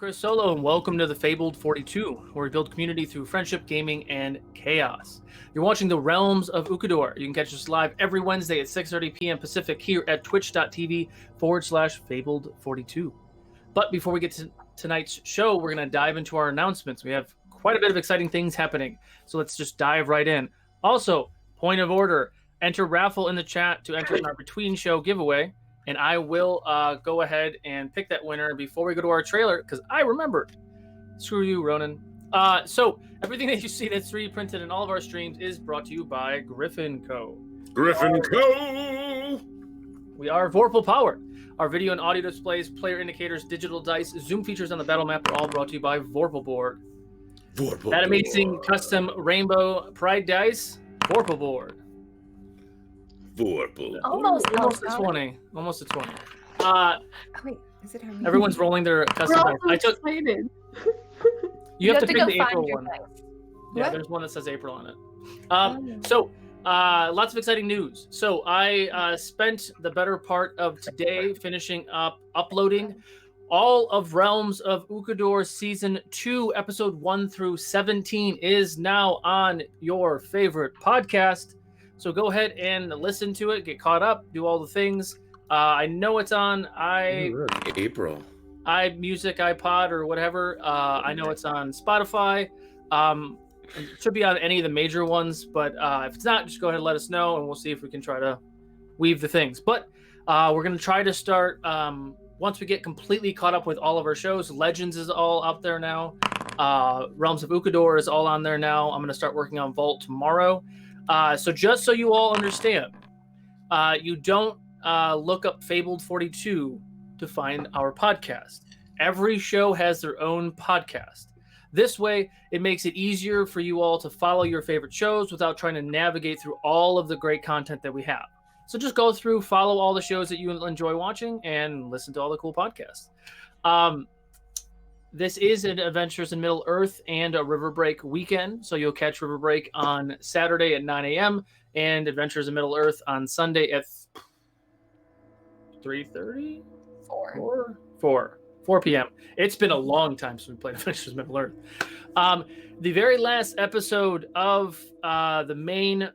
Chris Solo, and welcome to the Fabled 42, where we build community through friendship, gaming, and chaos. You're watching the Realms of Ukodor. You can catch us live every Wednesday at 6:30 p.m. Pacific here at twitch.tv/Fabled42. But before we get to tonight's show, we're going to dive into our announcements. We have quite a bit of exciting things happening, so let's just dive right in. Also, point of order, enter raffle in the chat to enter in our between show giveaway. And I will go ahead and pick that winner before we go to our trailer, because I remembered. Screw you, Ronan. So everything that you see that's 3D printed in all of our streams is brought to you by Griffin Co. Griffin Co. We are Vorpal powered. Our video and audio displays, player indicators, digital dice, zoom features on the battle map are all brought to you by Vorpal Board. Vorpal That amazing custom rainbow pride dice, Vorpal Board. Vorpal. Almost a 20. Almost a 20. Wait, is it Hermes? Everyone's rolling their custom dice. I took. excited. You have to pick go the find April your one. dice. Yeah, What? there's one that says April on it. So, lots of exciting news. So I spent the better part of today finishing up uploading all of Realms of Ukodor Season 2, Episode 1 through 17 is now on your favorite podcast. So go ahead and listen to it, get caught up, do all the things. I know it's on April. iMusic, iPod, or whatever. I know it's on Spotify. It should be on any of the major ones, but if it's not, just go ahead and let us know, and we'll see if we can try to weave the things. But we're going to try to start, once we get completely caught up with all of our shows. Legends is all out there now. Realms of Ukodor is all on there now. I'm going to start working on Vault tomorrow. So just so you all understand, you don't look up Fabled 42 to find our podcast. Every show has their own podcast. This way, it makes it easier for you all to follow your favorite shows without trying to navigate through all of the great content that we have. So just go through, follow all the shows that you enjoy watching, and listen to all the cool podcasts. This is an Adventures in Middle Earth and a River Break weekend, so you'll catch River Break on Saturday at 9 a.m. and Adventures in Middle Earth on Sunday at 3:30? 4 p.m. It's been a long time since we played Adventures in Middle Earth. The very last episode of the main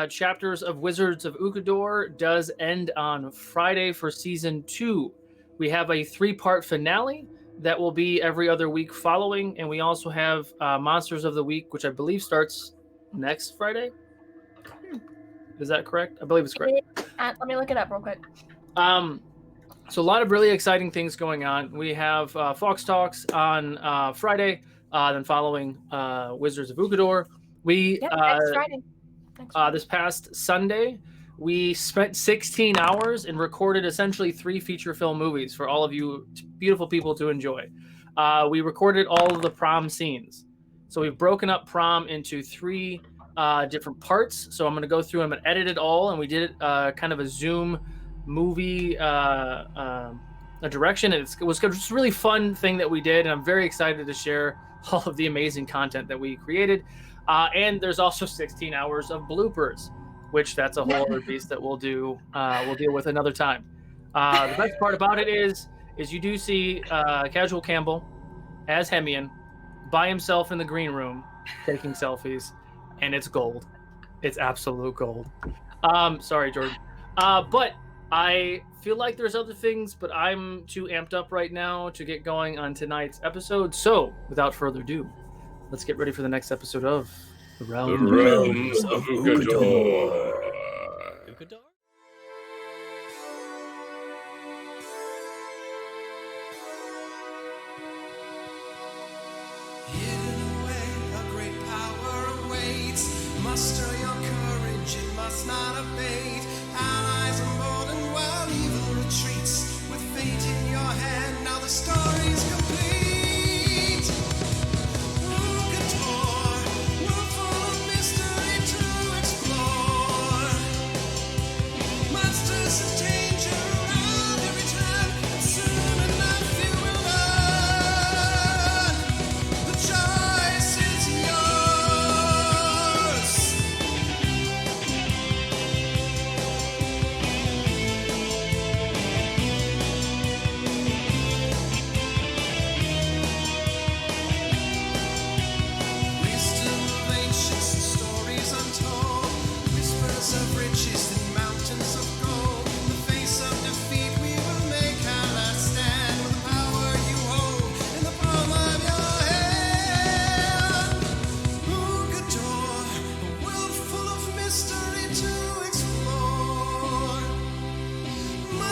chapters of Wizards of Ukodor does end on Friday for Season 2. We have a 3-part finale that will be every other week following, and we also have Monsters of the Week, which I believe starts next Friday. Is that correct? I believe it's correct. Let me look it up real quick. So a lot of really exciting things going on. We have Fox Talks on Friday, then following Wizards of Ukodor. We Next Friday. this past Sunday, we spent 16 hours and recorded essentially 3 feature film movies for all of you beautiful people to enjoy. We recorded all of the prom scenes. So we've broken up prom into 3 different parts. So I'm going to go through them and edit it all. And we did it kind of a Zoom movie a direction. It was just a really fun thing that we did. And I'm very excited to share all of the amazing content that we created. And there's also 16 hours of bloopers, which that's a whole other beast that we'll deal with another time. The best part about it is you do see Casual Campbell as Hemian by himself in the green room taking selfies, and it's gold. It's absolute gold. Sorry, Jordan. But I feel like there's other things, but I'm too amped up right now to get going on tonight's episode. So, without further ado, let's get ready for the next episode of The Realms of Ukodor. Ukodor? Hidden away, a great power awaits. Muster your courage, it must not abate. Allies are more than well, evil retreats. With fate in your hand, now the story's complete. Ukodor, world full of mystery to explore. Monsters and danger around every turn. Soon enough you will learn. The charm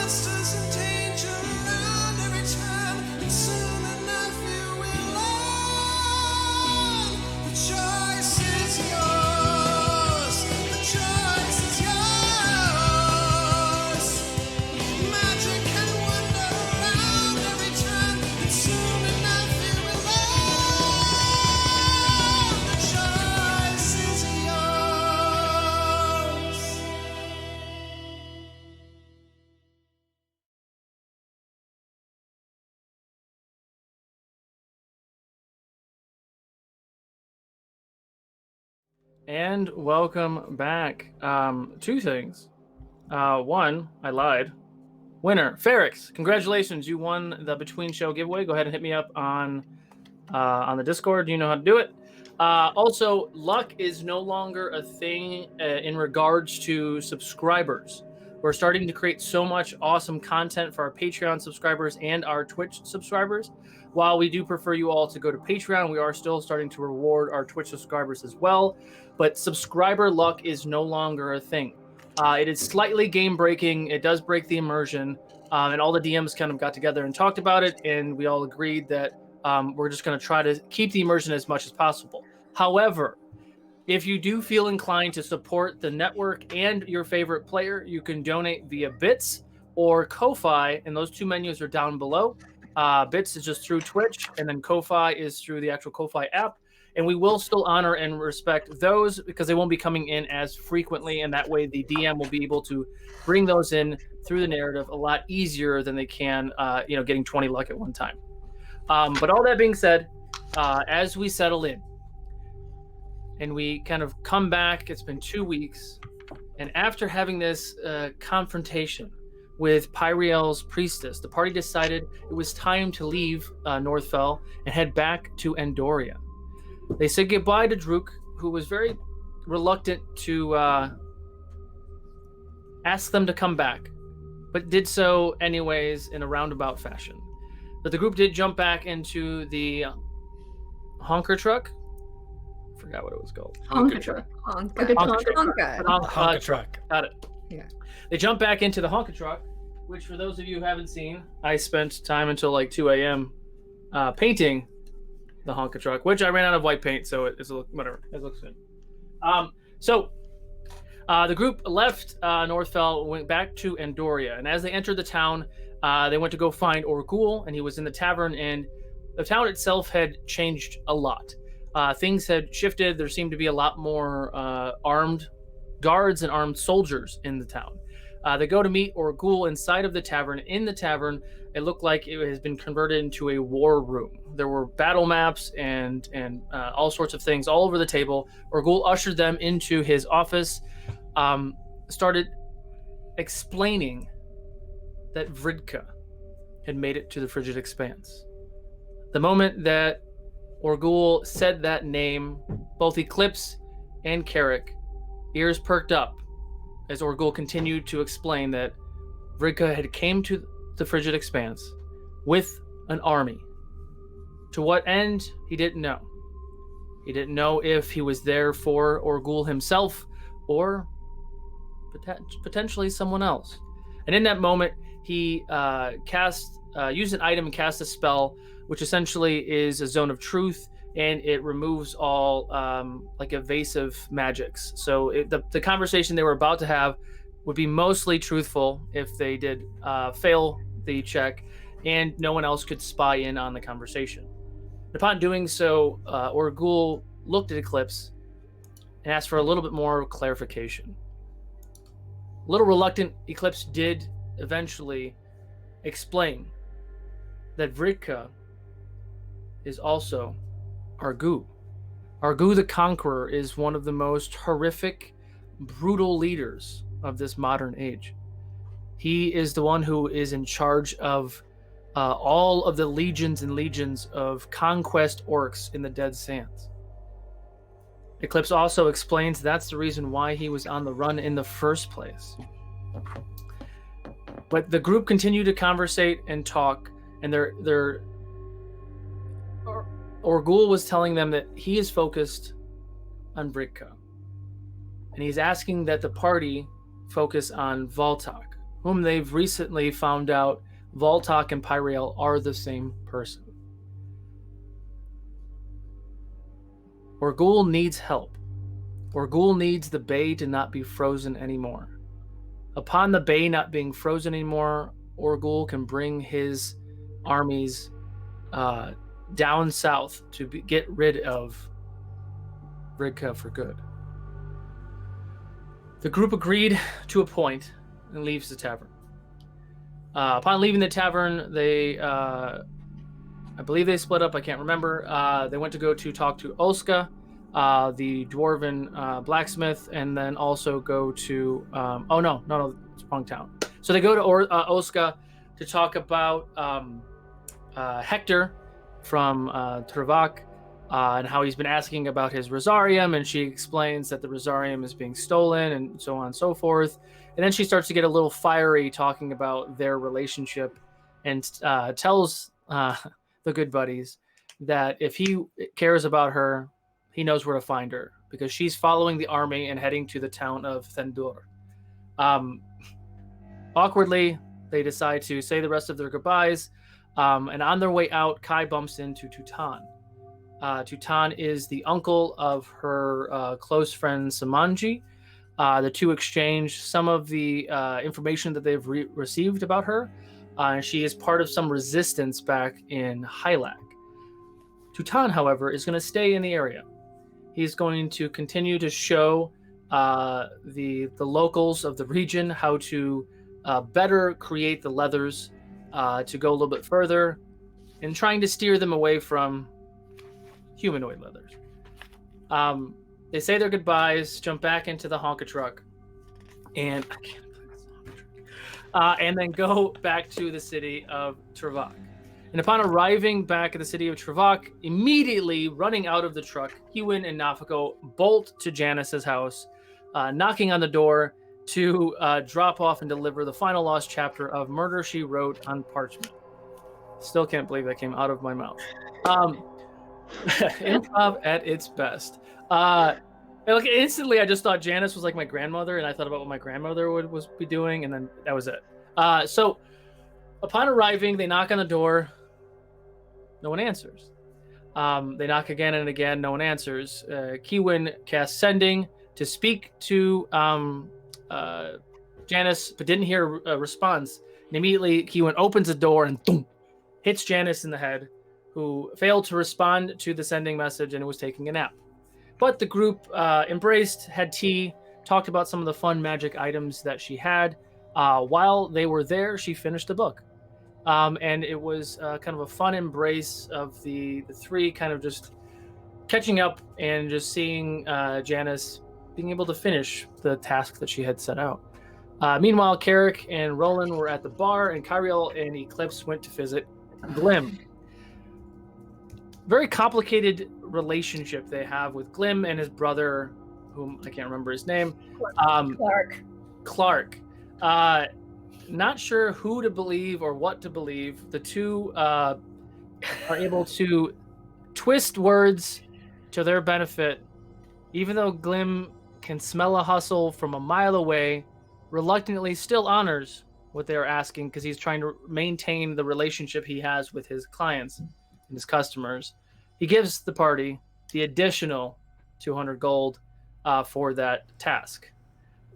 monsters in danger around every turn, and soon enough you will learn. The choice is yours. The choice is yours. Magic and wonder around every turn, and soon enough you will learn. The choice is yours. And welcome back. Two things. One, I lied. Winner, Ferrix. Congratulations, you won the Between Show giveaway. Go ahead and hit me up on the Discord. You know how to do it. Also, luck is no longer a thing in regards to subscribers. We're starting to create so much awesome content for our Patreon subscribers and our Twitch subscribers. While we do prefer you all to go to Patreon, we are still starting to reward our Twitch subscribers as well. But subscriber luck is no longer a thing. It is slightly game breaking. It does break the immersion. And all the DMs kind of got together and talked about it. And we all agreed that we're just going to try to keep the immersion as much as possible. However, if you do feel inclined to support the network and your favorite player, you can donate via Bits or Ko-Fi, and those two menus are down below. Bits is just through Twitch, and then Ko-Fi is through the actual Ko-Fi app. And we will still honor and respect those because they won't be coming in as frequently, and that way the DM will be able to bring those in through the narrative a lot easier than they can, getting 20 luck at one time. But all that being said, as we settle in and we kind of come back, it's been 2 weeks, and after having this confrontation with Pyriel's priestess, the party decided it was time to leave Northfell and head back to Andoria. They said goodbye to Druk, who was very reluctant to ask them to come back, but did so anyways in a roundabout fashion. But the group did jump back into the honker truck. I forgot what it was called. Honker truck. Honker truck. Got it. Yeah. They jumped back into the honker truck, which for those of you who haven't seen, I spent time until like 2 a.m. Painting the honker truck, which I ran out of white paint, so it's whatever. It looks good. So the group left Northfell, went back to Andoria, and as they entered the town, they went to go find Orgul, and he was in the tavern, and the town itself had changed a lot. Things had shifted. There seemed to be a lot more armed guards and armed soldiers in the town. They go to meet Orgul inside of the tavern. In the tavern, it looked like it has been converted into a war room. There were battle maps and all sorts of things all over the table. Orgul ushered them into his office, started explaining that Vridka had made it to the Frigid Expanse. The moment that Orgul said that name, both Eclipse and Carrick, ears perked up as Orgul continued to explain that Vridka had came to the Frigid Expanse with an army. To what end, he didn't know. He didn't know if he was there for Orgul himself or potentially someone else. And in that moment, he used an item and cast a spell, which essentially is a zone of truth, and it removes all like evasive magics. So the conversation they were about to have would be mostly truthful if they did fail the check, and no one else could spy in on the conversation. Upon doing so, Orgul looked at Eclipse and asked for a little bit more clarification. A little reluctant, Eclipse did eventually explain that Vridka is also RoU. RoU the Conqueror is one of the most horrific, brutal leaders of this modern age. He is the one who is in charge of all of the legions and legions of conquest orcs in the Dead Sands. Eclipse also explains that's the reason why he was on the run in the first place. But the group continued to conversate and talk, and Orgul was telling them that he is focused on Vridka. And he's asking that the party focus on Voltok, whom they've recently found out Voltok and Pyriel are the same person. Orgul needs help. Orgul needs the bay to not be frozen anymore. Upon the bay not being frozen anymore, Orgul can bring his armies down south to get rid of Ridka for good. The group agreed to a point and leaves the tavern. Upon leaving the tavern, they, I believe they split up. I can't remember. They went to go to talk to Oska, the dwarven blacksmith, and then also go to. Oh no, it's wrong town. So they go to Oska to talk about Hector from Trevak and how he's been asking about his Rezarium, and she explains that the Rezarium is being stolen and so on and so forth. And then she starts to get a little fiery talking about their relationship and tells the good buddies that if he cares about her, he knows where to find her because she's following the army and heading to the town of Thendur. Awkwardly, they decide to say the rest of their goodbyes. And on their way out, Kai bumps into Tutan. Tutan is the uncle of her close friend Samanji. The two exchange some of the information that they've received about her. She is part of some resistance back in Hylac. Tutan, however, is going to stay in the area. He's going to continue to show the locals of the region how to better create the leathers to go a little bit further and trying to steer them away from humanoid leathers. They say their goodbyes, jump back into the Honka truck, and I can't believe it's a Honka truck. And then go back to the city of Trevak. And upon arriving back at the city of Trevak, immediately running out of the truck, Hewin and Nafako bolt to Janice's house, knocking on the door to drop off and deliver the final lost chapter of Murder, She Wrote on Parchment. Still can't believe that came out of my mouth. Improv at its best. Like instantly, I just thought Janice was like my grandmother, and I thought about what my grandmother would be doing, and then that was it. So, upon arriving, they knock on the door. No one answers. They knock again and again. No one answers. Kiwin casts Sending to speak to Janice, but didn't hear a response. And immediately, Kiwin opens the door and boom, hits Janice in the head, who failed to respond to the sending message and was taking a nap. But the group embraced, had tea, talked about some of the fun magic items that she had. While they were there, she finished the book. And it was kind of a fun embrace of the three kind of just catching up and just seeing Janice being able to finish the task that she had set out. Meanwhile, Carrick and Roland were at the bar, and Kyriel and Eclipse went to visit Glim. Very complicated relationship they have with Glim and his brother, whom I can't remember his name. Clark. Not sure who to believe or what to believe. The two are able to twist words to their benefit, even though Glim can smell a hustle from a mile away, reluctantly still honors what they are asking because he's trying to maintain the relationship he has with his clients and his customers. He gives the party the additional 200 gold for that task.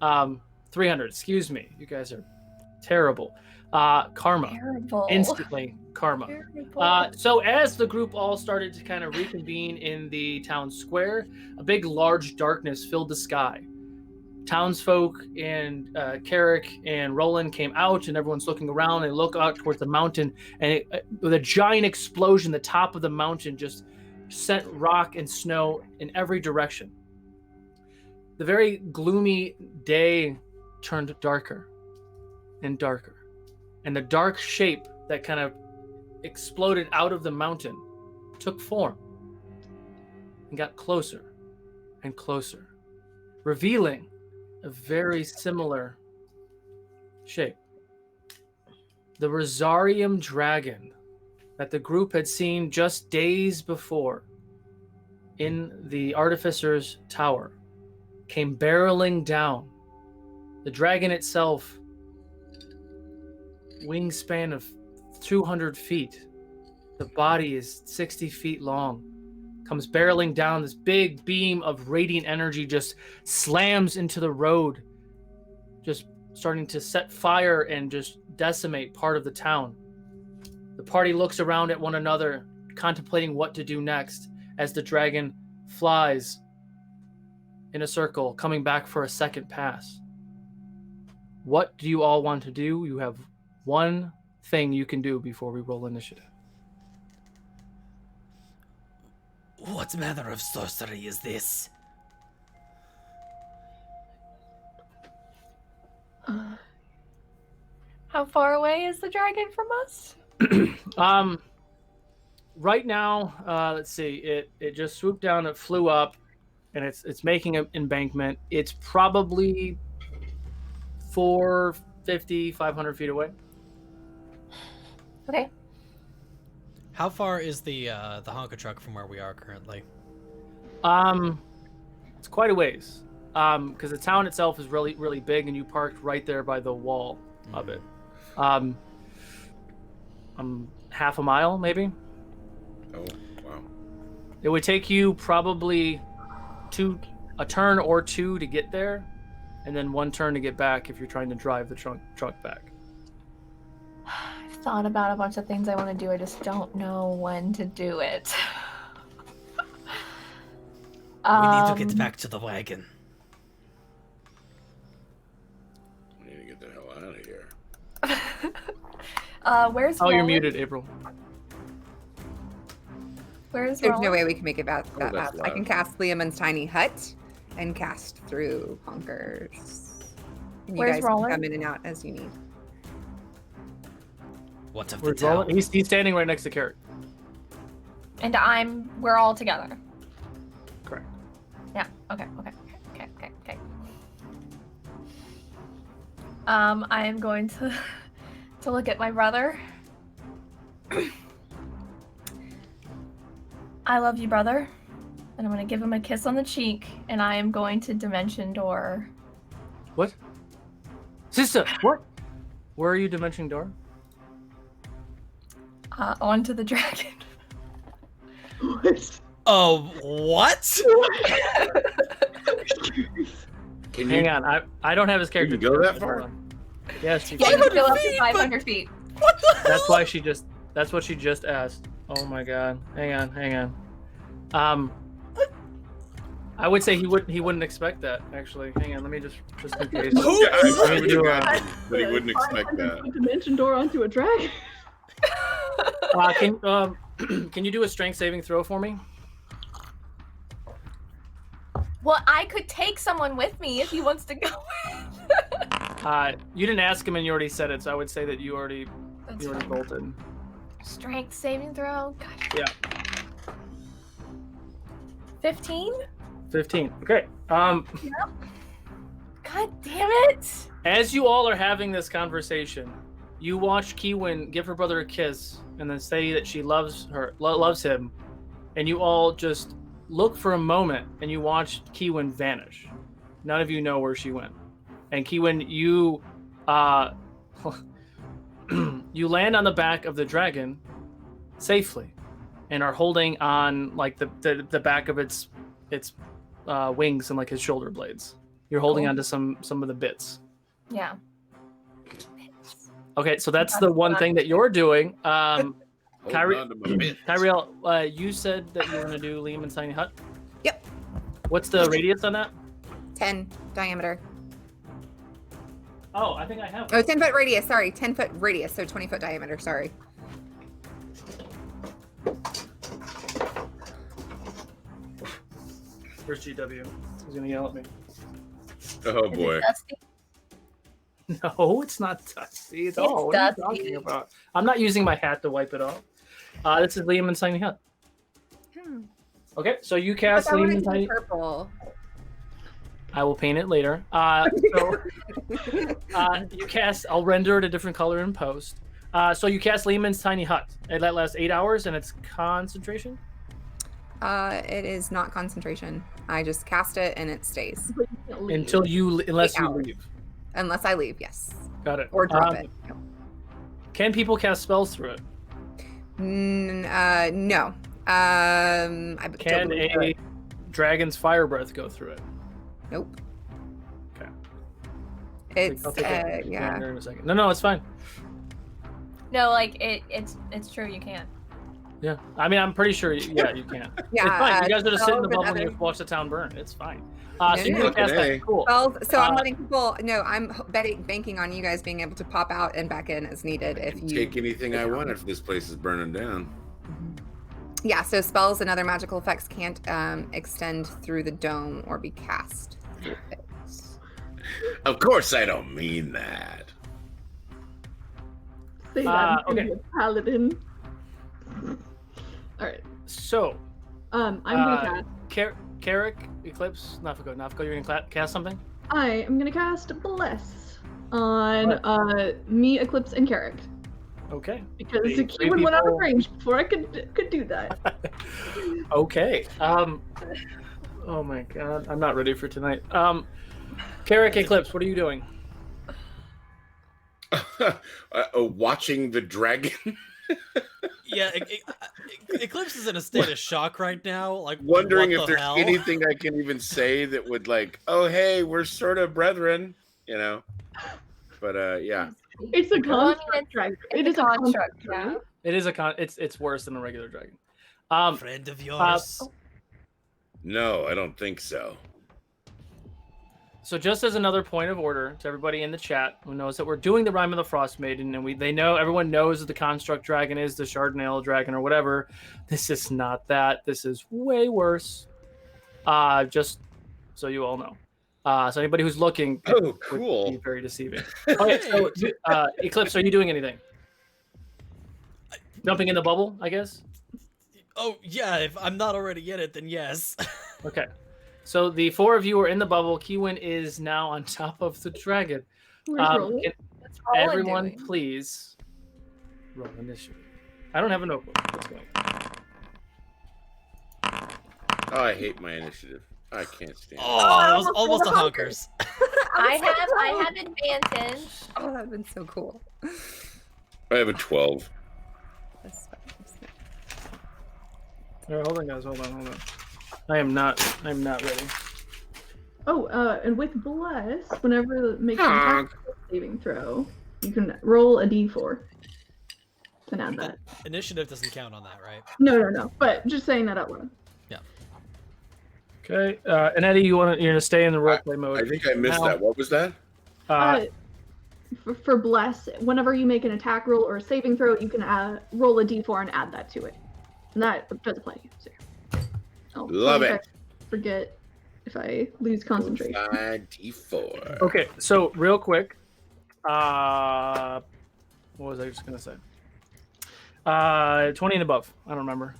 300, excuse me. You guys are terrible. Karma. Terrible. Instantly karma. So as the group all started to kind of reconvene in the town square, a big, large darkness filled the sky. Townsfolk and Carrick and Roland came out, and everyone's looking around. They look out towards the mountain, and with a giant explosion, the top of the mountain just sent rock and snow in every direction. The very gloomy day turned darker and darker, and the dark shape that kind of exploded out of the mountain took form and got closer and closer, revealing a very similar shape. The Rezarium Dragon that the group had seen just days before in the Artificer's Tower came barreling down. The dragon itself wingspan of 200 feet. The body is 60 feet long. Comes barreling down. This big beam of radiant energy just slams into the road, just starting to set fire and just decimate part of the town. The party looks around at one another, contemplating what to do next as the dragon flies in a circle, coming back for a second pass. What do you all want to do? You have one thing you can do before we roll initiative. What manner of sorcery is this? How far away is the dragon from us? Right now, let's see. It just swooped down. It flew up, and it's making an embankment. It's probably 450, 500 feet away. Okay. How far is the Honka truck from where we are currently? It's quite a ways. Because the town itself is really, really big, and you parked right there by the wall of it. Half a mile, maybe. Oh, wow. It would take you probably a turn or two to get there, and then one turn to get back if you're trying to drive the truck back. I've thought about a bunch of things I want to do. I just don't know when to do it. We need to get back to the wagon. We need to get the hell out of here. Where's Oh, you're Roland? muted, April. Where's There's Roland? no way we can make it that that's fast. I can loud. cast Liamon's tiny hut and cast through Honkers. And you Where's guys Roland? can come in and out as you need. What of the Where's town? Roland? He's standing right next to Carrot. And we're all together. Correct. Yeah. Okay. I am going to look at my brother. I love you, brother. And I'm going to give him a kiss on the cheek, and I am going to dimension door. What? Sister, what? Where are you dimensioning door? Onto the dragon. Oh, what? Can Hang on, I don't have his character. Can you go that far? Hold on. Yes, you Yeah, can. you can go up to 500 feet. What the hell? That's what she just asked. Oh my god. Hang on. I would say he wouldn't expect that, actually. Hang on, let me just in case. Yeah, I Let me do, but he wouldn't expect that. Dimension door onto a dragon. Can you do a strength saving throw for me? Well, I could take someone with me if he wants to go. You didn't ask him and you already said it, so I would say that you already That's you already fine. bolted. Strength saving throw. God. Yeah. 15? 15. Okay. God damn it! As you all are having this conversation, you watch Kiwin give her brother a kiss and then say that she loves him, and you all just look for a moment and you watch Kiwin vanish. None of you know where she went. And Kiwin, you you land on the back of the dragon safely and are holding on like the back of its wings and like his shoulder blades. You're holding Cool. onto some of the bits. Yeah. Okay, so that's the one thing that you're doing. Hold Kyrie- on to my bit. Pyriel, you said that you were going to do Liam and Tiny Hut? Yep. What's the radius on that? 10 diameter. Oh, I think I have. Oh, 10 foot radius. Sorry, 10 foot radius. So 20 foot diameter. Sorry. Where's GW? He's going to yell at me. Oh Is it boy. dusty? No, it's not dusty. It's It's all. What are you dusty. talking about? I'm not using my hat to wipe it off. This is Liam and Tiny Hut. Okay, so you cast I Liam wanted and to be Tiny. purple. I will paint it later. You cast. I'll render it a different color in post. So you cast Lehman's Tiny Hut. That lasts 8 hours, and it's concentration. It is not concentration. I just cast it and it stays. Unless 8 you hours. leave. Unless I leave, yes. Got it. Or drop it. Can people cast spells through it? No. I don't Can believe a it. dragon's fire breath go through it? Nope. Okay. It's I'll take a yeah. gander in a second. No, it's fine. No, like it's true. You can. Yeah, I mean, I'm pretty sure. Yeah, you can. Yeah, it's fine. You guys are just sit in the spells and bubble and you other- watch the town burn. It's fine. No, So you no, can cast okay. that. Cool. Well, so I'm Uh, letting people. No, I'm banking on you guys being able to pop out and back in as needed if you Take anything I want if this place is burning down. Yeah, so spells and other magical effects can't extend through the dome or be cast through it. Of course, I don't mean that. Say that I'm okay. a paladin. All right. So, I'm gonna cast. Carrick, Eclipse, Nafako, you're gonna cast something? I am gonna cast Bless on me, Eclipse, and Carrick Okay. because The the three keyword went out of people- range before I could do that. Okay. Oh my god, I'm not ready for tonight. Carrick, Eclipse, what are you doing? Watching the dragon. Yeah, Eclipse is in a state of shock right now. Like, Wondering what if the there's hell? anything I can even say that would like, oh hey, we're sort of brethren, you know. But yeah. It's a Well, I mean, construct dragon. it's It a is a construct, construct dragon. It is it's worse than a regular dragon. Friend of yours. Oh. No, I don't think so. So just as another point of order to everybody in the chat who knows that we're doing the Rime of the Frost Maiden, and everyone knows that the construct dragon is the Chardonnay dragon or whatever. This is not that. This is way worse. Just so you all know. So anybody who's looking Oh, would cool. be very deceiving. Okay, so Eclipse, are you doing anything? Jumping in the bubble, I guess. Oh yeah, if I'm not already in it, then yes. Okay. So the four of you are in the bubble. Kiwin is now on top of the dragon. Where's Roland? Can That's all I'm everyone doing. please roll initiative? I don't have a notebook. Let's go. Oh, I hate my initiative. I can't stand it. Oh, that was almost a honkers. I have advantage. Oh, that would have been so cool. I have a 12. All right, hold on, guys. Hold on. I'm not ready. Oh, and with Bless, whenever making an attack saving throw, you can roll a d4 and add that. Initiative doesn't count on that, right? No. But just saying that out loud. Okay. And Eddie, you're gonna stay in the roleplay mode. I think I missed Now- that. What was that? For Bless, whenever you make an attack roll or a saving throw, you can roll a d4 and add that to it. And that does apply to you. So. Oh, Love if it. I forget if I lose concentration. 94. Okay. So real quick, what was I just gonna say? 20 and above. I don't remember.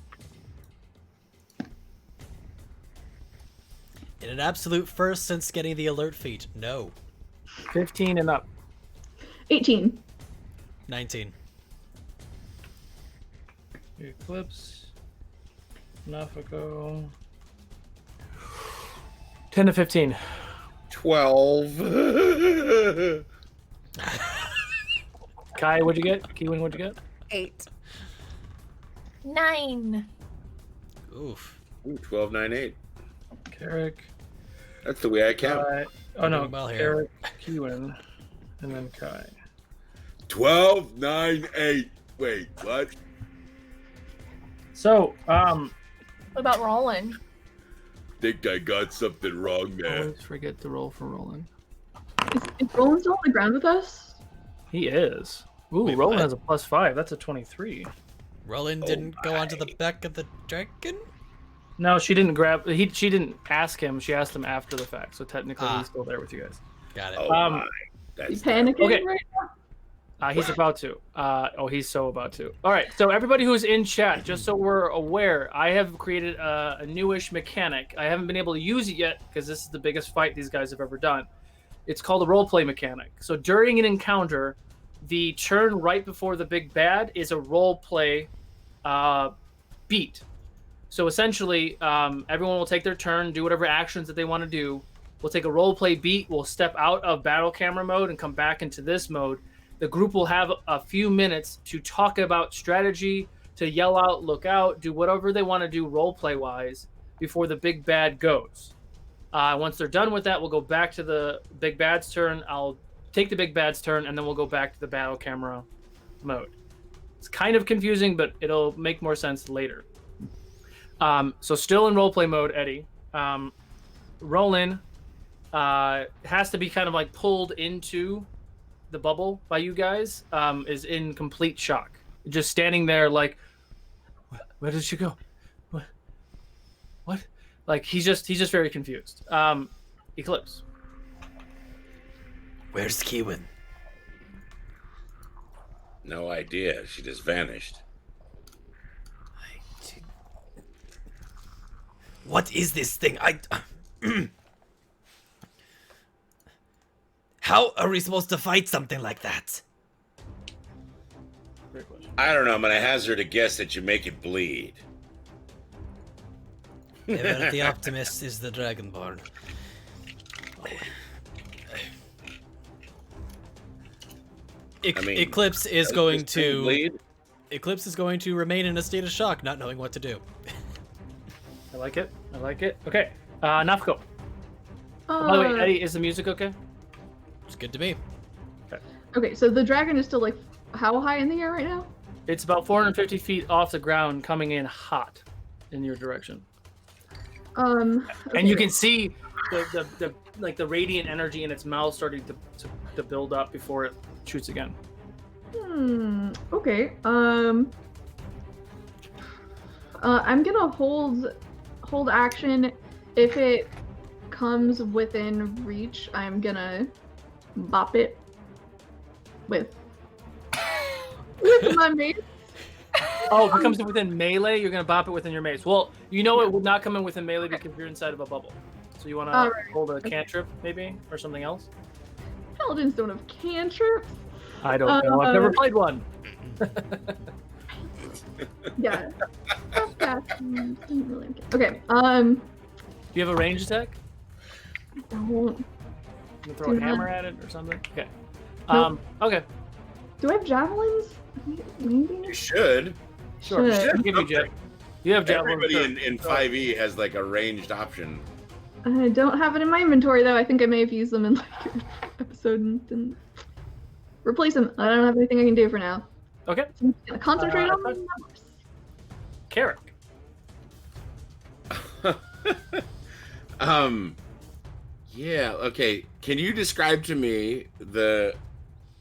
In an absolute first since getting the alert feat, no. 15 and up. 18. 19. Eclipse. Nafako. 10 to 15. 12. Kai, what'd you get? Kiwin, what'd you get? 8. 9. Oof. Ooh, 12, 9, 8. Carrick. That's the way I count. Oh no, Doing well here. Carrick, Kiwin, and then Kai. 12, 9, 8. Wait, what? So, What about Roland? Think I got something wrong there. always forget to roll for Roland. Is Roland still on the ground with us? He is. Ooh, Wait, Roland what? has a +5. That's a 23. Roland didn't go onto the back of the dragon? No, she didn't grab. She didn't ask him. She asked him after the fact. So technically, Ah. he's still there with you guys. Got it. Oh Um, my. You That's panicking Okay. right now? He's about to. He's so about to. All right. So everybody who's in chat, just so we're aware, I have created a newish mechanic. I haven't been able to use it yet because this is the biggest fight these guys have ever done. It's called a roleplay mechanic. So during an encounter, the turn right before the big bad is a roleplay beat. So essentially, everyone will take their turn, do whatever actions that they want to do. We'll take a roleplay beat. We'll step out of battle camera mode and come back into this mode. the group will have a few minutes to talk about strategy, to yell out, look out, do whatever they want to do roleplay wise before the big bad goes. Once they're done with that, we'll go back to the big bad's turn. I'll take the big bad's turn, and then we'll go back to the battle camera mode. It's kind of confusing, but it'll make more sense later. So still in roleplay mode, Eddie. Roland has to be kind of like pulled into the bubble by you guys, is in complete shock. Just standing there like, where did she go? What? Like he's just very confused. Eclipse. Where's Kiwin? No idea. She just vanished. What is this thing? How are we supposed to fight something like that? Great question. I don't know. I'm gonna hazard a guess that you make it bleed. Ever the optimist is the dragonborn. Eclipse is going to bleed. Eclipse is going to remain in a state of shock, not knowing what to do. I like it. Okay. Nafko. By the way, Eddie, is the music okay? It's good to me. Okay, so the dragon is still like how high in the air right now? It's about 450 feet off the ground, coming in hot in your direction. Okay. And you can see the like the radiant energy in its mouth starting to build up before it shoots again. Okay. I'm gonna hold action. If it comes within reach, I'm gonna bop it with my mace. Oh, if it comes within melee, you're gonna bop it within your mace. Well, you know it would not come in within melee because you're inside of a bubble. So you want to hold a cantrip maybe or something else? Paladins don't have cantrips. I don't know. I've never played one. Yeah. Okay. Do you have a range attack? Don't. You can throw a hammer at it or something? Okay. Nope. Okay. Do I have javelins? Maybe. You should. Sure. Should. I'll give you javelin. You have javelin. Everybody in 5e has like a ranged option. I don't have it in my inventory though. I think I may have used them in like your episode and didn't replace them. I don't have anything I can do for now. Okay. So I'm gonna concentrate on my numbers. Carrick. Yeah, okay. Can you describe to me the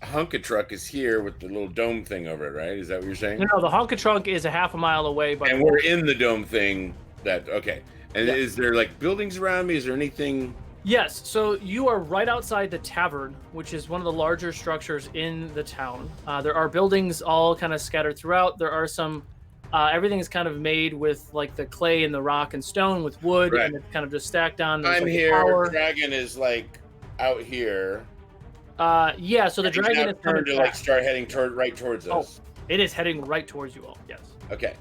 Honka truck is here with the little dome thing over it, right? Is that what you're saying? No, the Honka trunk is a half a mile away. But And we're in the dome thing. Okay. And Yeah. is there like buildings around me? Is there anything? Yes, so you are right outside the tavern, which is one of the larger structures in the town. There are buildings all kind of scattered throughout. There are some, everything is kind of made with like the clay and the rock and stone with wood, Right. and it's kind of just stacked on. There's, I'm like, a here. tower. Dragon is like out here. Yeah, so the He's dragon now is coming turned to like back. start heading right towards Oh. us. It is heading right towards you all, yes. Okay.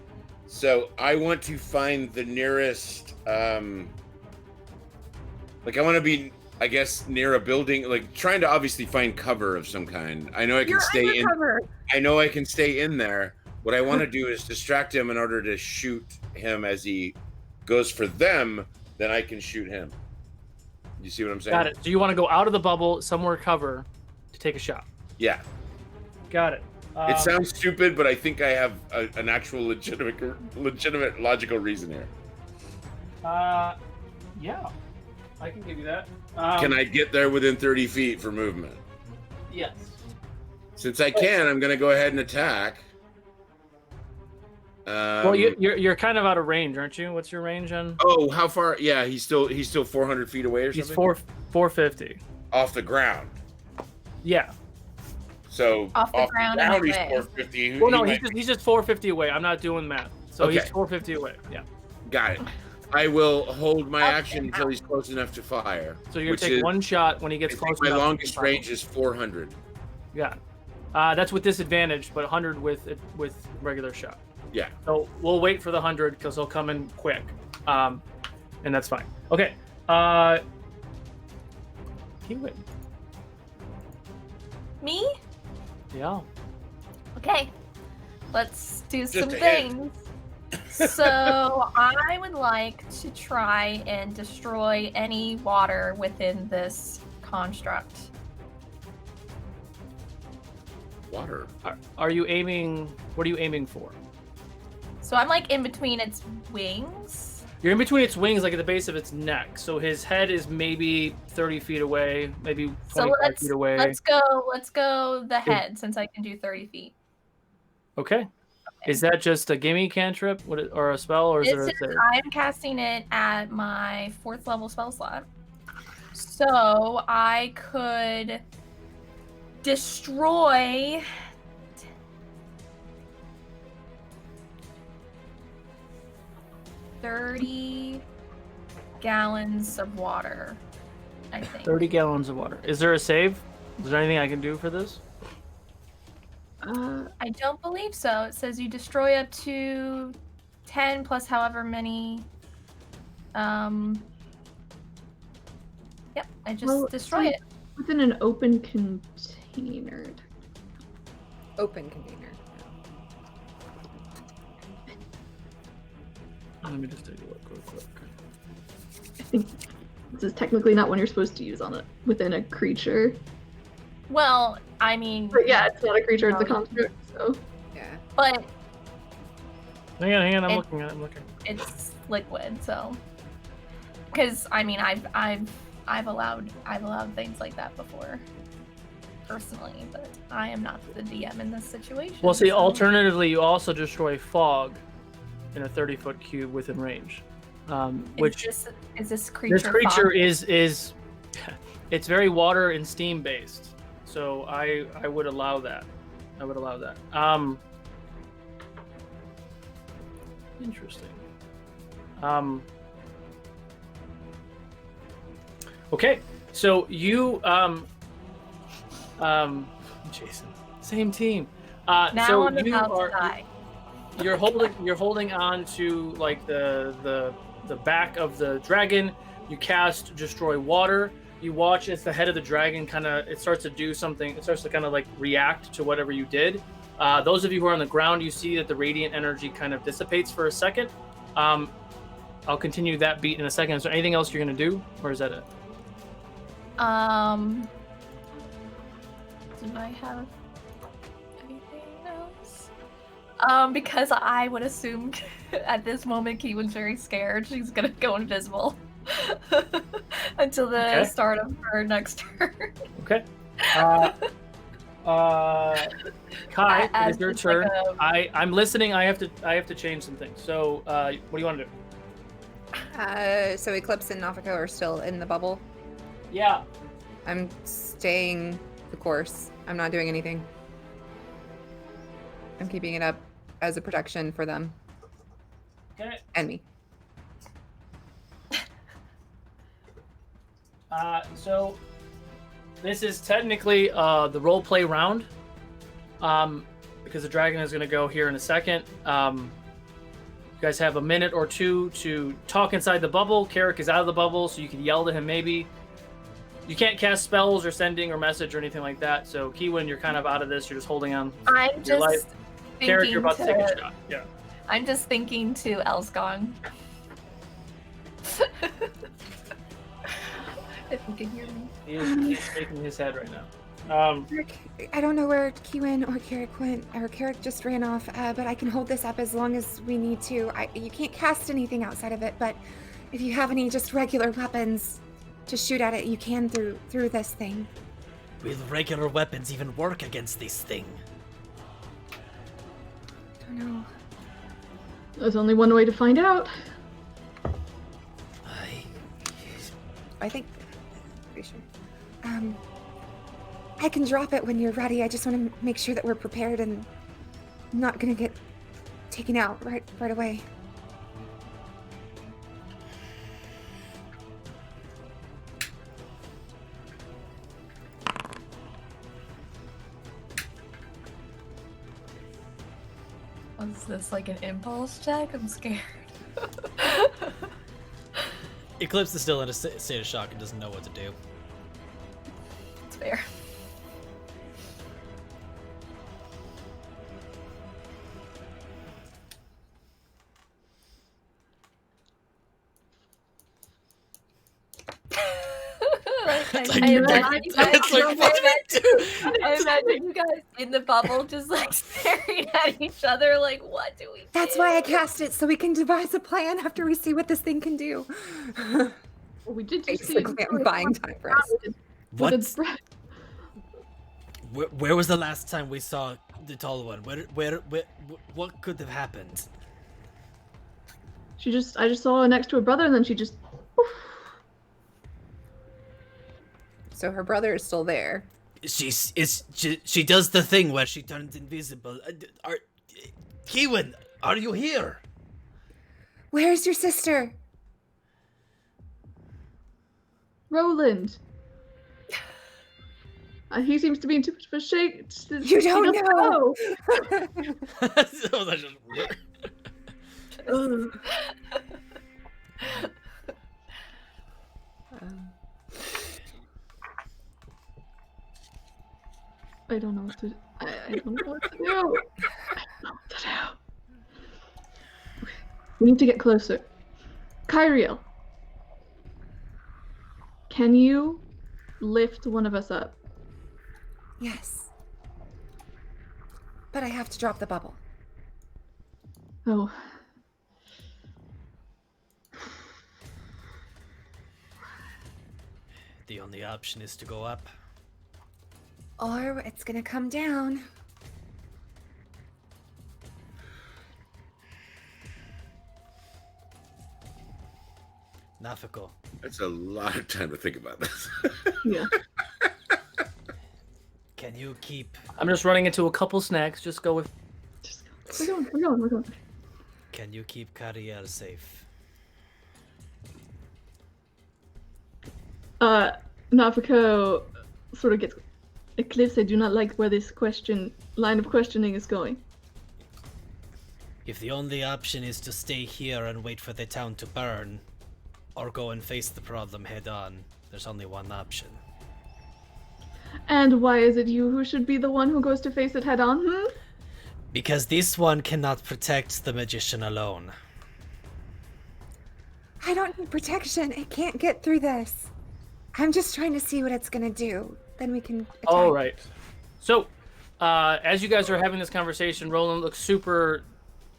So I want to find the nearest, like I want to be, I guess, near a building, like trying to obviously find cover of some kind. I know I can stay in. I know I can stay in there. What I want to do is distract him in order to shoot him as he goes for them. Then I can shoot him. You see what I'm saying? Got it. So you want to go out of the bubble, somewhere cover, to take a shot. Yeah. Got it. It sounds stupid, but I think I have an actual legitimate logical reason here. Yeah, I can give you that. Can I get there within 30 feet for movement? Yes. Since I can, I'm going to go ahead and attack. Well, you're kind of out of range, aren't you? What's your range on? Oh, how far? Yeah, he's still 400 feet away or something. He's 450. Off the ground. Yeah. So Off the ground and he's away. 450. Well, no, He he's might- just 450 away. I'm not doing math. So Okay. he's 450 away. Yeah. Got it. I will hold my action until he's close enough to fire. So you're which gonna take is- one shot when he I gets think close my enough. longest range is 400. Yeah. That's with disadvantage, but 100 with regular shot. Yeah. So we'll wait for the 100 because he'll come in quick, and that's fine. Okay. He win. Me? Yeah. Okay, let's do Just some a hit. things. So I would like to try and destroy any water within this construct. Water. Are you aiming? What are you aiming for? So I'm like in between its wings. You're in between its wings, like at the base of its neck. So his head is maybe 30 feet away, maybe 25 So feet away. let's go the head since I can do 30 feet. Okay. Is that just a gimme cantrip or a spell, or is there a save? I'm casting it at my 4th level spell slot. So I could destroy 30 gallons of water, I think. 30 gallons of water. Is there a save? Is there anything I can do for this? I don't believe so. It says you destroy up to 10 plus however many. Yep, I just destroy it. Within an open container. Open container. Let me just take a look real quick. I think this is technically not one you're supposed to use on it within a creature. Well, I mean, But yeah, it's not a creature, it's a construct, so. Yeah. but Hang on, I'm It- looking. it's liquid, so. Because I mean, I've allowed things like that before, personally, but I am not the DM in this situation. Well, see, so- alternatively, you also destroy fog in a 30-foot cube within range. Which is this creature? this creature fog? is it's very water and steam based. So I would allow that. Interesting. Okay, so you Jason, same team. Now So I'm you about are to die. you're holding on to like the back of the dragon. You cast destroy water. You watch as the head of the dragon it starts to do something. It starts to kind of like react to whatever you did. Those of you who are on the ground, you see that the radiant energy kind of dissipates for a second. I'll continue that beat in a second. Is there anything else you're gonna do, or is that it? Do I have anything else? Because I would assume at this moment Kiwa's very scared. She's gonna go invisible until the start of her next turn. Okay. Kai, it is your turn. I'm listening. I have to change some things. So, what do you want to do? So Eclipse and Nafiko are still in the bubble. Yeah. I'm staying the course. I'm not doing anything. I'm keeping it up as a protection for them. Okay. And me. So this is technically the role play round, because the dragon is going to go here in a second. You guys have a minute or two to talk inside the bubble. Carrick is out of the bubble, so you can yell to him maybe. You can't cast spells or sending or message or anything like that. So Kiwin, you're kind of out of this. You're just holding on. I'm your life. just Carrick, you're thinking about to take a shot. Yeah. I'm just thinking to Elsgong. If you can hear me. He's shaking his head right now. I don't know where Kiwin or Carrick went, or Carrick just ran off, but I can hold this up as long as we need to. You can't cast anything outside of it, but if you have any just regular weapons to shoot at it, you can through this thing. Will regular weapons even work against this thing? Don't know. There's only one way to find out. I think. Pretty sure. I can drop it when you're ready. I just want to make sure that we're prepared and not gonna get taken out right away. Was this like an impulse check? I'm scared. Eclipse is still in a state of shock and doesn't know what to do. It's fair. imagine you guys in the bubble just like staring at each other like, what do we do? That's why I cast it, so we can devise a plan after we see what this thing can do. Well, we did just see Basically, I'm buying time for us. What? Where was the last time we saw the tall one? Where what could have happened? I just saw her next to her brother, and then she just. So her brother is still there. She does the thing where she turns invisible. Kiwin, are you here? Where's your sister? Roland. He seems to be in too much of a shake. You don't know. I don't know what to. I don't know what to do. I don't know what to do. Okay. We need to get closer. Pyriel, can you lift one of us up? Yes. But I have to drop the bubble. Oh. The only option is to go up. Or it's gonna come down. Nafiko. That's a lot of time to think about this. Yeah. Can you keep... I'm just running into a couple snacks. Just go with... We're going. Can you keep Pyriel safe? Nafiko sort of gets Eclipse. I do not like where this line of questioning is going. If the only option is to stay here and wait for the town to burn, or go and face the problem head on, there's only one option. And why is it you who should be the one who goes to face it head on? Because this one cannot protect the magician alone. I don't need protection. It can't get through this. I'm just trying to see what it's gonna do. Then we can attack. All right. So, as you guys are having this conversation, Roland looks super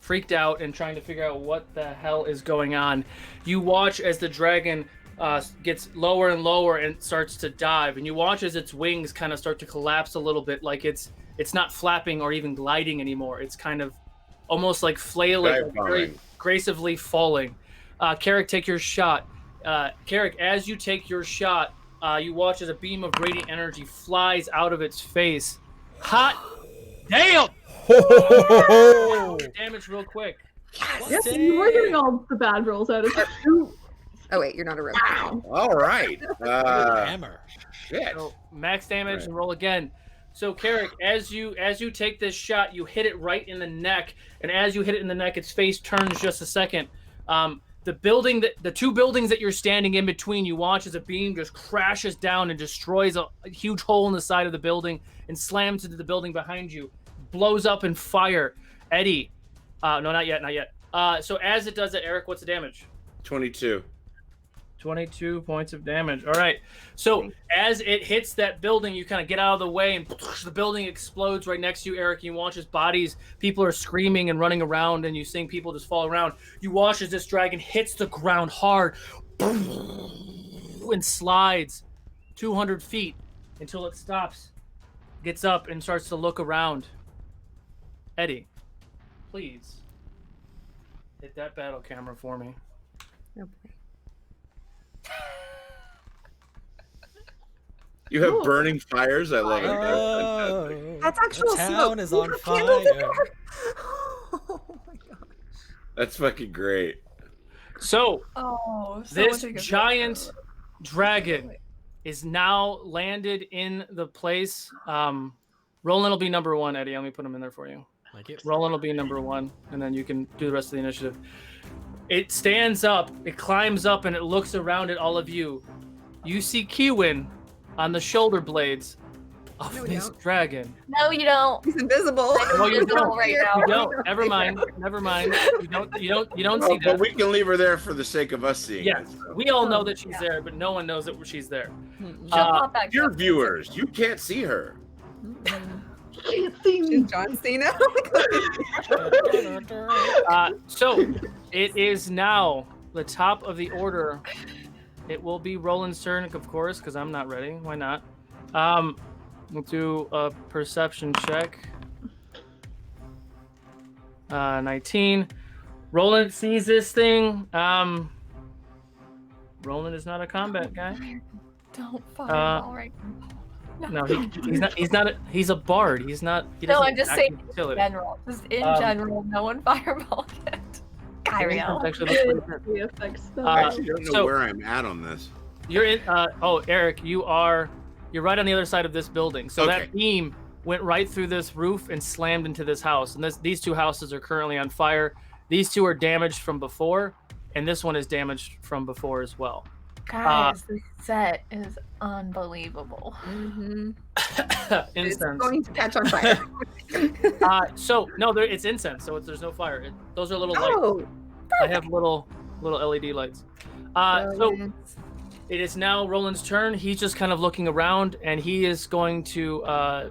freaked out and trying to figure out what the hell is going on. You watch as the dragon gets lower and lower and starts to dive, and you watch as its wings kind of start to collapse a little bit, like it's not flapping or even gliding anymore. It's kind of almost like flailing, very gracefully falling. Carrick, take your shot. Carrick, as you take your shot, you watch as a beam of radiant energy flies out of its face. Hot damn! Damage real quick. Yes, you were getting all the bad rolls out of it. Oh wait, you're not a robot. Wow. All right. Hammer. Shit. So max damage and roll again. So Carrick, as you take this shot, you hit it right in the neck, and as you hit it in the neck, its face turns just a second. The two buildings that you're standing in between, you watch as a beam just crashes down and destroys a huge hole in the side of the building and slams into the building behind you, blows up in fire. Eddie, no, not yet. So as it does it, Eric, what's the damage? 22. 22 points of damage. All right. So as it hits that building, you kind of get out of the way, and the building explodes right next to you, Eric. You watch as bodies, people are screaming and running around, and you seeing people just fall around. You watch as this dragon hits the ground hard and slides 200 feet until it stops, gets up, and starts to look around. Eddie, please hit that battle camera for me. Oh boy. You have burning fires? I love it. That's actual the town smoke. is You on have candles in fire. there? Oh my gosh. That's fucking great. So, this much giant dragon is now landed in the place. Roland will be number one, Eddie. Let me put him in there for you. Like it. Roland will be number one, and then you can do the rest of the initiative. It stands up, it climbs up, and it looks around at all of you. You see Kiwin on the shoulder blades, of No, we this don't. dragon. No, you don't. He's invisible. No, you don't. Right You now. don't. Never mind. Never mind. You don't see But that. we can leave her there for the sake of us seeing Yes, it. So. we all know that she's there, but no one knows that she's there. She'll pop back Dear up. viewers, you can't see her. Can't see me. Is John Cena? So it is now the top of the order. It will be Roland's turn, of course, because I'm not ready. Why not? We'll do a perception check. 19. Roland sees this thing. Roland is not a combat guy. Don't fireball right now. No, he's not. He's a bard. He's not. He No, doesn't I'm just act saying with in utility. general. Just in general, no one fireball yet. Kyriel. Actually, looks pretty good. The effects. I actually don't know so- where I'm at on this. You're in. Eric, you're right on the other side of this building. So Okay. that beam went right through this roof and slammed into this house. And these two houses are currently on fire. These two are damaged from before, and this one is damaged from before as well. Guys, this set is unbelievable. Mm-hmm. It's Incense. going to catch on fire. It's incense. So there's no fire. Those are little lights. Oh, I have little LED lights. So it is now Roland's turn. He's just kind of looking around, and he is going to.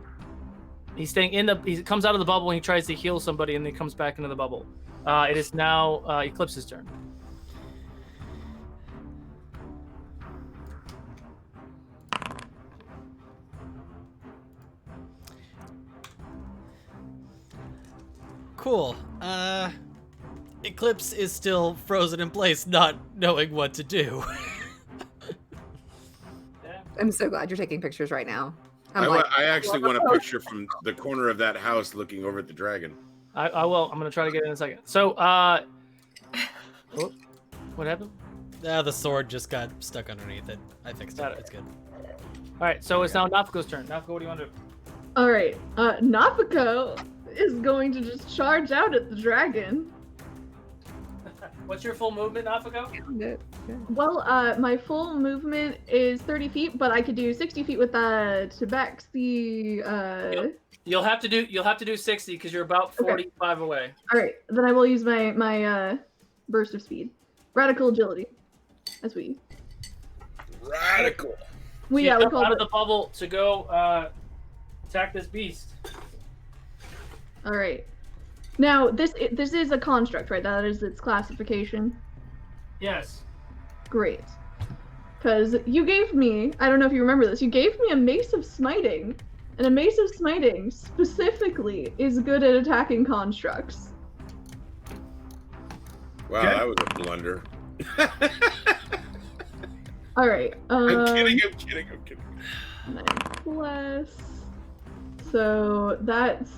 He's staying in the. He comes out of the bubble and he tries to heal somebody, and then comes back into the bubble. It is now Eclipse's turn. Cool. Eclipse is still frozen in place, not knowing what to do. I'm so glad you're taking pictures right now. I actually want a picture from the corner of that house looking over at the dragon. I will. I'm gonna try to get it in a second. So, what happened? The sword just got stuck underneath it. I fixed Got it. it. It's good. All right. So it's now Nafuko's turn. Nafuko, what do you want to do? All right. Nafuko is going to just charge out at the dragon. What's your full movement, Nafuko? Well, my full movement is 30 feet, but I could do 60 feet with the Tabaxi. You'll have to do 60 because you're about 45 away. All right, then I will use my burst of speed, radical agility, as we. Radical. We You yeah we jump call out it. of the bubble to go attack this beast. All right. Now this is a construct, right? That is its classification. Yes. Great. Because you gave me, I don't know if you remember this, you gave me a Mace of Smiting. And a Mace of Smiting specifically is good at attacking constructs. Wow, that was a blunder. Alright. I'm kidding. 9 plus. So that's,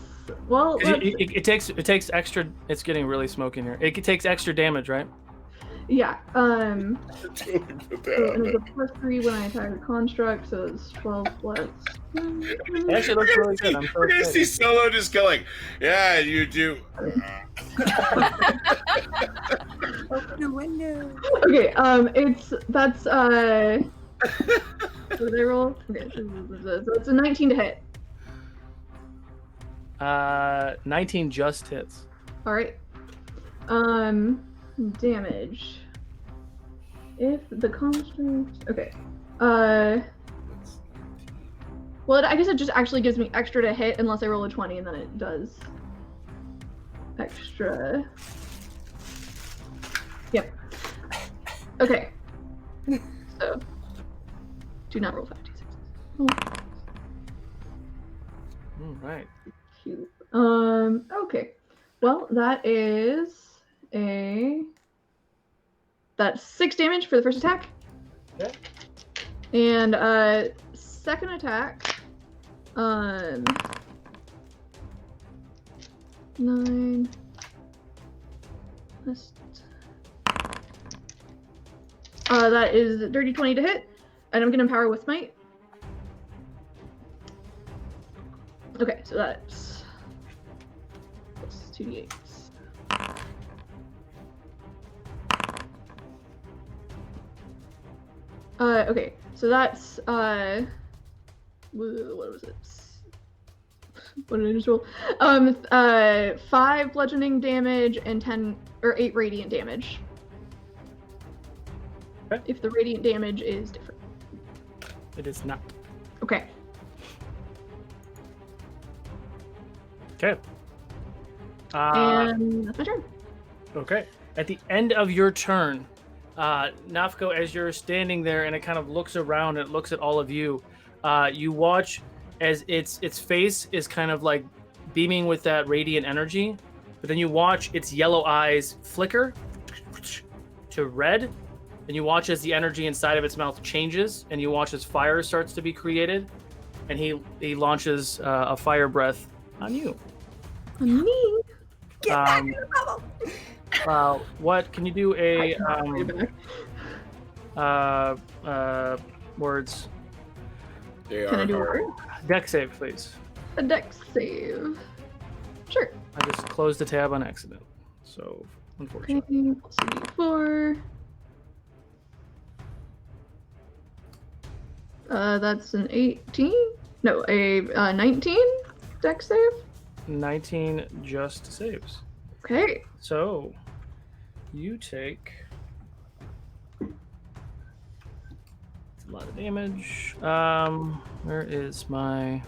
well, It takes extra. It's getting really smoky in here. It takes extra damage, right? yeah. Totally put So that on it's a there. +3 when I attack a construct, so it's 12 plus. It actually looks really good. I'm so We're gonna see excited. Solo just go like, yeah, you do. Open a window. Okay, that's what did I roll? Okay, so it's a 19 to hit. 19 just hits. All right. Damage. If the construct. Okay. Well, I guess it just actually gives me extra to hit unless I roll a 20, and then it does extra. Yep. Okay. So, do not roll 5d6. Oh, All right. cute. Okay. Well, that is that's 6 damage for the first attack. Okay. And second attack. 9 plus. That is dirty 20 to hit, and I'm gonna empower with smite. Okay, so that's plus 2d8. Okay, so that's what was it? What did I just roll? 5 bludgeoning damage and 8 radiant damage. Okay. If the radiant damage is different. It is not. Okay. Okay. And that's my turn. Okay. At the end of your turn, Nafko, as you're standing there and it kind of looks around and it looks at all of you, you watch as its face is kind of like beaming with that radiant energy, but then you watch its yellow eyes flicker to red, and you watch as the energy inside of its mouth changes, and you watch as fire starts to be created, and he launches a fire breath on you. On me. Get back in the bubble. What can you do? Words. They Can I are do a hard. word? Deck save, please. A dex save. Sure. I just closed the tab on accident, so unfortunately. Okay, CD4. That's an 18? No, a 19 dex save? 19 just saves. Okay. So you take a lot of damage. Where is my?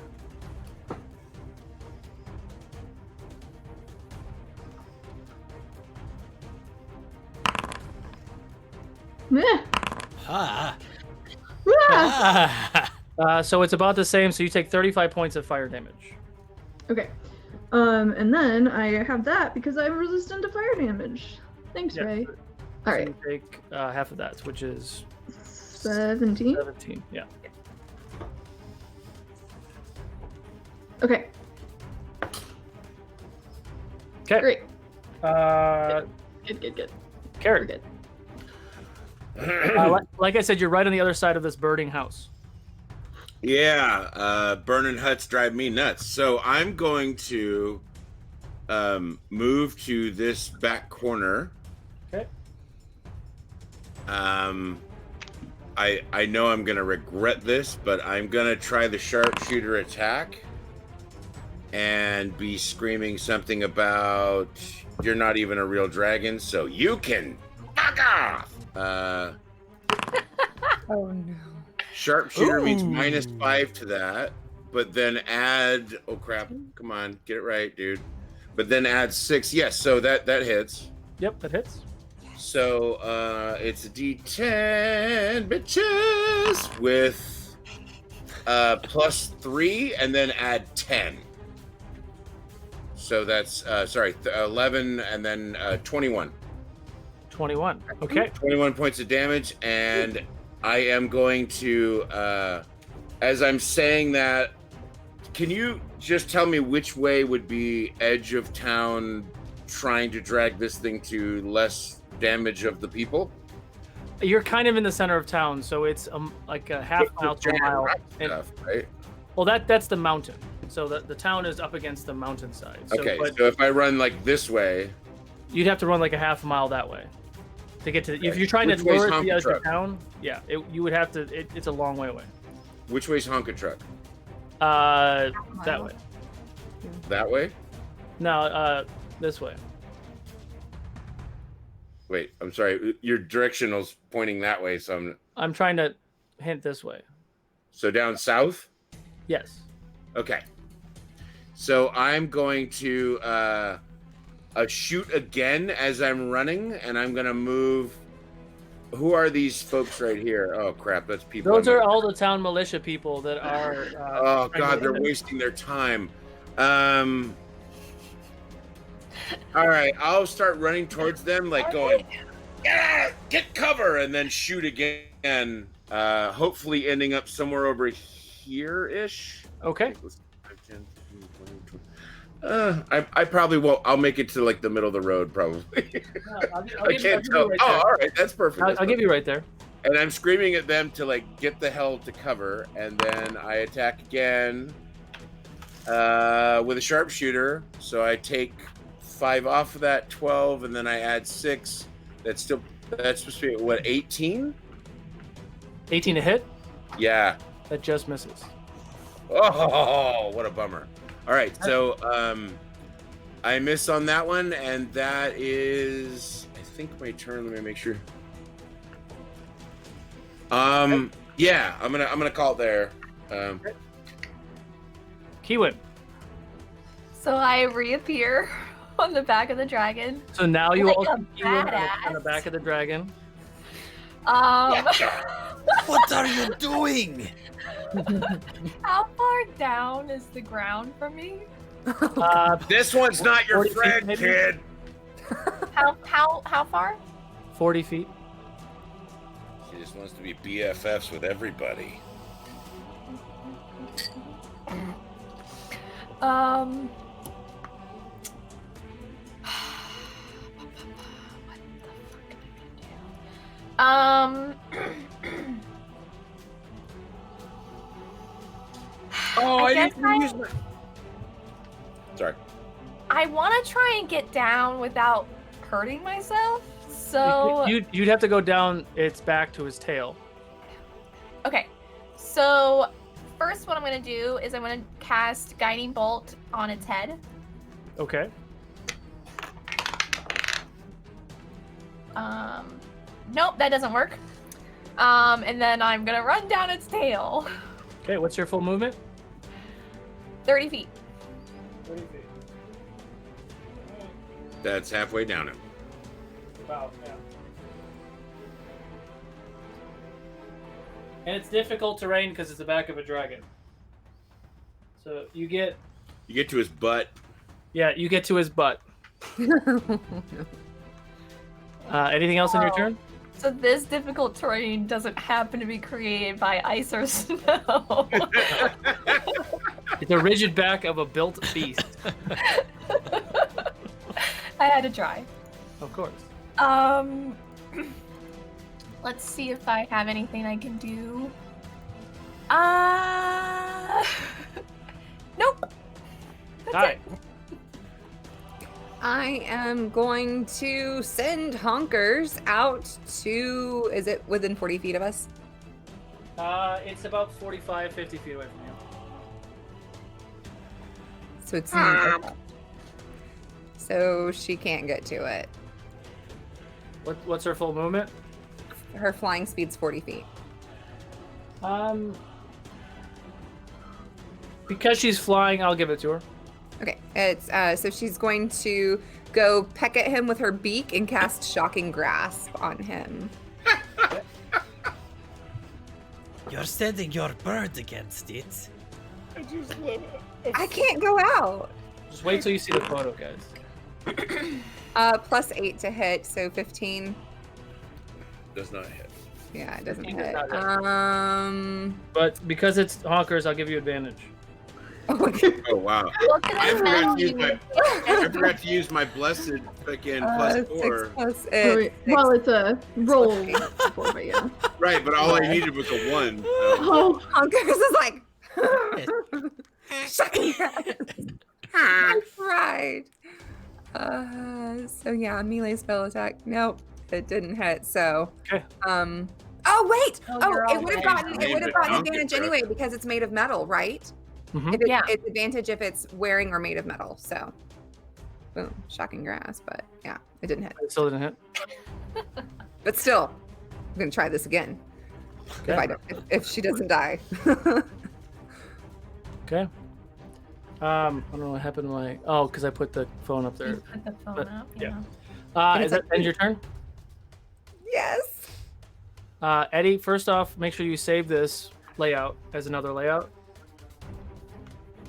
Meh. Ah. Ah! Ah. So it's about the same. So you take 35 points of fire damage. Okay. And then I have that because I'm resistant to fire damage. Thanks, Yeah. Ray. So Alright. you take half of that, which is 17. 17. Yeah. Okay. Okay. Great. Good. We're Carrot. good. Like I said, you're right on the other side of this burning house. Yeah, burning huts drive me nuts. So I'm going to move to this back corner. Okay. I know I'm gonna regret this, but I'm gonna try the sharpshooter attack and be screaming something about you're not even a real dragon, so you can fuck off. Oh no. Sharpshooter means Ooh. -5 to that, but then add. Oh crap! Come on, get it right, dude. But then add 6. Yes, so that hits. Yep, that hits. So it's a D10, bitches, with +3, and then add 10. So that's 11, and then 21. 21. Okay. 21 points of damage, and I am going to, as I'm saying that, can you just tell me which way would be edge of town trying to drag this thing to less damage of the people? You're kind of in the center of town, so it's like a half mile to a mile. And, Stuff, right? well, that's the mountain. So the town is up against the mountainside. So, Okay, but so if I run like this way, you'd have to run like a half a mile that way to get to. If you're trying Which to way's towards the edge Honka of town, yeah, you would have to. It's a long way away. which way's Honka Truck? That way. That way? No, this way. Wait, I'm sorry. Your directional's pointing that way, so I'm trying to hint this way. so down south? Yes. Okay. So I'm going to shoot again as I'm running, and I'm going to move. Who are these folks right here? Oh, crap. That's people. Those are all the town militia people that are. Oh, trying God. to- They're wasting their time. All right. I'll start running towards them, like going, yeah, get cover, and then shoot again. Hopefully ending up somewhere over here-ish. Okay. I probably won't. I'll make it to like the middle of the road, probably. I'll I can't tell. Right Oh, all right, that's perfect. I'll give you right there. And I'm screaming at them to like get the hell to cover, and then I attack again with a sharpshooter. So I take 5 off of that 12, and then I add 6. That's supposed to be what, 18? 18 to hit. Yeah. That just misses. Oh, what a bummer. All right, so I miss on that one, and that is, I think, my turn. Let me make sure. Yeah, I'm gonna call it there. Keywin. So I reappear on the back of the dragon. So now you Like all a see Keywin on the badass. back of the dragon. What are you doing? How far down is the ground from me? This one's not your 40 feet, friend, maybe? kid. How far? 40 feet. She just wants to be BFFs with everybody. Oh, I didn't use my. Sorry. I want to try and get down without hurting myself. So You'd have to go down its back to its tail. okay. So first, what I'm gonna do is I'm gonna cast Guiding Bolt on its head. Okay. Nope, that doesn't work. And then I'm gonna run down its tail. Okay, what's your full movement? 30 feet. 30 feet. That's halfway down it. About, yeah. And it's difficult terrain because it's the back of a dragon. So you get to his butt. Yeah, you get to his butt. Anything else on your turn? So this difficult terrain doesn't happen to be created by ice or snow. It's a rigid back of a built beast. I had to try. Of course. Let's see if I have anything I can do. Nope. That's All right. I am going to send Honkers out to. Is it within 40 feet of us? It's about 45, 50 feet away from you. So it's so she can't get to it. What's her full movement? Her flying speed's 40 feet. Because she's flying, I'll give it to her. Okay, it's so she's going to go peck at him with her beak and cast Shocking Grasp on him. You're sending your bird against it. I just love it. I can't go out. Just wait till you see the photo, guys. Plus 8 to hit, so 15. Does not hit. Yeah, it doesn't 15 does hit. not hit. But because it's Honkers, I'll give you advantage. Oh wow! Look at I forgot, that. I forgot to use my blessed freaking +4. 6 plus Well, it's a roll. But yeah. Right, but all I needed was a 1. Oh, Honkers is like. Shocking Grasp. I tried. So yeah, melee spell attack. Nope, it didn't hit. So. Okay. Oh wait! you're It all would have right. gotten advantage anyway because it's made of metal, right? Mhm. If it, Yeah. It's advantage if it's wearing or made of metal. So, boom, Shocking Grasp. But yeah, it didn't hit. It still didn't hit. But still, I'm gonna try this again. Okay. If I don't, if she doesn't die. Okay. I don't know what happened to my. Oh, because I put the phone up there. You put the phone But, up. yeah. Yeah. Is that end your turn? Yes. Eddie, first off, make sure you save this layout as another layout.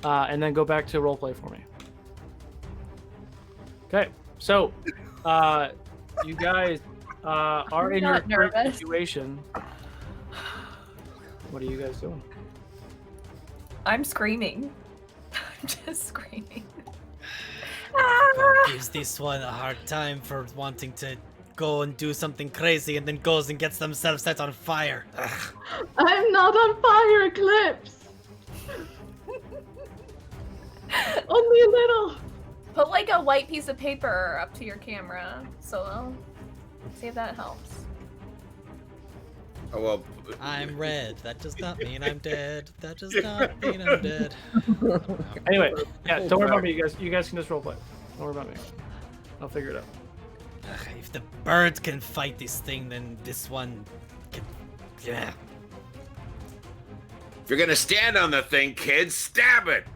And then go back to roleplay for me. Okay, so you guys are in your not current nervous. situation. What are you guys doing? I'm screaming. I'm just screaming. God gives this one a hard time for wanting to go and do something crazy and then goes and gets themselves set on fire. Ugh. I'm not on fire, Eclipse. Only a little. Put like a white piece of paper up to your camera, so see if that helps. Oh, well. I'm red. That does not mean I'm dead. That does not mean I'm dead. Anyway, yeah, don't worry about me. You guys can just roleplay. Don't worry about me. I'll figure it out. Ugh, if the bird can fight this thing, then this one can. Yeah. If you're gonna stand on the thing, kids, stab it.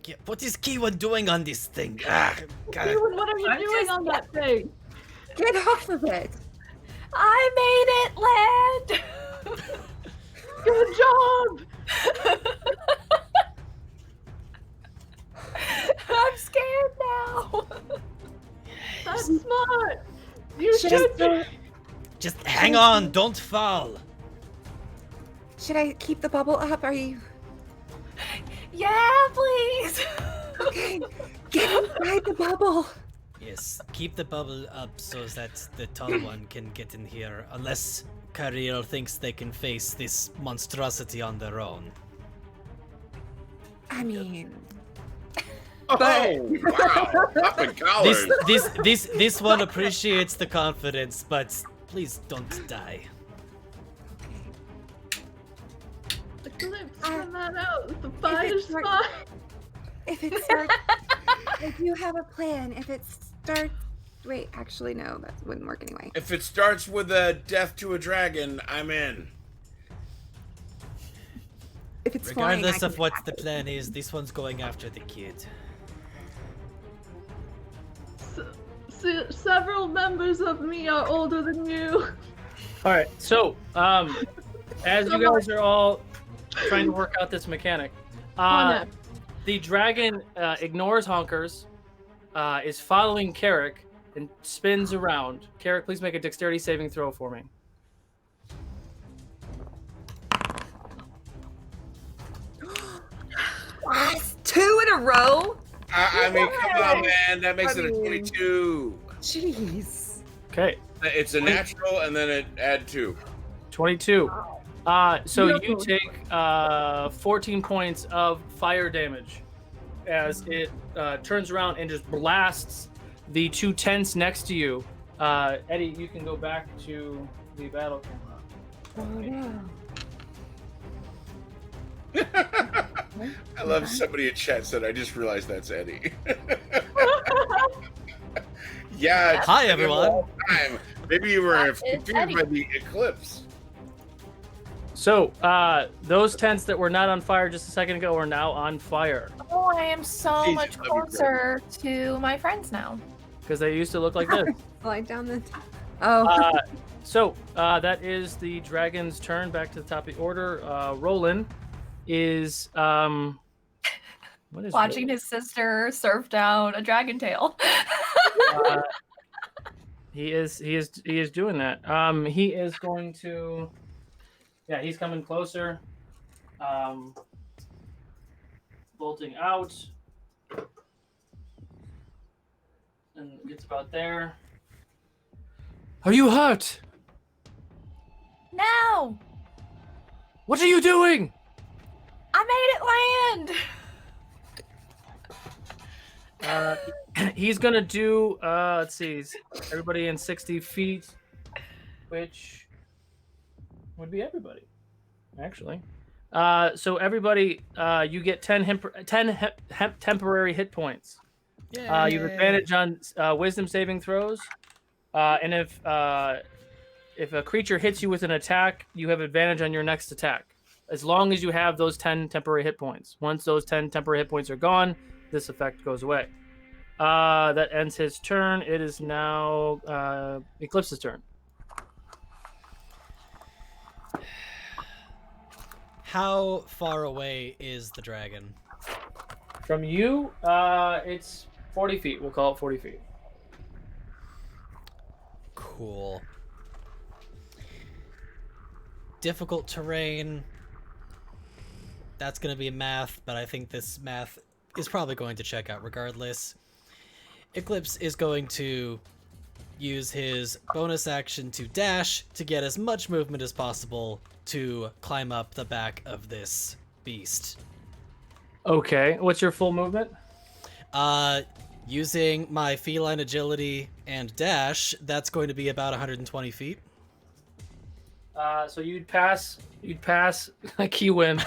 Yeah, what is Kiwa doing on this thing? Ah, God. Keelan, what are you doing on that thing? Get off of it. I made it land. Good job! I'm scared now. That's smart. You Should should I, be. Just hang on, don't fall. should I keep the bubble up? Are you Yeah, please. okay? Get inside the bubble. Yes, keep the bubble up so that the tall one can get in here, unless Pyriel thinks they can face this monstrosity on their own. I mean, Oh, wow. Up in collars. This one appreciates the confidence, but please don't die. Eclipse, come that out. The fire's start- fine. if it starts, I do have a plan. If it starts, wait, actually no, that wouldn't work anyway. If it starts with a death to a dragon, I'm in. If it's flying, Regardless I of can what attack the it. plan is, this one's going after the kid. Several members of me are older than you. All right. So, as you guys are all trying to work out this mechanic, On the dragon ignores Honkers, is following Carrick, and spins around. Carrick, please make a dexterity saving throw for me. Two in a row? I mean, come on, man. That makes it a 22. Jeez. Okay, It's a natural, and then it add 2. 22. So you Beautiful. take 14 points of fire damage as it turns around and just blasts the two tents next to you. Eddie, you can go back to the battle camera. Oh no. I love somebody in chat said, I just realized that's Eddie. Yeah. it's Hi, been a everyone. long time. Maybe you were That is confused Eddie. by the eclipse. So those tents that were not on fire just a second ago are now on fire Oh, I am so Jesus, much that'd be closer to my friends now. because they used to look like this. Slide down the. Oh. So that is the dragon's turn. Back to the top of the order. Roland is what is Watching his sister surf down a dragon tail. He is doing that. He is going to, yeah, he's coming closer. Bolting out, and gets about there. Are you hurt? No! What are you doing? I made it land! He's gonna do. Let's see. Everybody in 60 feet, which would be everybody, actually. So everybody, you get 10 temporary hit points. You have advantage on wisdom saving throws, and if a creature hits you with an attack, you have advantage on your next attack, as long as you have those 10 temporary hit points. Once those 10 temporary hit points are gone, this effect goes away. That ends his turn. It is now Eclipse's turn. How far away is the dragon? From you, it's 40 feet. We'll call it 40 feet. Cool. Difficult terrain. That's going to be math, but I think this math is probably going to check out regardless. Eclipse is going to use his bonus action to dash to get as much movement as possible to climb up the back of this beast. Okay. What's your full movement? Using my feline agility And dash, that's going to be about 120 feet. So you'd pass Kiwin.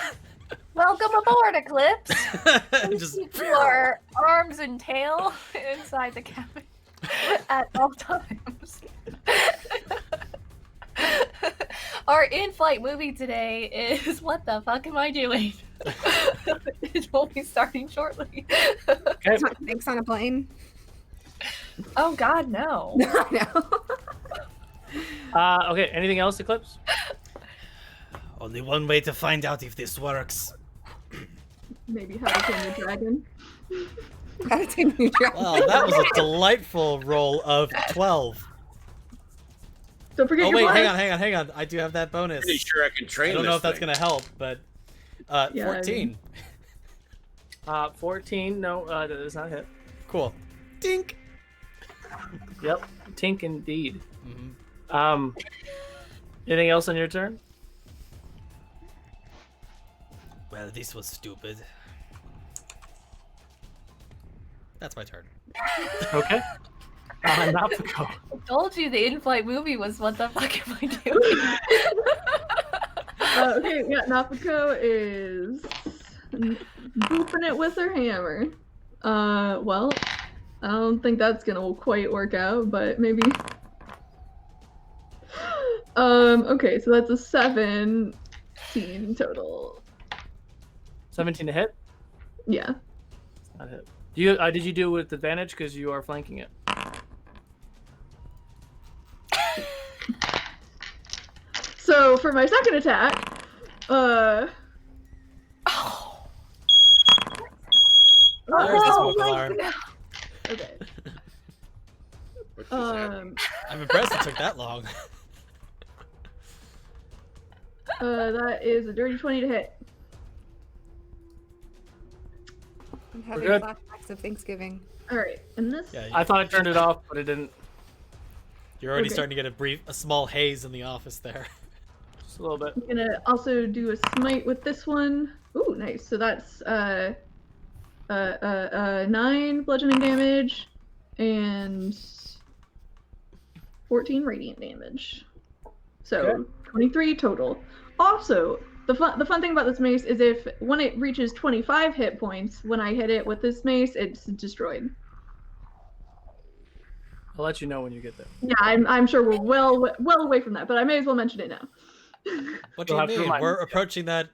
Welcome aboard, Eclipse. Just Keep your arms and tail inside the cabin at all times. Our in-flight movie today is What the Fuck Am I Doing? It will be starting shortly. Okay. Thanks on a plane. Oh God, no. No. Okay. Anything else, Eclipse? only one way to find out if this works. Maybe how to tame the dragon. Gotta take new dragon. Well, that was a delightful roll of 12. Don't forget Oh your wait, blast. hang on. I do have that bonus. Pretty sure I can train I don't this know if that's thing. gonna help, but Yeah, 14. 14. No, that does not hit. Cool. Dink. Yep. Tink indeed. Mhm. Anything else on your turn? Well, this was stupid. That's my turn. Okay. Napako. I told you the in-flight movie was What the Fuck Am I Doing? Okay, yeah, Napako is booping it with her hammer. Well, I don't think that's gonna quite work out, but maybe. Okay, so that's a 17 total. 17 to hit. Yeah. Not hit. Do you? Did you do it with advantage because you are flanking it? So for my second attack, Oh. There's the smoke my alarm. God. okay. What's this happen? I'm impressed it took that long. That is a dirty 20 to hit. I'm having good. flashbacks of Thanksgiving. All right, and this. Yeah, I thought I turned it off, but it didn't. you're already Okay. starting to get a small haze in the office there. Just a little bit. I'm gonna also do a smite with this one. Ooh, nice. So that's 9 bludgeoning damage and 14 radiant damage. So Okay. 23 total. Also, the fun thing about this mace is when it reaches 25 hit points, when I hit it with this mace, it's destroyed. I'll let you know when you get there. Yeah, I'm sure we're well away from that, but I may as well mention it now. What do You'll you have to mean? remind We're me. approaching that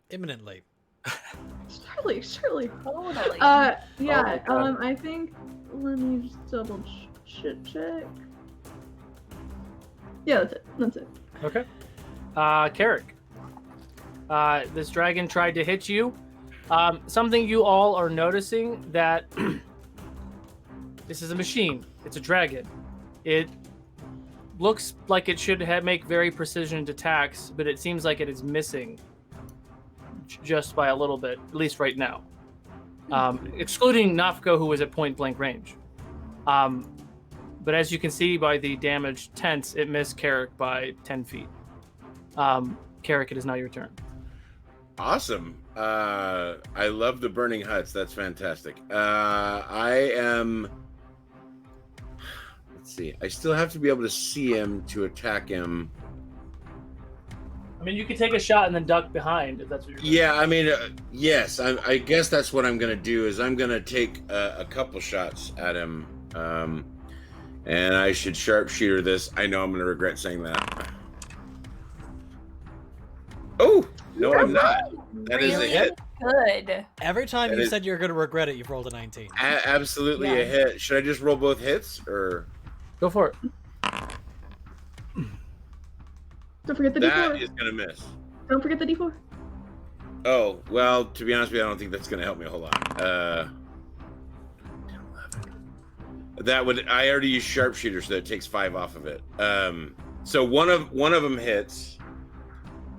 imminently. Surely. Totally. Yeah. Oh, God. I think. Let me just double check. Yeah, that's it. Okay. Carrick. This dragon tried to hit you. Something you all are noticing that this is a machine. It's a dragon. It looks like it should make very precision attacks, but it seems like it is missing just by a little bit, at least right now. Excluding Nafko, who is at point blank range. But as you can see by the damaged tents, it missed Carrick by 10 feet. Carrick, it is now your turn. Awesome. I love the burning huts. That's fantastic. I am. Let's see. I still have to be able to see him to attack him. I mean, you could take a shot and then duck behind if that's what you're doing. Yeah, I mean, yes. I guess that's what I'm gonna do. Is I'm gonna take a couple shots at him, and I should sharpshooter this. I know I'm gonna regret saying that. Oh no, I'm not. That is a Really hit. good. Every time That you is- said you're going to regret it, you've rolled a 19. Absolutely Yeah. a hit. Should I just roll both hits or? Go for it. Don't forget the That D4. is gonna miss. Don't forget the D4. Oh, well, to be honest with you, I don't think that's going to help me a whole lot. That would, I already used sharpshooter, so that takes 5 off of it. So one of them hits,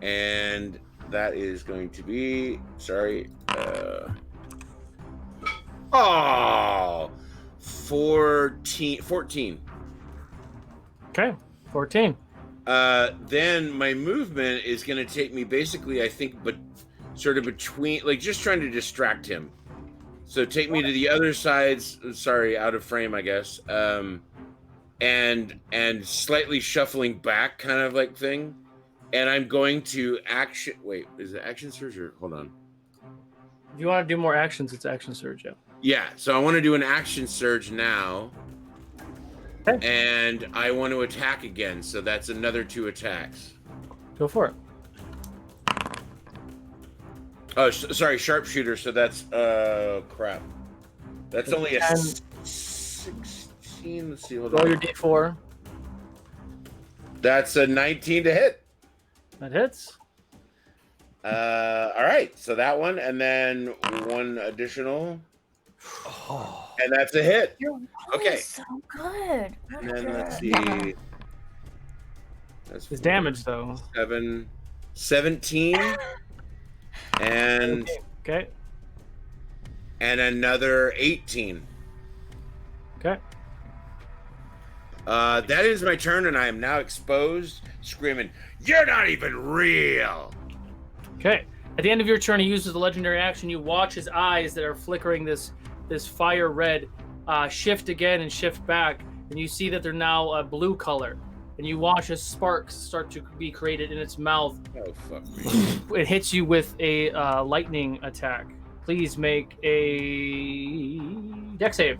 and that is going to be, sorry, 14. Okay, 14. Then my movement is going to take me basically, I think, but sort of between, like just trying to distract him. So take me to the other sides. Sorry, out of frame, I guess. and slightly shuffling back, kind of like thing. And I'm going to action. Wait, is it action surge or hold on? If you want to do more actions, it's action surge. Yeah. Yeah. So I want to do an action surge now. Okay. And I want to attack again. So that's another 2 attacks. Go for it. Oh, sorry, sharpshooter. So that's crap. That's only a 16. Let's see. Hold Roll on. your d4. That's a 19 to hit. That hits. All right. So that one, and then 1 additional. Oh. And that's a hit. You're Okay. so good. And then let's see. That's His damage though. 17. And Okay. and another 18. Okay. That is my turn, and I am now exposed, screaming, "You're not even real!" Okay. At the end of your turn, he uses the legendary action. You watch his eyes that are flickering this fire red shift again and shift back, and you see that they're now a blue color. And you watch as sparks start to be created in its mouth. Oh, fuck me. It hits you with a lightning attack. Please make a dex save.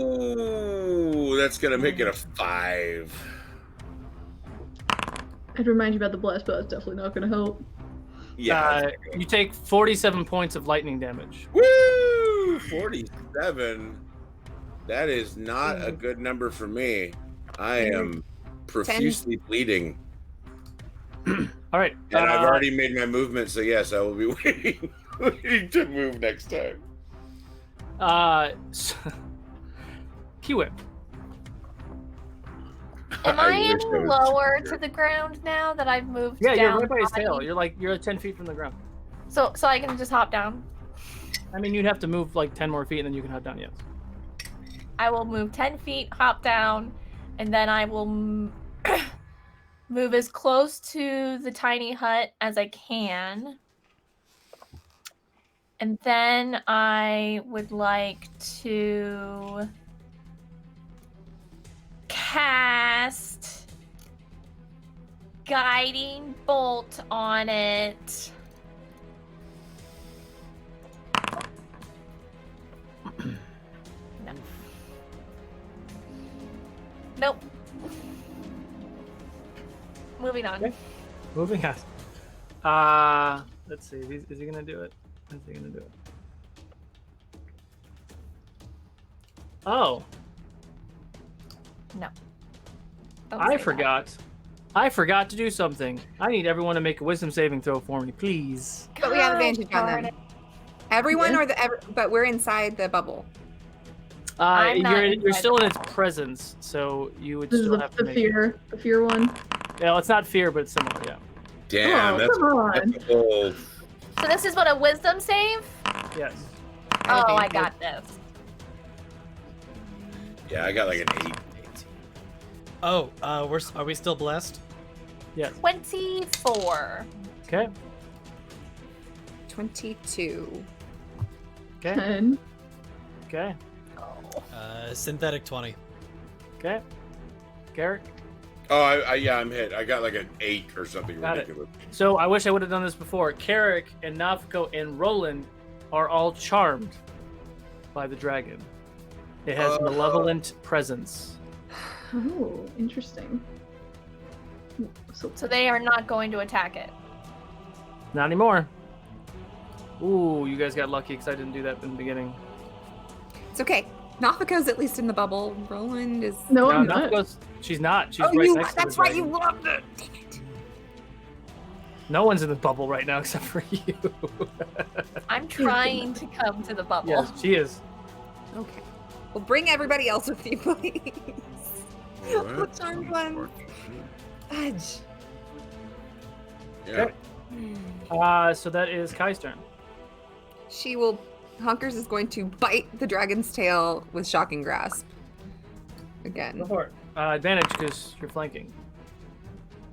Oh, that's gonna make it a 5. I'd remind you about the blast, but that's definitely not going to help. Yeah. You take 47 points of lightning damage. Woo! 47. That is not a good number for me. I am profusely bleeding. All right. And I've already made my movement, so yes, I will be waiting to move next time. Kiwip. Am I wish any I was lower here. to the ground now that I've moved Yeah, down? you're right by his behind tail. you? You're 10 feet from the ground. So I can just hop down. I mean, you'd have to move like 10 more feet, and then you can hop down. Yes. I will move 10 feet, hop down, and then I will move as close to the tiny hut as I can. And then I would like to cast Guiding Bolt on it. No. Nope. Moving on. Okay. Moving on. Let's see. Is he gonna do it? Is he gonna do it? Oh, No. Don't I say that. forgot. I forgot to do something. I need everyone to make a wisdom saving throw for me, please. But we have advantage on darn them. it. Everyone or but we're inside the bubble. I'm not You're inside still the in its presence, so you would This is still have to the make. fear one. Yeah, it's not fear, but it's similar. Yeah. Damn, Oh, that's come on. oh, So this is what a wisdom save? Yes. Oh, I got this. yeah, I got like an 8. Oh, are we still blessed? Yes. 24. Okay. 22. Okay. 10. Okay. Synthetic 20. Okay. Garrett. Oh, yeah, I'm hit. I got like an 8 or something Got it. ridiculous. So I wish I would have done this before. Carrick and Nafko and Roland are all charmed by the dragon. It has malevolent presence. Oh, interesting. So they are not going to attack it. Not anymore. Ooh, you guys got lucky because I didn't do that in the beginning. It's okay. Nafiko's at least in the bubble. Roland is. No, No, I'm not. Nafko's, she's not. She's Oh, right next to that's the right. You dragon. loved it. Dang it. No one's in the bubble right now except for you. I'm trying to come to the bubble. Yes, she is. Okay. Well, bring everybody else with you, please. What? Charmed one. Fudge. Yeah. So that is Kai's turn. She will. Honkers is going to bite the dragon's tail with shocking grasp. Again. Go for it. Advantage because you're flanking.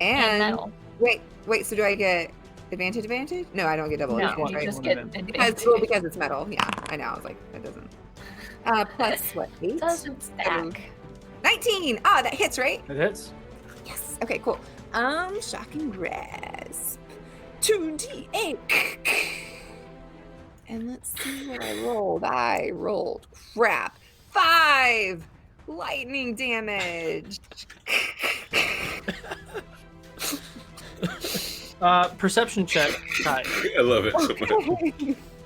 And And metal. wait. So do I get advantage? No, I don't get double No, advantage, you right? just One get advantage. Because it's metal. Yeah, I know. I was like, that doesn't. Plus what? 8? Doesn't stack. 19! Ah, that hits, right? It hits. Yes. Okay, cool. Shocking grasp. 2d8. And let's see what I rolled. I rolled crap. 5 lightning damage. Perception check. Hi. I love it so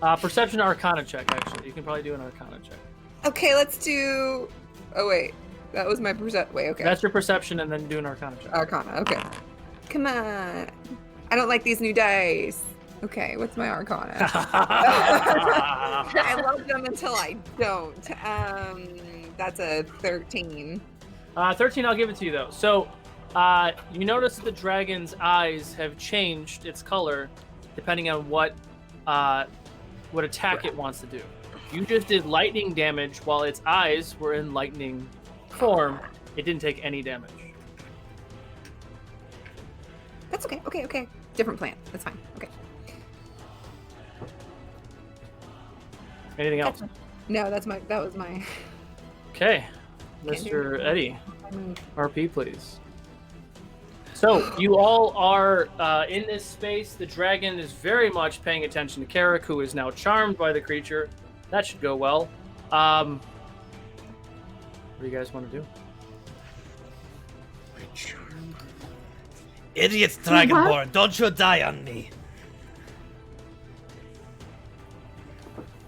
much. Perception Arcana check, actually. You can probably do an Arcana check. Okay, let's do. Oh wait, that was my percent. Wait, okay. That's your perception, and then do an Arcana check. Arcana. Okay. Come on. I don't like these new dice. Okay, what's my Arcana? I love them until I don't. That's a 13. 13, I'll give it to you, though. So, you notice that the dragon's eyes have changed its color depending on what attack it wants to do. You just did lightning damage while its eyes were in lightning form. It didn't take any damage. That's okay. Okay. Different plan. That's fine. Okay. Anything else? No, that was my. Okay. Mr. Eddie, RP, please. So, you all are in this space. The dragon is very much paying attention to Carrick, who is now charmed by the creature. That should go well. What do you guys want to do? Idiots, Dragonborn, don't you die on me.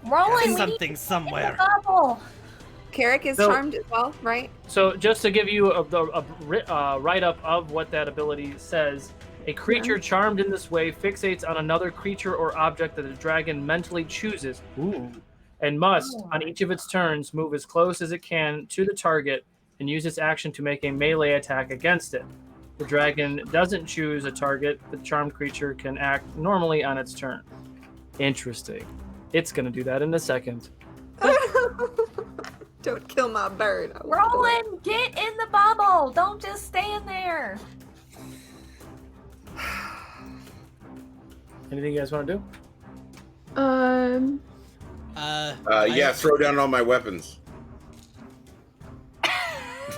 Roland, There's we something need somewhere. a bubble. Carrick is So- charmed as well, right? So, just to give you a write-up of what that ability says, a creature charmed in this way fixates on another creature or object that the dragon mentally chooses, and must, on each of its turns, move as close as it can to the target and use its action to make a melee attack against it. The dragon doesn't choose a target. The charmed creature can act normally on its turn. Interesting. It's going to do that in a second. Don't kill my bird. Roland, get in the bubble. Don't just stand there. Anything you guys want to do? Yeah, throw down all my weapons.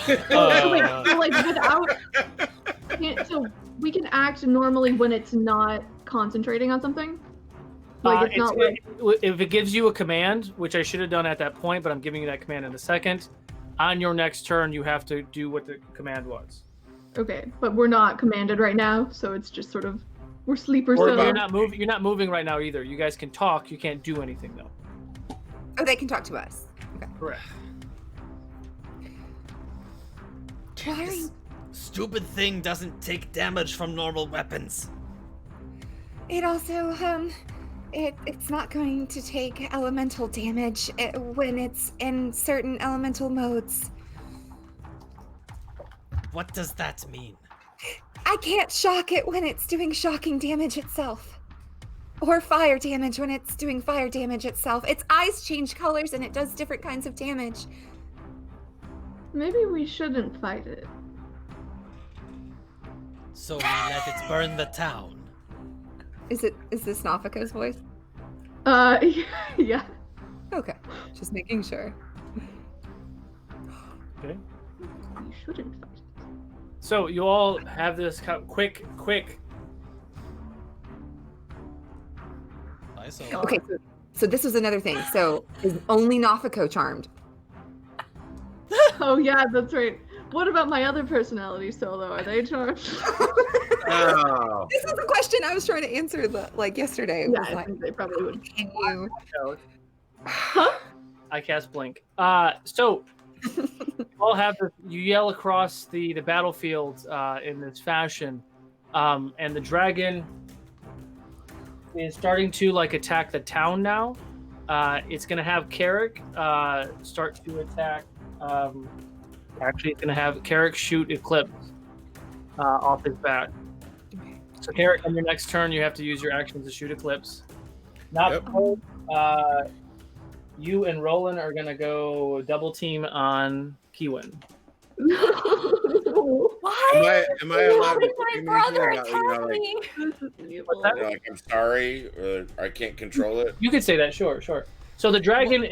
Wait, so like without. So we can act normally when it's not concentrating on something? Like it's not like. If it gives you a command, which I should have done at that point, but I'm giving you that command in a second, on your next turn, you have to do what the command was. Okay, but we're not commanded right now, so it's just sort of we're sleepers. Or so you're not moving right now either. You guys can talk. You can't do anything though. Oh, they can talk to us. Okay. Correct. Why are you... Stupid thing doesn't take damage from normal weapons. It also, it's not going to take elemental damage when it's in certain elemental modes. What does that mean? I can't shock it when it's doing shocking damage itself. Or fire damage when it's doing fire damage itself. Its eyes change colors and it does different kinds of damage. Maybe we shouldn't fight it. So we let it burn the town. Is this Nafika's voice? Yeah. Okay, just making sure. Okay. We shouldn't fight it. So you all have this quick. Okay, so this was another thing. So is only Nafiko charmed? Oh yeah, that's right. What about my other personality solo? Are they charmed? Oh. This is a question I was trying to answer yesterday. It Yeah, was I like, think they probably would. can you... Huh? I cast blink. So you all have you yell across the battlefield in this fashion, and the dragon is starting to attack the town now. It's gonna have Carrick start to attack. Actually, it's gonna have Carrick shoot Eclipse off his back. So Carrick, on your next turn, you have to use your actions to shoot Eclipse. You and Roland are gonna go double team on Keywin. Why? Am I allowed to my do brother anything about, attacked me. What's that? like I'm sorry, or I can't control it? You could say that, sure. So the dragon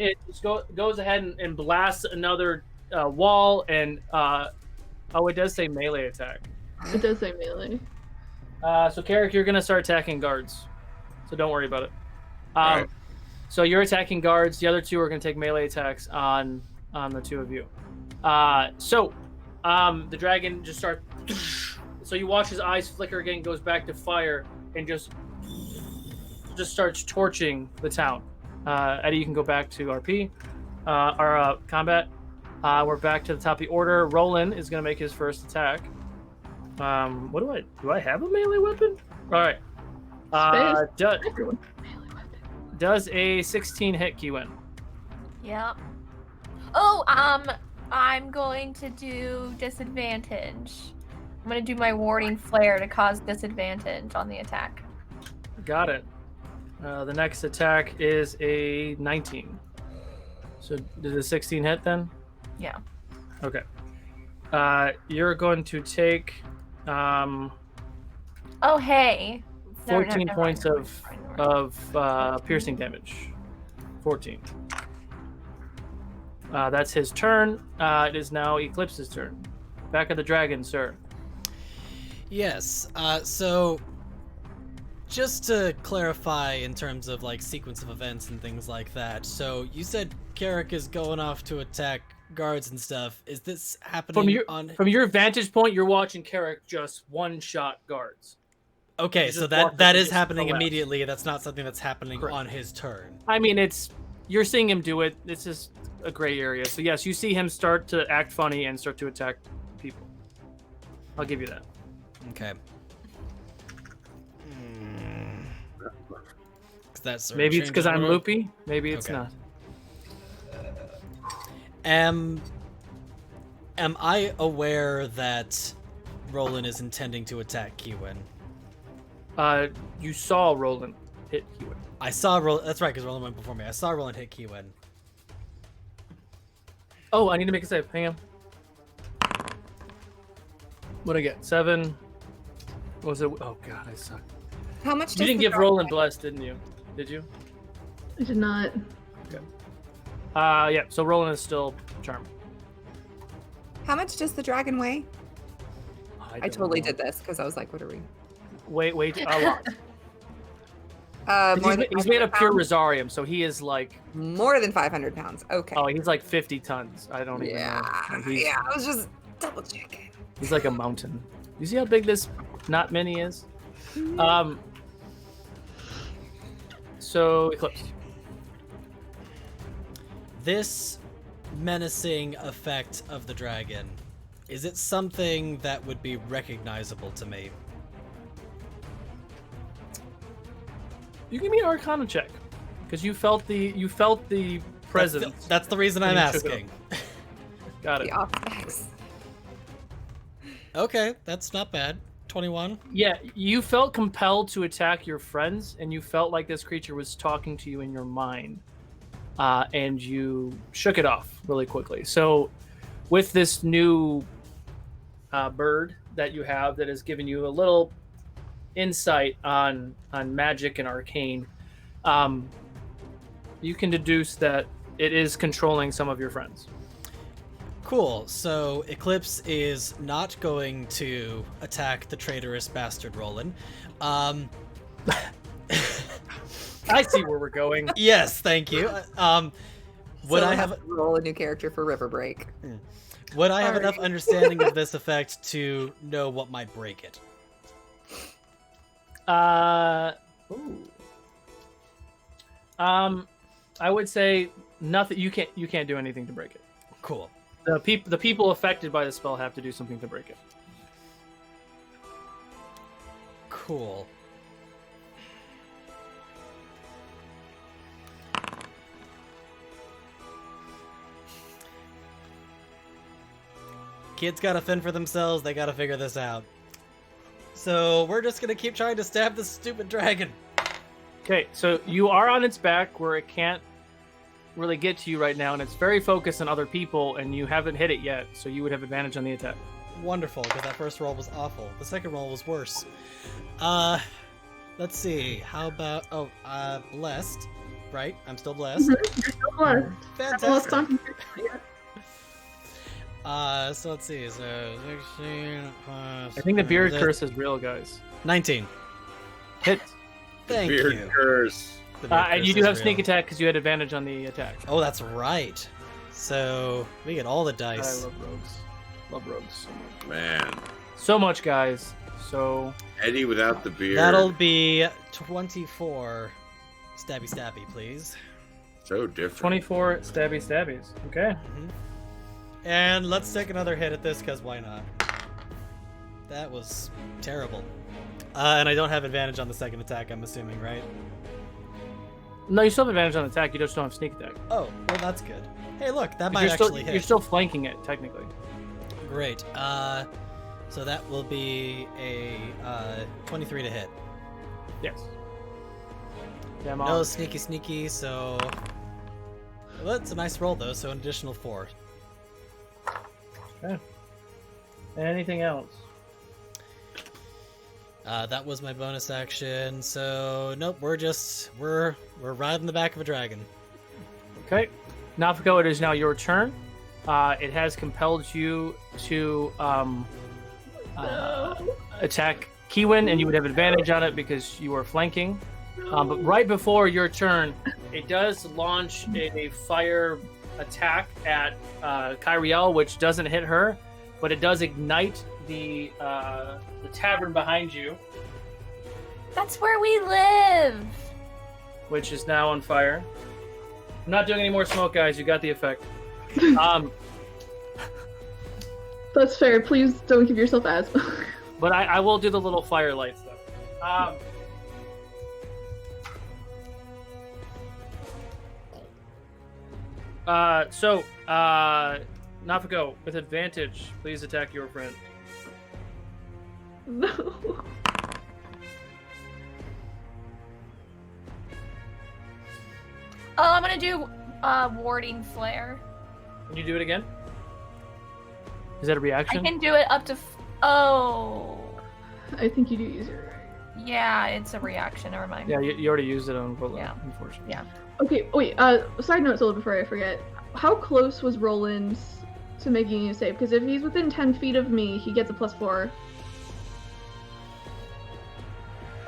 goes ahead and blasts another wall, and it does say melee attack. It does say melee. So Carrick, you're gonna start attacking guards, so don't worry about it. Alright. So you're attacking guards. The other two are gonna take melee attacks on the two of you. The dragon just starts. So you watch his eyes flicker again, goes back to fire, and just starts torching the town. Eddie, you can go back to RP, our combat. We're back to the top of the order. Roland is going to make his first attack. What do I have a melee weapon? All right. Does a 16 hit Kiwin? Yep. Oh, I'm going to do disadvantage. I'm going to do my warding flare to cause disadvantage on the attack. Got it. The next attack is a 19. So did the 16 hit then? Yeah. Okay. You're going to take Oh, hey. 14 points of piercing damage. 14. That's his turn. It is now Eclipse's turn. Back of the dragon, sir. Yes. So just to clarify in terms of like sequence of events and things like that. So you said Carrick is going off to attack guards and stuff. Is this happening from your vantage point? You're watching Carrick just one-shot guards. Okay, so that is happening immediately. That's not something that's happening Correct. on his turn. I mean, you're seeing him do it. It's just a gray area. So yes, you see him start to act funny and start to attack people. I'll give you that. Okay. Maybe it's because I'm loopy. Maybe it's not. Am I aware that Roland is intending to attack Kiwin? You saw Roland hit Kiwin. I saw Roland. That's right, because Roland went before me. I saw Roland hit Kiwin. Oh, I need to make a save. Hang on. What'd I get? 7. What was it? Oh god, I suck. How much? You didn't give Roland bless, didn't you? Did you? I did not. Okay. Yeah. So Roland is still charmed. How much does the dragon weigh? I totally did this because I was like, what are we? Wait, a lot. He's made of pure Rezarium, so he is like more than 500 pounds. Okay. Oh, he's like 50 tons. I don't even know. I was just double checking. He's like a mountain. You see how big this not mini is? So Eclipse. This menacing effect of the dragon, is it something that would be recognizable to me? You give me an Arcana check, because you felt the presence. That's the reason I'm asking. Got it. The effects. Okay, that's not bad. 21. Yeah, you felt compelled to attack your friends, and you felt like this creature was talking to you in your mind, and you shook it off really quickly. So, with this new bird that you have that has given you a little insight on magic and arcane, you can deduce that it is controlling some of your friends. Cool. So Eclipse is not going to attack the traitorous bastard Roland. I see where we're going. Yes, thank you. Would I have roll a new character for River Break? Would I have enough understanding of this effect to know what might break it? I would say nothing. You can't do anything to break it. Cool. The people affected by the spell have to do something to break it. Cool. Kids gotta fend for themselves. They gotta figure this out. So we're just gonna keep trying to stab this stupid dragon. Okay, so you are on its back where it can't really get to you right now, and it's very focused on other people, and you haven't hit it yet, so you would have advantage on the attack. Wonderful, because that first roll was awful. The second roll was worse. Let's see. How about blessed? right? I'm still blessed. You're still blessed. Fantastic. Yeah. So let's see. So 16. I think the beard curse is real, guys. 19. Hit. Thank Beard you. curse. The beard And curse you do is have real. sneak attack because you had advantage on the attack. Oh, that's right. So we get all the I dice. love rogues. Love rogues so much. Man, So much, guys. So Eddie without the beard. That'll be 24. Stabby, stabby, please. So different. 24 stabbies. Okay. And let's take another hit at this, because why not? That was terrible. And I don't have advantage on the second attack, I'm assuming, right? No, you still have advantage on attack. You just don't have sneak attack. Oh, well, that's good. Hey, look, that might You're still, actually hit. you're still flanking it, technically. Great. So that will be a 23 to hit. Yes. Yeah, No sneaky, so... Well, that's a nice roll, though, so an additional 4. Okay. Anything else? That was my bonus action, so nope, we're riding the back of a dragon. Okay. Nafiko, it is now your turn. It has compelled you to attack Kiwin, and you would have advantage on it because you are flanking. But right before your turn, it does launch a fire attack at Pyriel, which doesn't hit her, but it does ignite the tavern behind you, That's where we live. which is now on fire. I'm not doing any more smoke, guys. You got the effect. That's fair. Please don't give yourself asthma. But I will do the little fire lights, though. Nafiko, with advantage, please attack your friend. No. Oh, I'm gonna do warding flare. Can you do it again? Is that a reaction? I can do it up to. Oh, I think you do use it right. yeah, it's a reaction. Never mind. Yeah, you already used it on Volo, Yeah. unfortunately. Yeah. Okay, wait, side note, Zola, before I forget. How close was Roland to making you save? Because if he's within 10 feet of me, he gets a +4.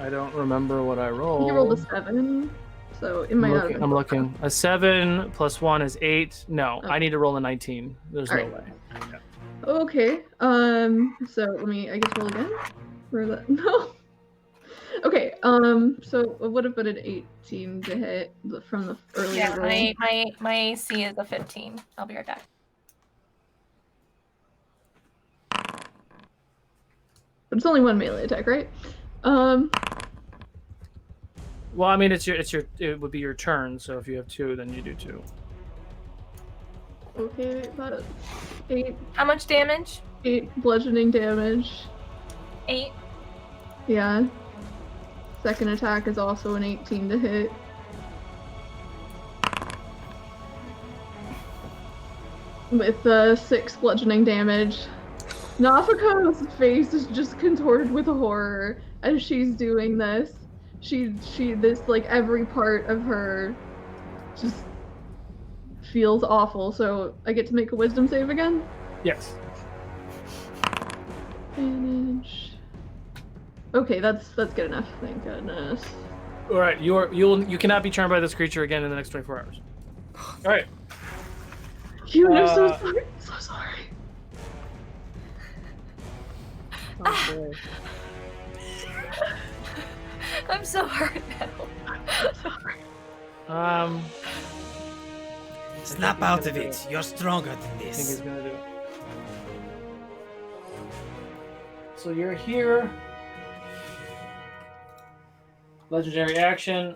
I don't remember what I rolled. He rolled a 7, so it might not have been I'm close. looking. A 7 plus 1 is 8. No, Okay. I need to roll a 19. There's no Alright. way. Yeah. Okay, so let me, I guess, roll again? For the, no. Okay, so it would have been an 18 to hit from the earlier Yeah, roll. my AC is a 15. I'll be right back. But it's only one melee attack, right? Well, I mean, it would be your turn. So if you have 2, then you do 2. Okay, that's 8 How much damage? bludgeoning damage. 8. Yeah. Second attack is also an 18 to hit. With 6 bludgeoning damage. Nafiko's face is just contorted with horror as she's doing this. This, like, every part of her just feels awful, so I get to make a wisdom save again? Yes. Advantage. Okay, that's good enough, thank goodness. All right. You cannot be charmed by this creature again in the next 24 hours. All right. You are so sorry. So sorry. I'm so hurt now. Sorry. Snap out of it. You're stronger than I think he's this. gonna do it. So you're here. Legendary action.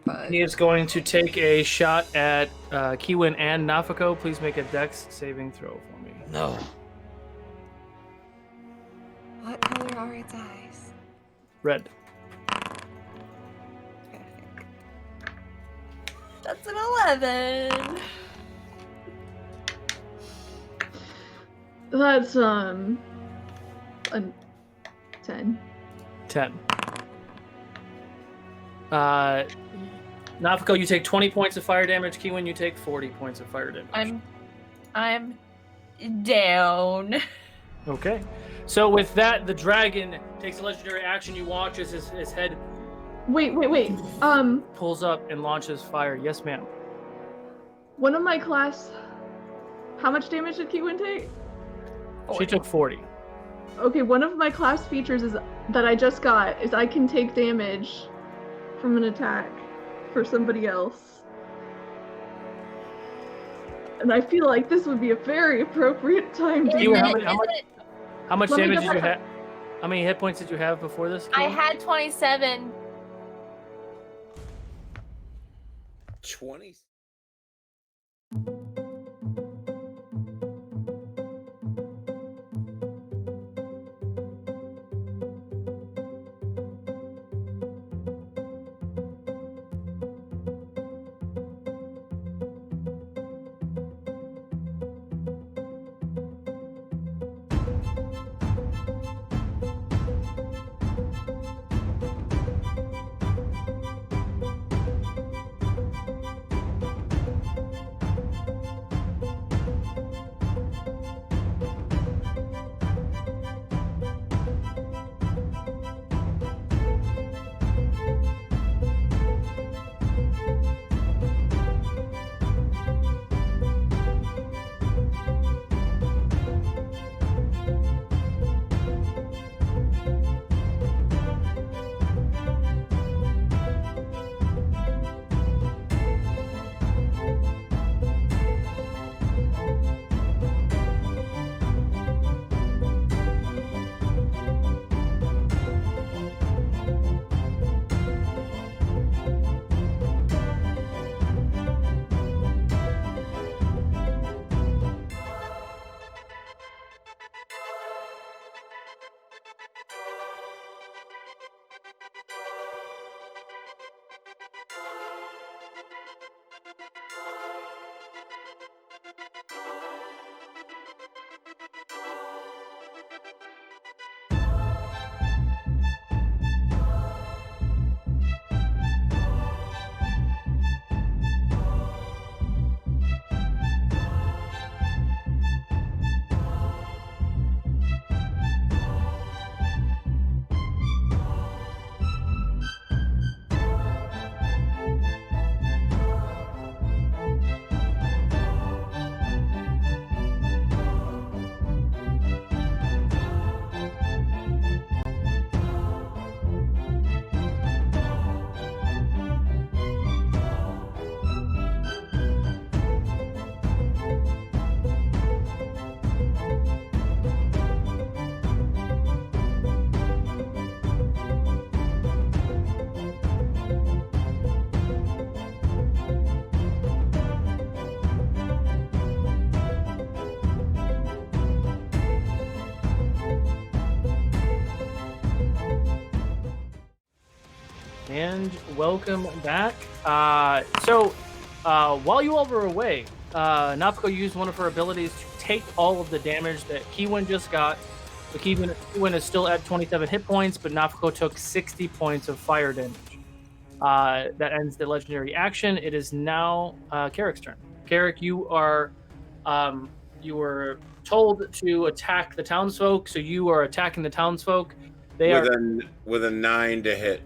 But He is going to take a shot at Kiwin and Nafiko. Please make a dex saving throw for me. No. what color are its eyes? Red. Perfect. That's an 11. That's a 10. 10. Nafiko, you take 20 points of fire damage. Kiwin, you take 40 points of fire damage. I'm down. Okay. So with that, the dragon takes a legendary action. You watch as his head Wait. pulls up and launches fire. Yes, ma'am. One of my class. How much damage did Kiwin take? She took 40. Okay, one of my class features is that I just got is I can take damage from an attack for somebody else. And I feel like this would be a very appropriate time to How much damage did you have? How many hit points did you have before this? I had 27. 20. And welcome back. While you all were away, Nafiko used one of her abilities to take all of the damage that Kiwin just got. So Kiwin is still at 27 hit points, but Nafiko took 60 points of fire damage. That ends the legendary action. It is now Carrick's turn. Carrick, you were told to attack the townsfolk, so you are attacking the townsfolk. With a 9 to hit.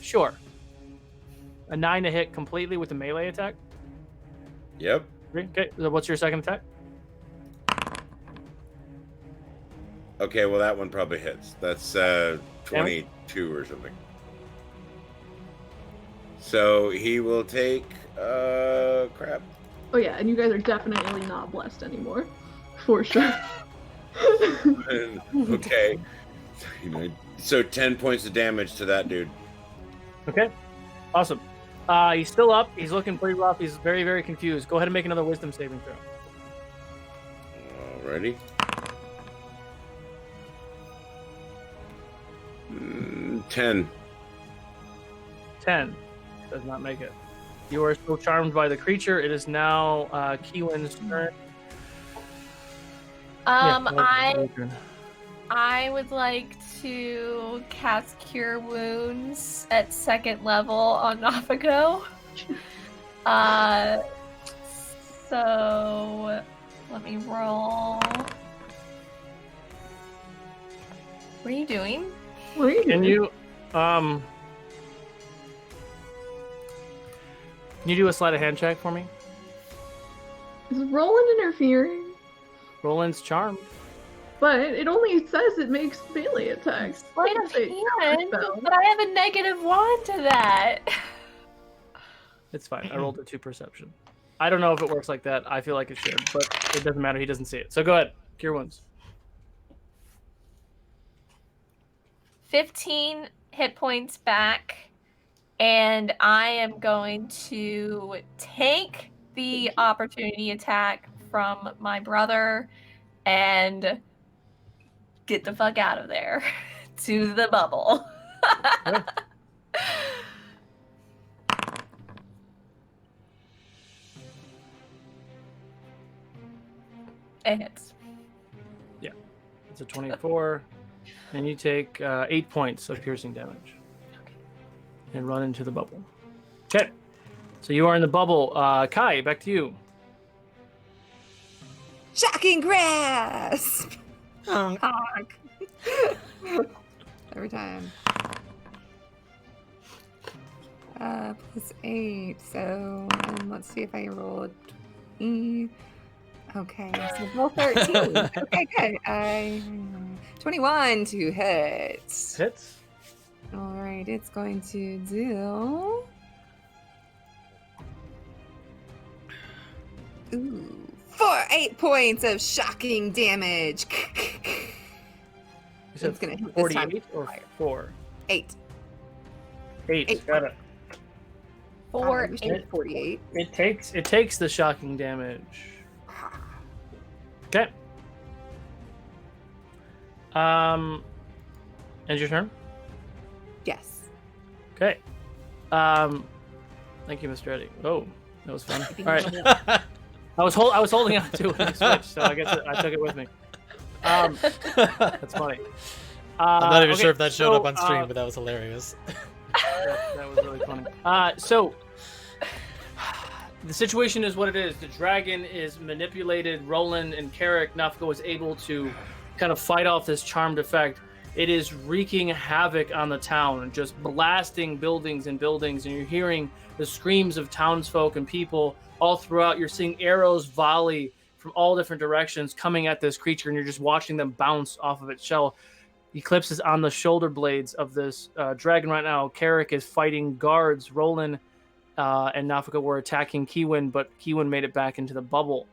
Sure. A 9 to hit completely with a melee attack? Yep. Okay, so what's your second attack? Okay, well that one probably hits. That's 22 or something. So he will take crap. Oh yeah, and you guys are definitely not blessed anymore. For sure. Okay. So 10 points of damage to that dude. Okay. Awesome. He's still up. He's looking pretty rough. He's very, very confused. Go ahead and make another wisdom saving throw. Alrighty. 10. 10. Does not make it. You are so charmed by the creature. It is now I Kiwin's turn. I would like to cast Cure Wounds at 2nd level on Nafako. So let me roll. What are you doing? What are you Can doing? you do a sleight of hand check for me? Is Roland interfering? Roland's charm. But it only says it makes melee attacks. Sleight of hand, but I have a -1 to that. It's fine. I rolled a 2 perception. I don't know if it works like that. I feel like it should, but it doesn't matter. He doesn't see it. So go ahead. Cure wounds. 15 hit points back, and I am going to take the opportunity attack from my brother and get the fuck out of there to the bubble. Okay. It hits. Yeah. It's a 24. And you take 8 points of piercing damage. And run into the bubble. Okay. So you are in the bubble. Kai, back to you. Shocking grasp! Honk. Honk. Every time. +8, so let's see if I rolled E. Okay, so roll 13. Okay, good. 21 to hit. Hits. All right, it's going to do. Ooh, 8 points of shocking damage. You said It's gonna hit this time 48 or 4? 8. 8. Got it. 4, 8, 48. It takes the shocking damage. Okay. End your turn. Yes. Okay. Thank you, Mr. Eddie. Oh, that was fun. All right. I was holding on to it when you switched, so I guess I took it with me. That's funny. I'm not even okay, sure if that showed up on so, stream, but that was hilarious. that was really funny. So the situation is what it is. The dragon is manipulated. Roland and Carrick, Nafka was able to kind of fight off this charmed effect. It is wreaking havoc on the town and just blasting buildings and buildings. And you're hearing the screams of townsfolk and people all throughout. You're seeing arrows volley from all different directions coming at this creature, and you're just watching them bounce off of its shell. Eclipse is on the shoulder blades of this dragon right now. Carrick is fighting guards. Roland and Nafika were attacking Kiwin, but Kiwin made it back into the bubble.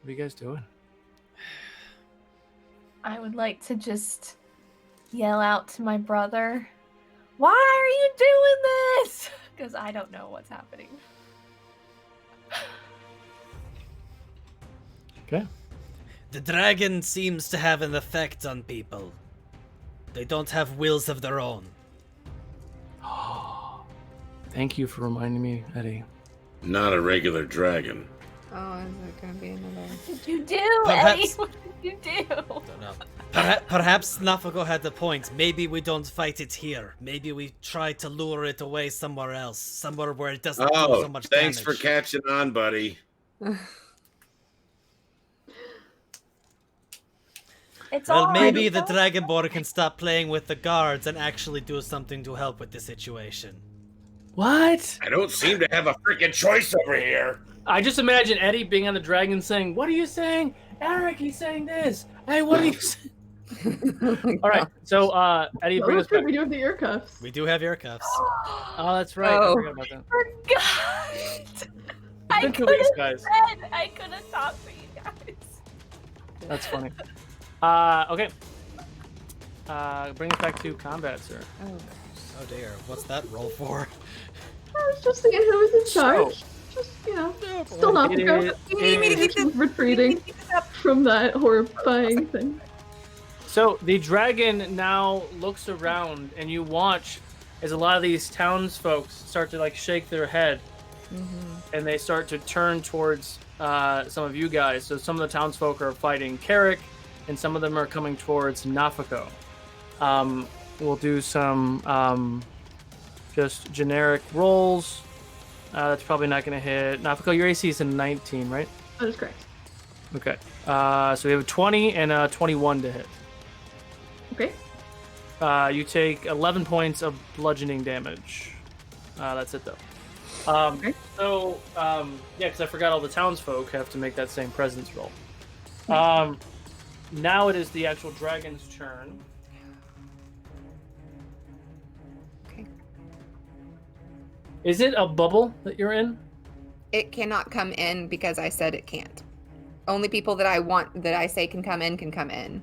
What are you guys doing? I would like to just yell out to my brother, "Why are you doing this?" Because I don't know what's happening. Okay. The dragon seems to have an effect on people. They don't have wills of their own. Thank you for reminding me, Eddie. Not a regular dragon. Oh, is it going to be another? What did you do, Perhaps- Eddie? What did you do? Don't know. Perhaps Nafako had the point. Maybe we don't fight it here. Maybe we try to lure it away somewhere else. Somewhere where it doesn't do so Oh, much thanks damage. for catching on, buddy. It's Well, all maybe right. the Dragonborn can stop playing with the guards and actually do something to help with the situation. What? I don't seem to have a freaking choice over here. I just imagine Eddie being on the dragon saying, "What are you saying? Eric, he's saying this. Hey, what are you saying?" All right, so Eddie, bring us back. We do have the ear cuffs. We do have ear cuffs. Oh, that's right. I forgot about that. Forgot. I been 2 could weeks, have guys. said. I could have talked to you guys. That's funny. Okay. Bring us back to combat, sir. Oh dear, what's that roll for? I was just seeing who was in So- charge. Just, still not It go. is- it is- Retreating from that horrifying thing. So the dragon now looks around, and you watch as a lot of these townsfolk start to shake their head, and they start to turn towards some of you guys. So some of the townsfolk are fighting Carrick, and some of them are coming towards Nafako. We'll do some just generic rolls. That's probably not going to hit. Nafako, your AC is a 19, right? That is correct. Okay. So we have a 20 and a 21 to hit. Okay. You take 11 points of bludgeoning damage. That's it, though. Okay. So, yeah, because I forgot all the townsfolk have to make that same presence roll. Now it is the actual dragon's turn. Okay. Is it a bubble that you're in? It cannot come in because I said it can't. Only people that I say can come in can come in.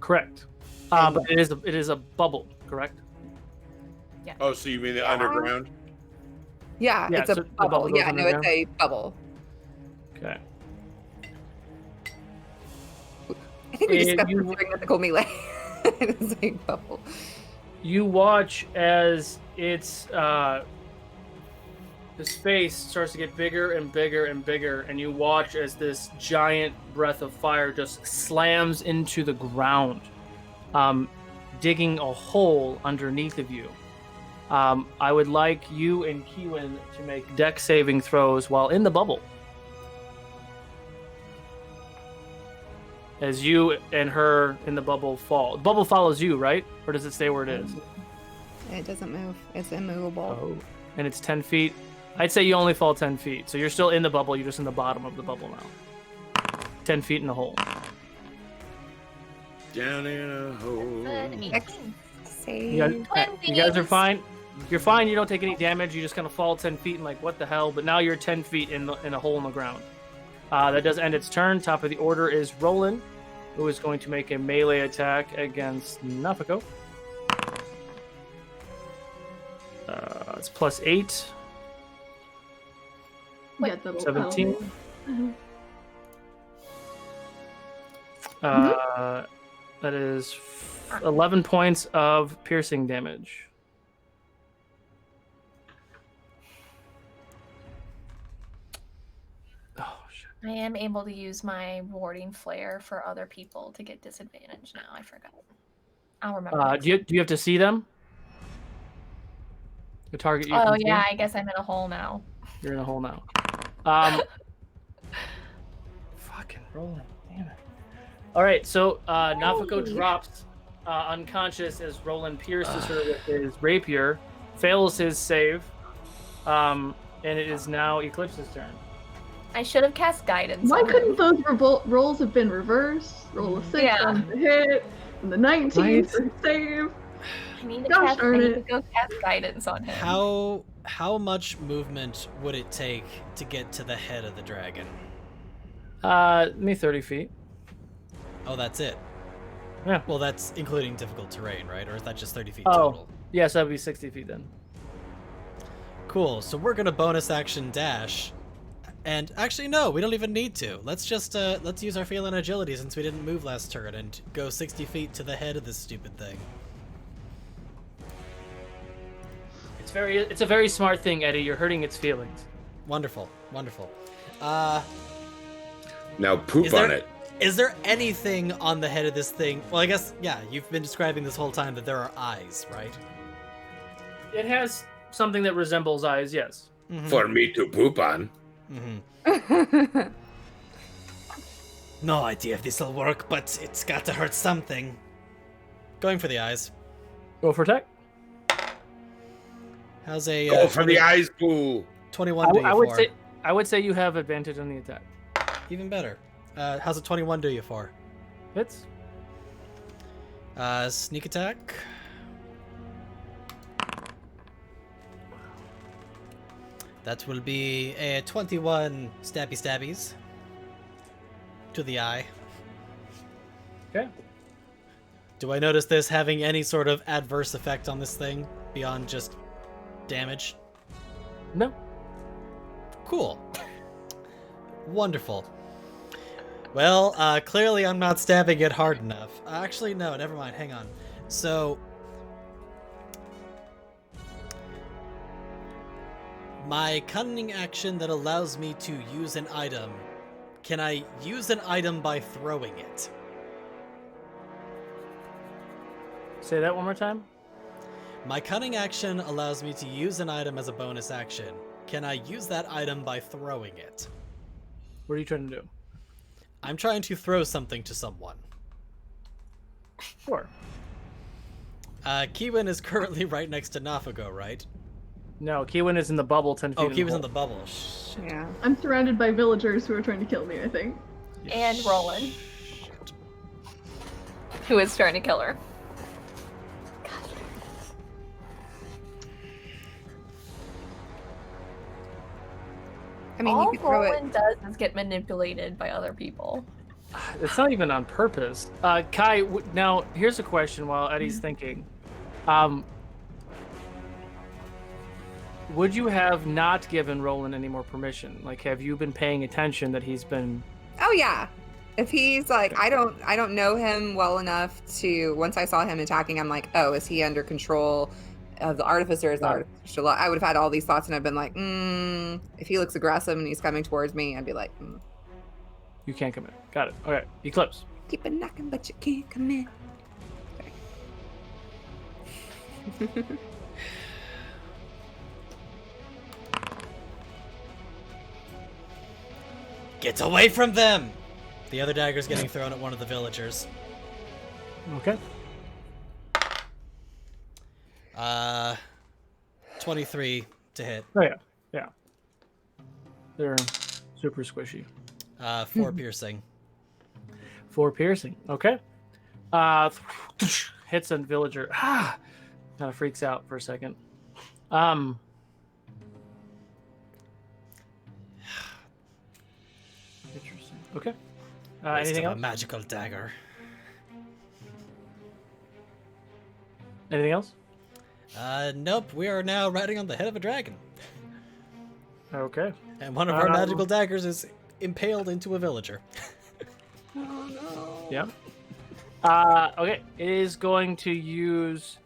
Correct. But it is a bubble, correct? Yeah. Oh, so you mean the underground? Yeah, Yeah, it's a so the bubble bubble. goes Yeah, no, underground? it's a bubble. Okay. I think we discussed you- this during mythical melee. It's a bubble. You watch as it's the space starts to get bigger and bigger and bigger, and you watch as this giant breath of fire just slams into the ground, digging a hole underneath of you. I would like you and Kiwin to make dex saving throws while in the bubble. As you and her in the bubble fall. The bubble follows you, right? Or does it stay where it is? It doesn't move. It's immovable. Oh. And it's 10 feet. I'd say you only fall 10 feet. So you're still in the bubble. You're just in the bottom of the bubble now. 10 feet in the hole. Down in a hole. Dex save. You guys are fine. You're fine. You don't take any damage. You just kind of fall 10 feet and like, what the hell? But now you're 10 feet in a hole in the ground. That does end its turn. Top of the order is Roland, who is going to make a melee attack against Nafako. It's +8. Yeah, that'll 17. Mhm. That is 11 points of piercing damage. Oh, shit. I am able to use my warding flare for other people to get disadvantage now. I forgot. I'll remember. Do you have to see them? The target you Oh can see? yeah, I guess I'm in a hole now. You're in a hole now. Fucking rolling. Damn it. All right, so Nafako drops unconscious as Roland pierces her with his rapier, fails his save, and it is now Eclipse's turn. I should have cast guidance. Why on couldn't him. those rolls have been reversed? Roll a 6 Yeah. on the hit, and the 19 Right. for save. I need to Gosh cast. I darn need it. to go cast guidance on him. How much movement would it take to get to the head of the dragon? Me 30 feet. Oh, that's it. Yeah. Well, that's including difficult terrain, right? Or is that just 30 feet Oh. total? Yes, that would be 60 feet then. Cool. So we're gonna bonus action dash, and actually no, we don't even need to. Let's just let's use our feline agility since we didn't move last turn and go 60 feet to the head of this stupid thing. It's a very smart thing, Eddie. You're hurting its feelings. Wonderful, wonderful. Now poop Is on there- it. Is there anything on the head of this thing? Well, I guess, yeah, you've been describing this whole time that there are eyes, right? It has something that resembles eyes, yes. Mhm. For me to poop on. Mhm. No idea if this'll work, but it's got to hurt something. Going for the eyes. Go for attack. How's a Go for the eyes, boo. 21 do you for? I would say you have advantage on the attack. Even better. How's a 21 do you for? Hits. Sneak attack. That will be a 21 stabbies to the eye. Okay. Do I notice this having any sort of adverse effect on this thing beyond just damage? No. Cool. Wonderful. Well, clearly I'm not stabbing it hard enough. Actually, no, never mind. Hang on. So, my cunning action that allows me to use an item, can I use an item by throwing it? Say that one more time. My cunning action allows me to use an item as a bonus action. Can I use that item by throwing it? What are you trying to do? I'm trying to throw something to someone. Sure. Kiwin is currently right next to Nafago, right? No, Kiwin is in the bubble 10 feet. Oh, in Kiwin's the in the bubble. Shit. Yeah. I'm surrounded by villagers who are trying to kill me, I think. And Roland, who is trying to kill her. I mean, All you could throw it. Roland does is get manipulated by other people. It's not even on purpose. Kai, now here's a question while Eddie's thinking. Would you have not given Roland any more permission? Like, have you been paying attention that he's been? Oh yeah. If he's like, I don't know him well enough to. Once I saw him attacking, I'm like, oh, is he under control of the artificers? The artificial. I would have had all these thoughts, and I've been like, if he looks aggressive and he's coming towards me, I'd be like, You can't come in. Got it. Okay, Eclipse. keep it knocking, but you can't come in. Get away from them! The other dagger's getting thrown at one of the villagers. Okay. 23 to hit. Oh yeah, yeah. They're super squishy. 4 piercing. 4 piercing. Okay. Hits a villager. Kind of freaks out for a second. Interesting. Okay. Waste Anything of else? a magical dagger. Anything else? Nope. We are now riding on the head of a dragon. Okay. And one of our magical daggers is impaled into a villager. Yeah. Okay. It is going to use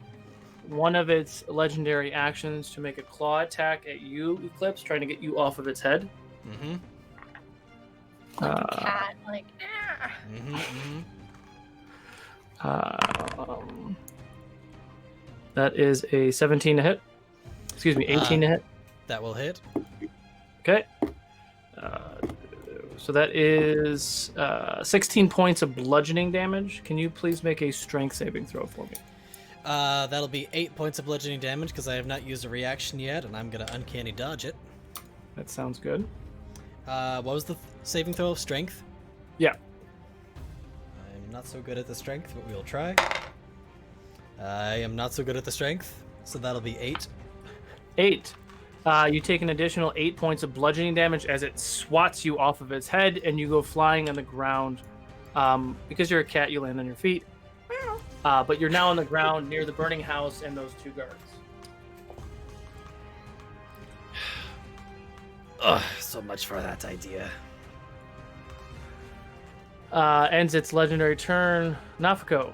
one of its legendary actions to make a claw attack at you, Eclipse, trying to get you off of its head. Mm-hmm. Cat, like, ah. That is a 17 to hit. Excuse me, 18 to hit. That will hit. Okay. So that is 16 points of bludgeoning damage. Can you please make a strength saving throw for me? That'll be 8 points of bludgeoning damage because I have not used a reaction yet, and I'm gonna uncanny dodge it. That sounds good. What was the saving throw? Strength? Yeah. I'm not so good at the strength, but we'll try. I am not so good at the strength, so that'll be 8. 8. You take an additional 8 points of bludgeoning damage as it swats you off of its head, and you go flying on the ground. Because you're a cat, you land on your feet. But you're now on the ground near the burning house and those 2 guards. Ugh, so much for that idea. Ends its legendary turn. Nafako.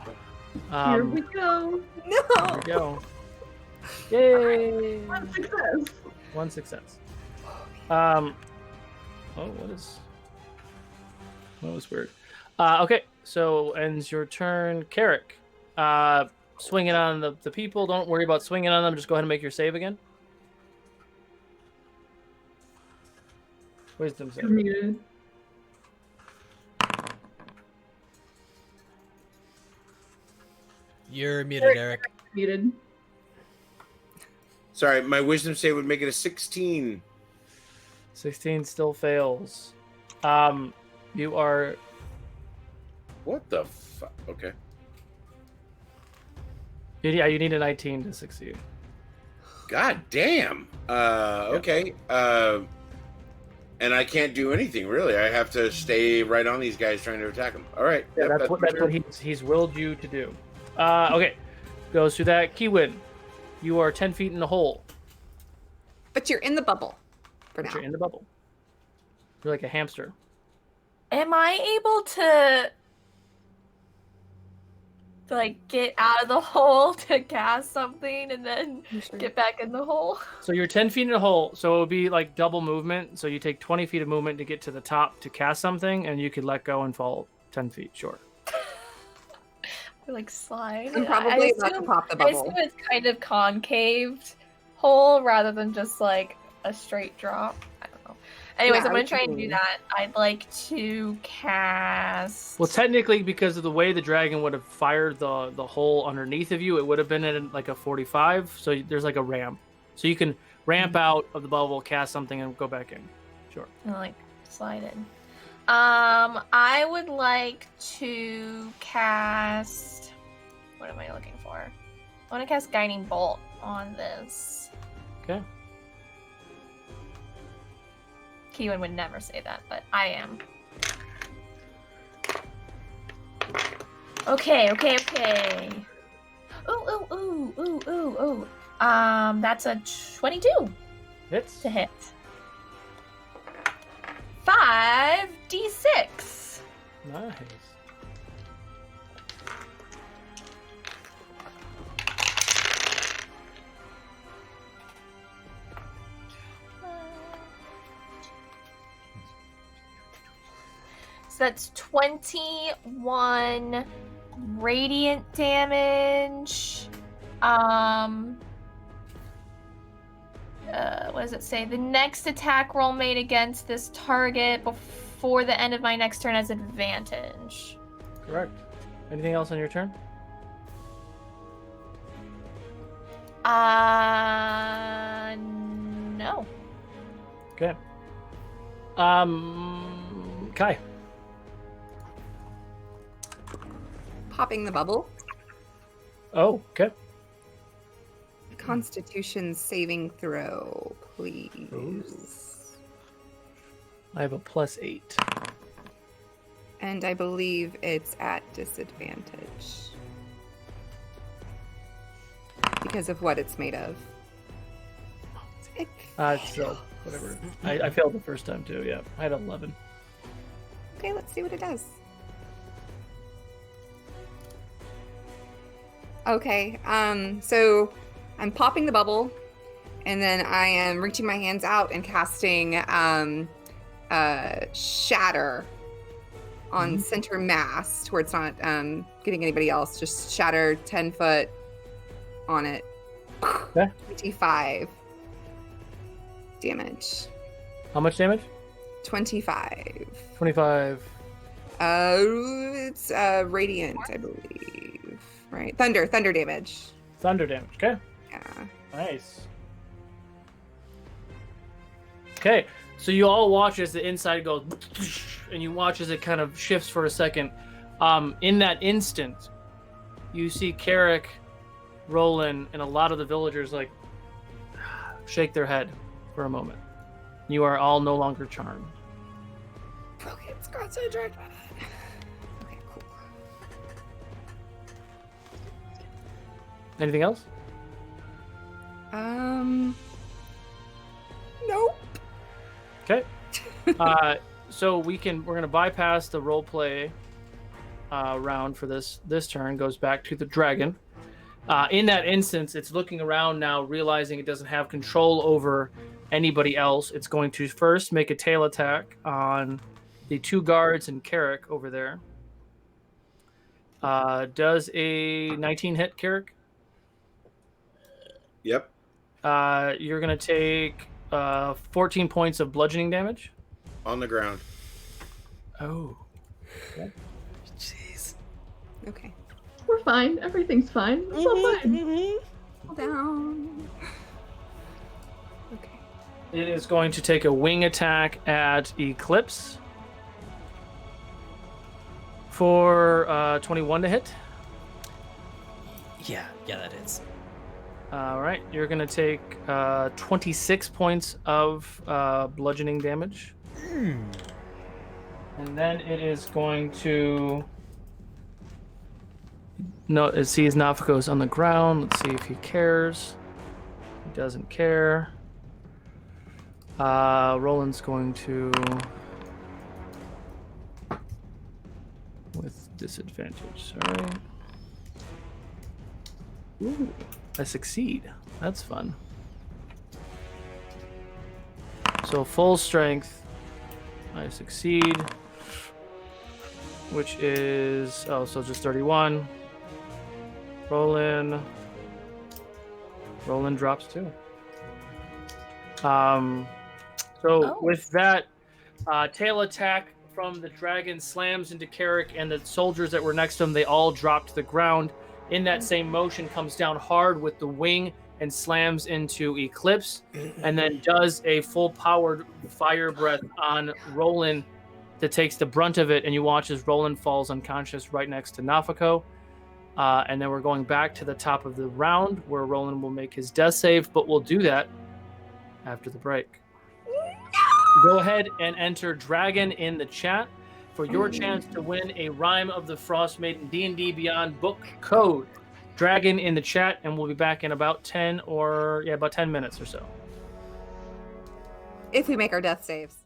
Here we go. There we go. Yay! One success. 1 success. What was weird? Okay, so ends your turn. Carrick. Swinging on the people. Don't worry about swinging on them. Just go ahead and make your save again. Wisdom save. Muted. You're muted, Eric. Muted. Sorry, my wisdom save would make it a 16. 16 still fails. You are... What the fuck? Okay. Yeah, you need a 19 to succeed. God damn. Okay. And I can't do anything really. I have to stay right on these guys trying to attack them. All right. Yeah, Yep, that's what he's willed you to do. Okay, goes through that. Kiwin, you are 10 feet in the hole. But you're in the bubble for But now. you're in the bubble. You're like a hamster. Am I able to like get out of the hole to cast something and then get back in the hole? So you're 10 feet in the hole, so it would be like double movement. So you take 20 feet of movement to get to the top to cast something, and you could let go and fall 10 feet, sure. like slide. I'm probably about to pop the I assume bubble. it's kind of concaved hole rather than just like a straight drop. I don't know. Anyways, Yeah, I'm gonna try and do that. I'd like to cast. Well, technically, because of the way the dragon would have fired the hole underneath of you, it would have been at like a 45. So there's like a ramp, so you can ramp out of the bubble, cast something, and go back in. Sure. And like slide in. I would like to cast. What am I looking for? I want to cast Guiding Bolt on this. Okay. Kiwin would never say that, but I am. Okay. Ooh. That's a 22 Hits. to hit. 5d6. Nice. So that's 21 radiant damage. What does it say? The next attack roll made against this target before the end of my next turn has advantage. Correct. Anything else on your turn? No. Okay. Kai. Popping the bubble. Oh, okay. Constitution saving throw, please. Ooh. I have a +8. And I believe it's at disadvantage. Because of what it's made of. So whatever. I failed the first time too. Yeah, I had 11. Okay, let's see what it does. Okay, so I'm popping the bubble, and then I am reaching my hands out and casting Shatter on center mass, to where it's not getting anybody else. Just shatter 10 foot on it. Okay. 25 damage. How much damage? 25. 25. It's radiant, I believe. Right, thunder damage. Thunder damage. Okay. Yeah. Nice. Okay, so you all watch as the inside goes, and you watch as it kind of shifts for a second. In that instant, you see Carrick, Roland, and a lot of the villagers like shake their head for a moment. You are all no longer charmed. Okay, it's got so dragon. Okay, cool. Anything else? Nope. Okay. So we're gonna bypass the role play round for this turn. Goes back to the dragon. In that instance, it's looking around now, realizing it doesn't have control over anybody else. It's going to first make a tail attack on the 2 guards and Carrick over there. Does a 19 hit, Carrick? Yep. You're gonna take 14 points of bludgeoning damage. On the ground. Oh. Jeez. Okay. We're fine. Everything's fine. It's all fine. Hold down. Okay. It is going to take a wing attack at Eclipse for 21 to hit. Yeah, that is. All right, you're going to take 26 points of bludgeoning damage. And then it is going to... No, it sees Nafiko's on the ground. Let's see if he cares. He doesn't care. Roland's going to... With disadvantage, sorry. Ooh, I succeed. That's fun. So full strength. I succeed. Which is... Oh, so just 31. Roland drops 2. So with that tail attack from the dragon slams into Carrick, and the soldiers that were next to him, they all drop to the ground. In that same motion, comes down hard with the wing and slams into Eclipse, and then does a full-powered fire breath on Roland that takes the brunt of it, and you watch as Roland falls unconscious right next to Nafako. And then we're going back to the top of the round where Roland will make his death save, but we'll do that after the break. Go ahead and enter Dragon in the chat for your chance to win a Rime of the Frost Maiden D&D Beyond book code. Dragon in the chat, and we'll be back in about 10 minutes or so. If we make our death saves.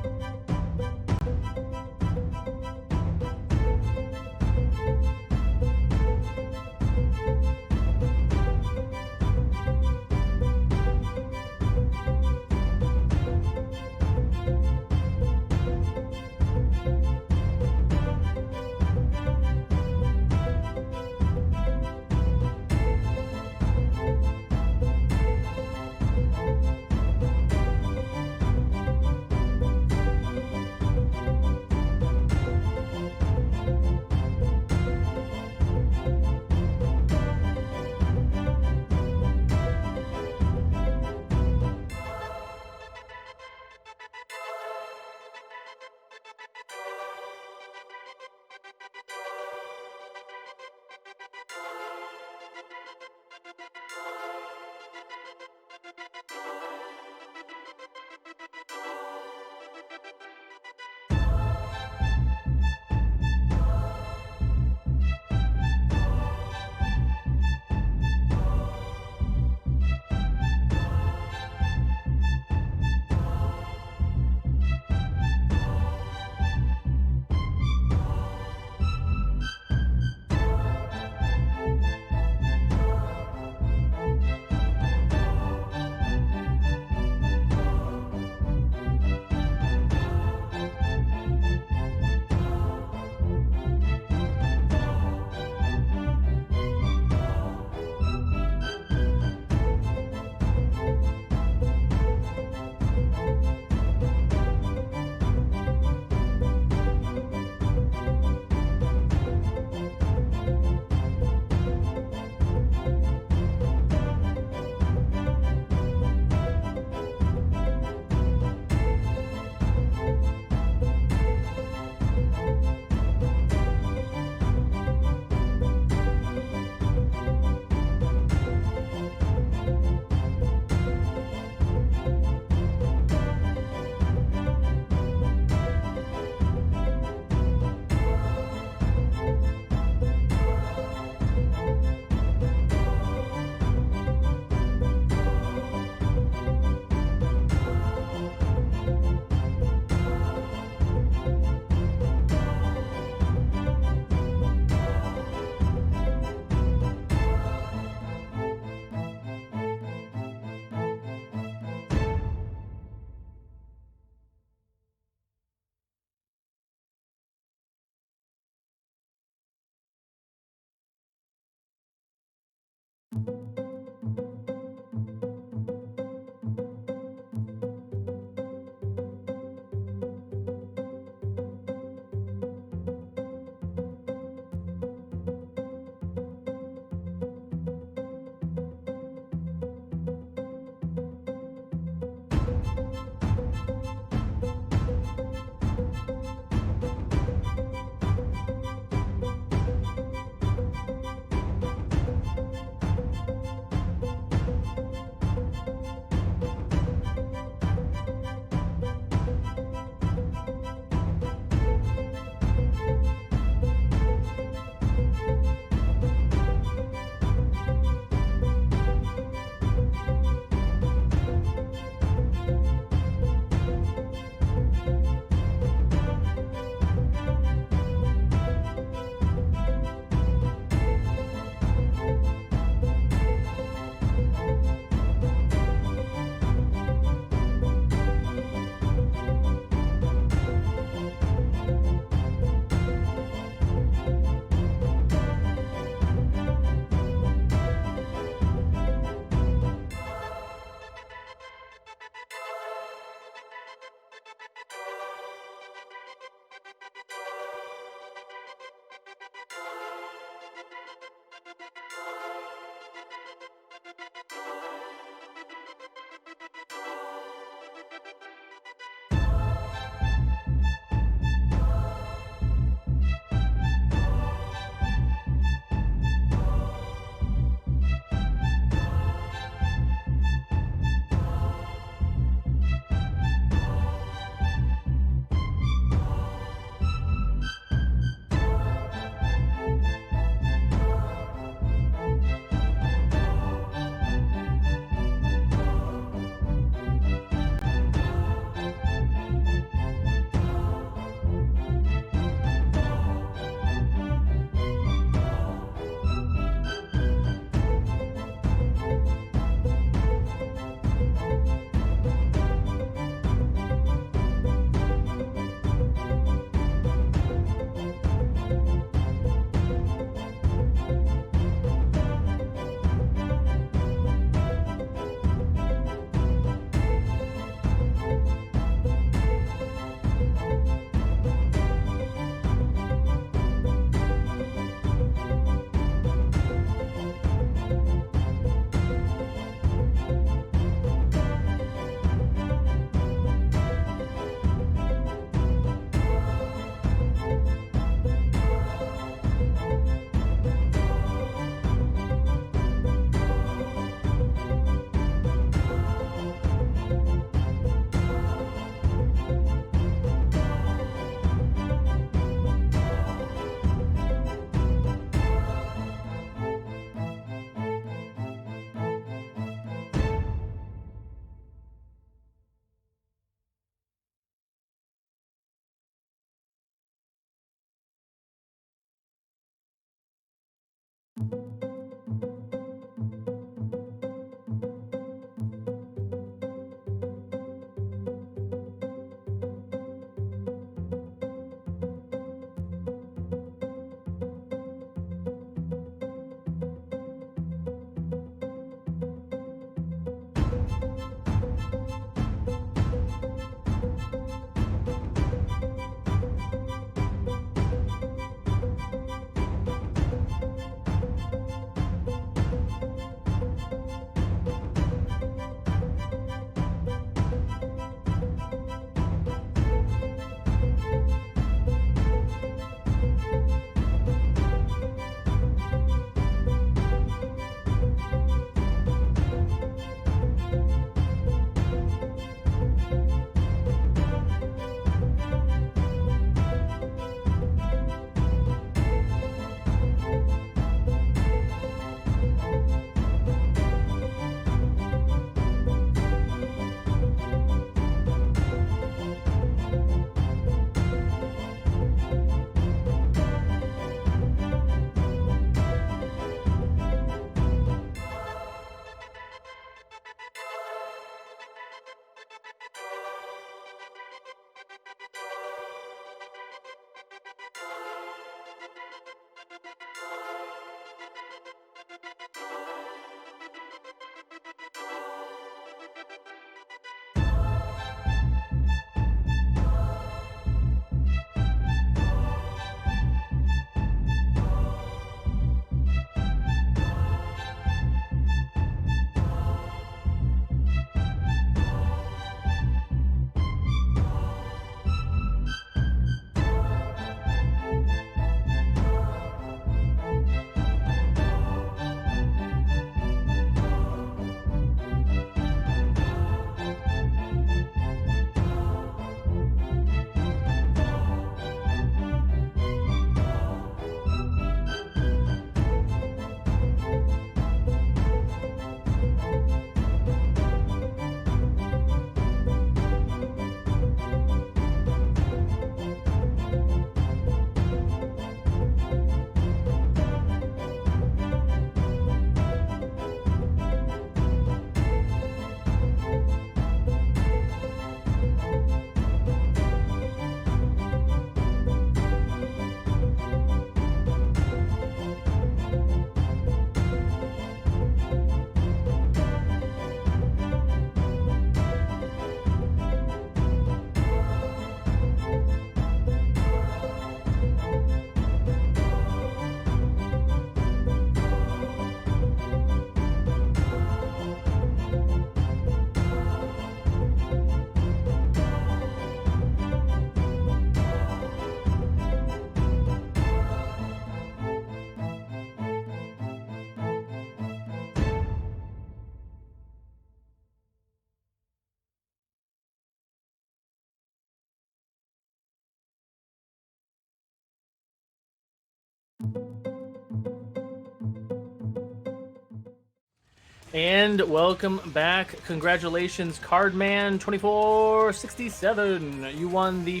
And welcome back. Congratulations, Cardman 2467. You won the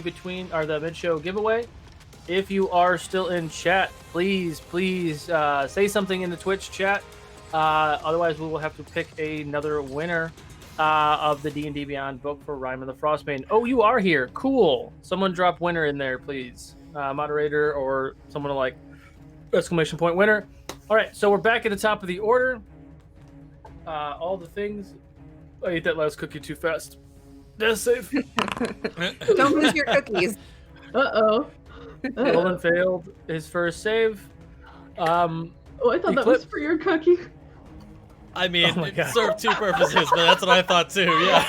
mid-show giveaway. If you are still in chat, please say something in the Twitch chat. Otherwise, we will have to pick another winner of the D&D Beyond Vote for Rime of the Frostbane. Oh, you are here. Cool. Someone drop winner in there, please. Moderator or someone like exclamation point winner. All right, so we're back at the top of the order. All the things. I ate that last cookie too fast. Death save. Don't lose your cookies. Uh-oh. Roland failed his first save. Oh, I thought that was for your cookie. I mean, it served two purposes, but that's what I thought too, yeah.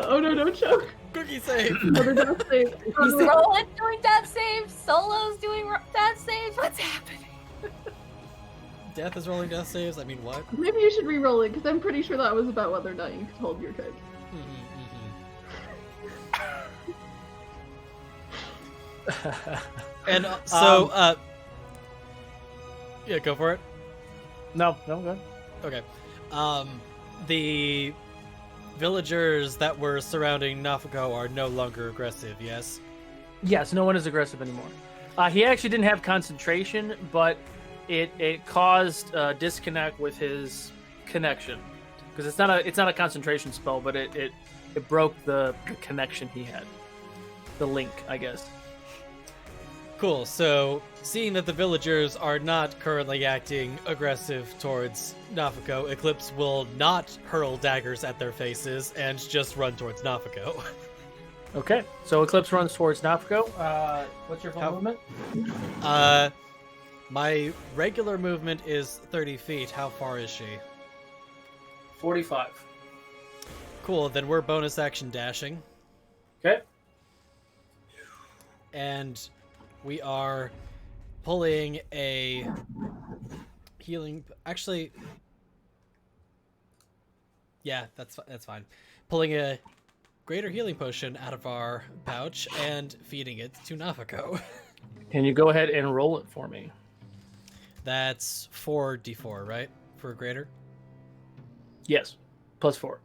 Oh no, don't choke. Cookie save. Another death save. Roland doing death saves. Solo's doing death saves. What's happening? Death is rolling death saves? I mean, what? Maybe you should re-roll it, because I'm pretty sure that was about whether or not you could hold your cookie. And so, yeah, go for it. No, go. Okay. The villagers that were surrounding Nafako are no longer aggressive, yes? Yes, no one is aggressive anymore. He actually didn't have concentration, but it caused disconnect with his connection, because it's not a concentration spell, but it broke the connection he had, the link, I guess. Cool. So, seeing that the villagers are not currently acting aggressive towards Nafako, Eclipse will not hurl daggers at their faces and just run towards Nafako. Okay, so Eclipse runs towards Nafako. What's your full movement? My regular movement is 30 feet. How far is she? 45. Cool, then we're bonus action dashing. Okay. And we are pulling a healing... Actually... Yeah, that's fine. Pulling a greater healing potion out of our pouch and feeding it to Nafako. Can you go ahead and roll it for me? That's 4d4, right? For greater? Yes. +4.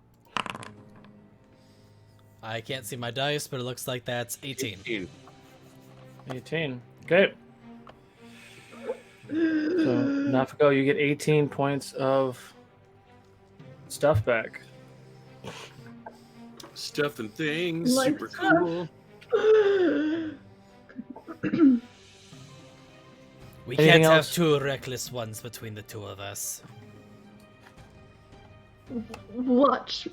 I can't see my dice, but it looks like that's 18. 18. Okay. So, Nafako, you get 18 points of stuff back. Stuff and things. Like super stuff. cool. We Anything can't else? have two reckless ones between the two of us. Watch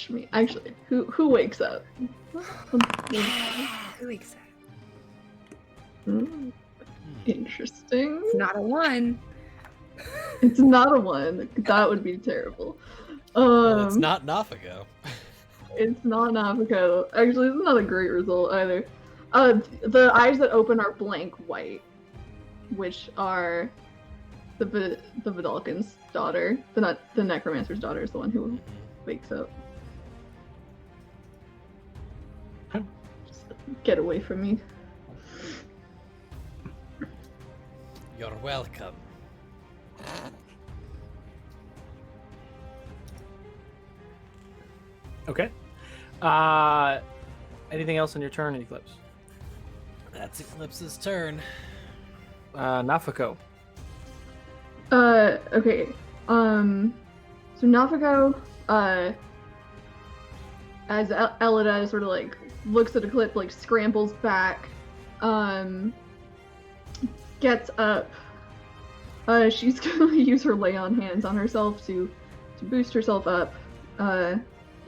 me. Actually, who wakes up? Who wakes up? Interesting. It's not a 1. It's not a 1. That would be terrible. Well, it's not Nafako. It's not Nafako. Actually, it's not a great result either. The eyes that open are blank white, which are the Vidalcan's daughter. The Necromancer's daughter is the one who wakes up. Just get away from me. You're welcome. Okay. Anything else on your turn, Eclipse? That's Eclipse's turn. Nafako. Okay. So Nafako, as Elida sort of like looks at Eclipse, like scrambles back, gets up. She's gonna use her lay on hands on herself to boost herself up.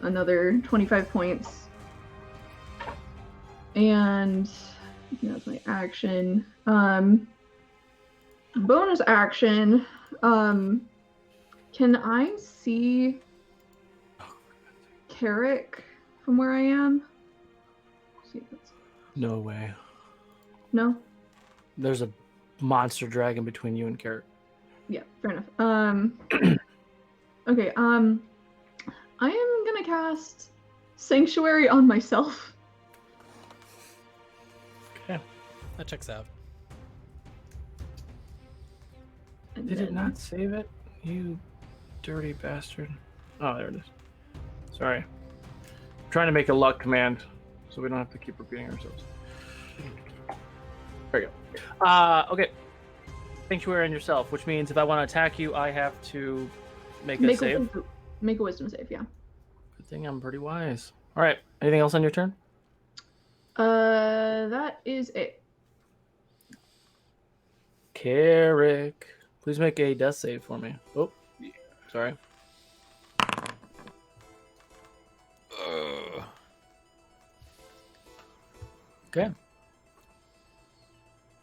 Another 25 points. And that's my action. Bonus action. Can I see Carrick from where I am? See if it's... No way. No? There's a monster dragon between you and Carrot. Yeah, fair enough. Okay, I am gonna cast Sanctuary on myself. Okay. That checks out. And Did it then- not save it? You dirty bastard. Oh, there it is. Sorry. I'm trying to make a luck command so we don't have to keep repeating ourselves. There you go. Okay. Sanctuary on yourself, which means if I want to attack you, I have to make a save. Make a wisdom save, yeah. Good thing I'm pretty wise. All right. Anything else on your turn? That is it. Carrick, please make a death save for me. Oh, sorry. Okay.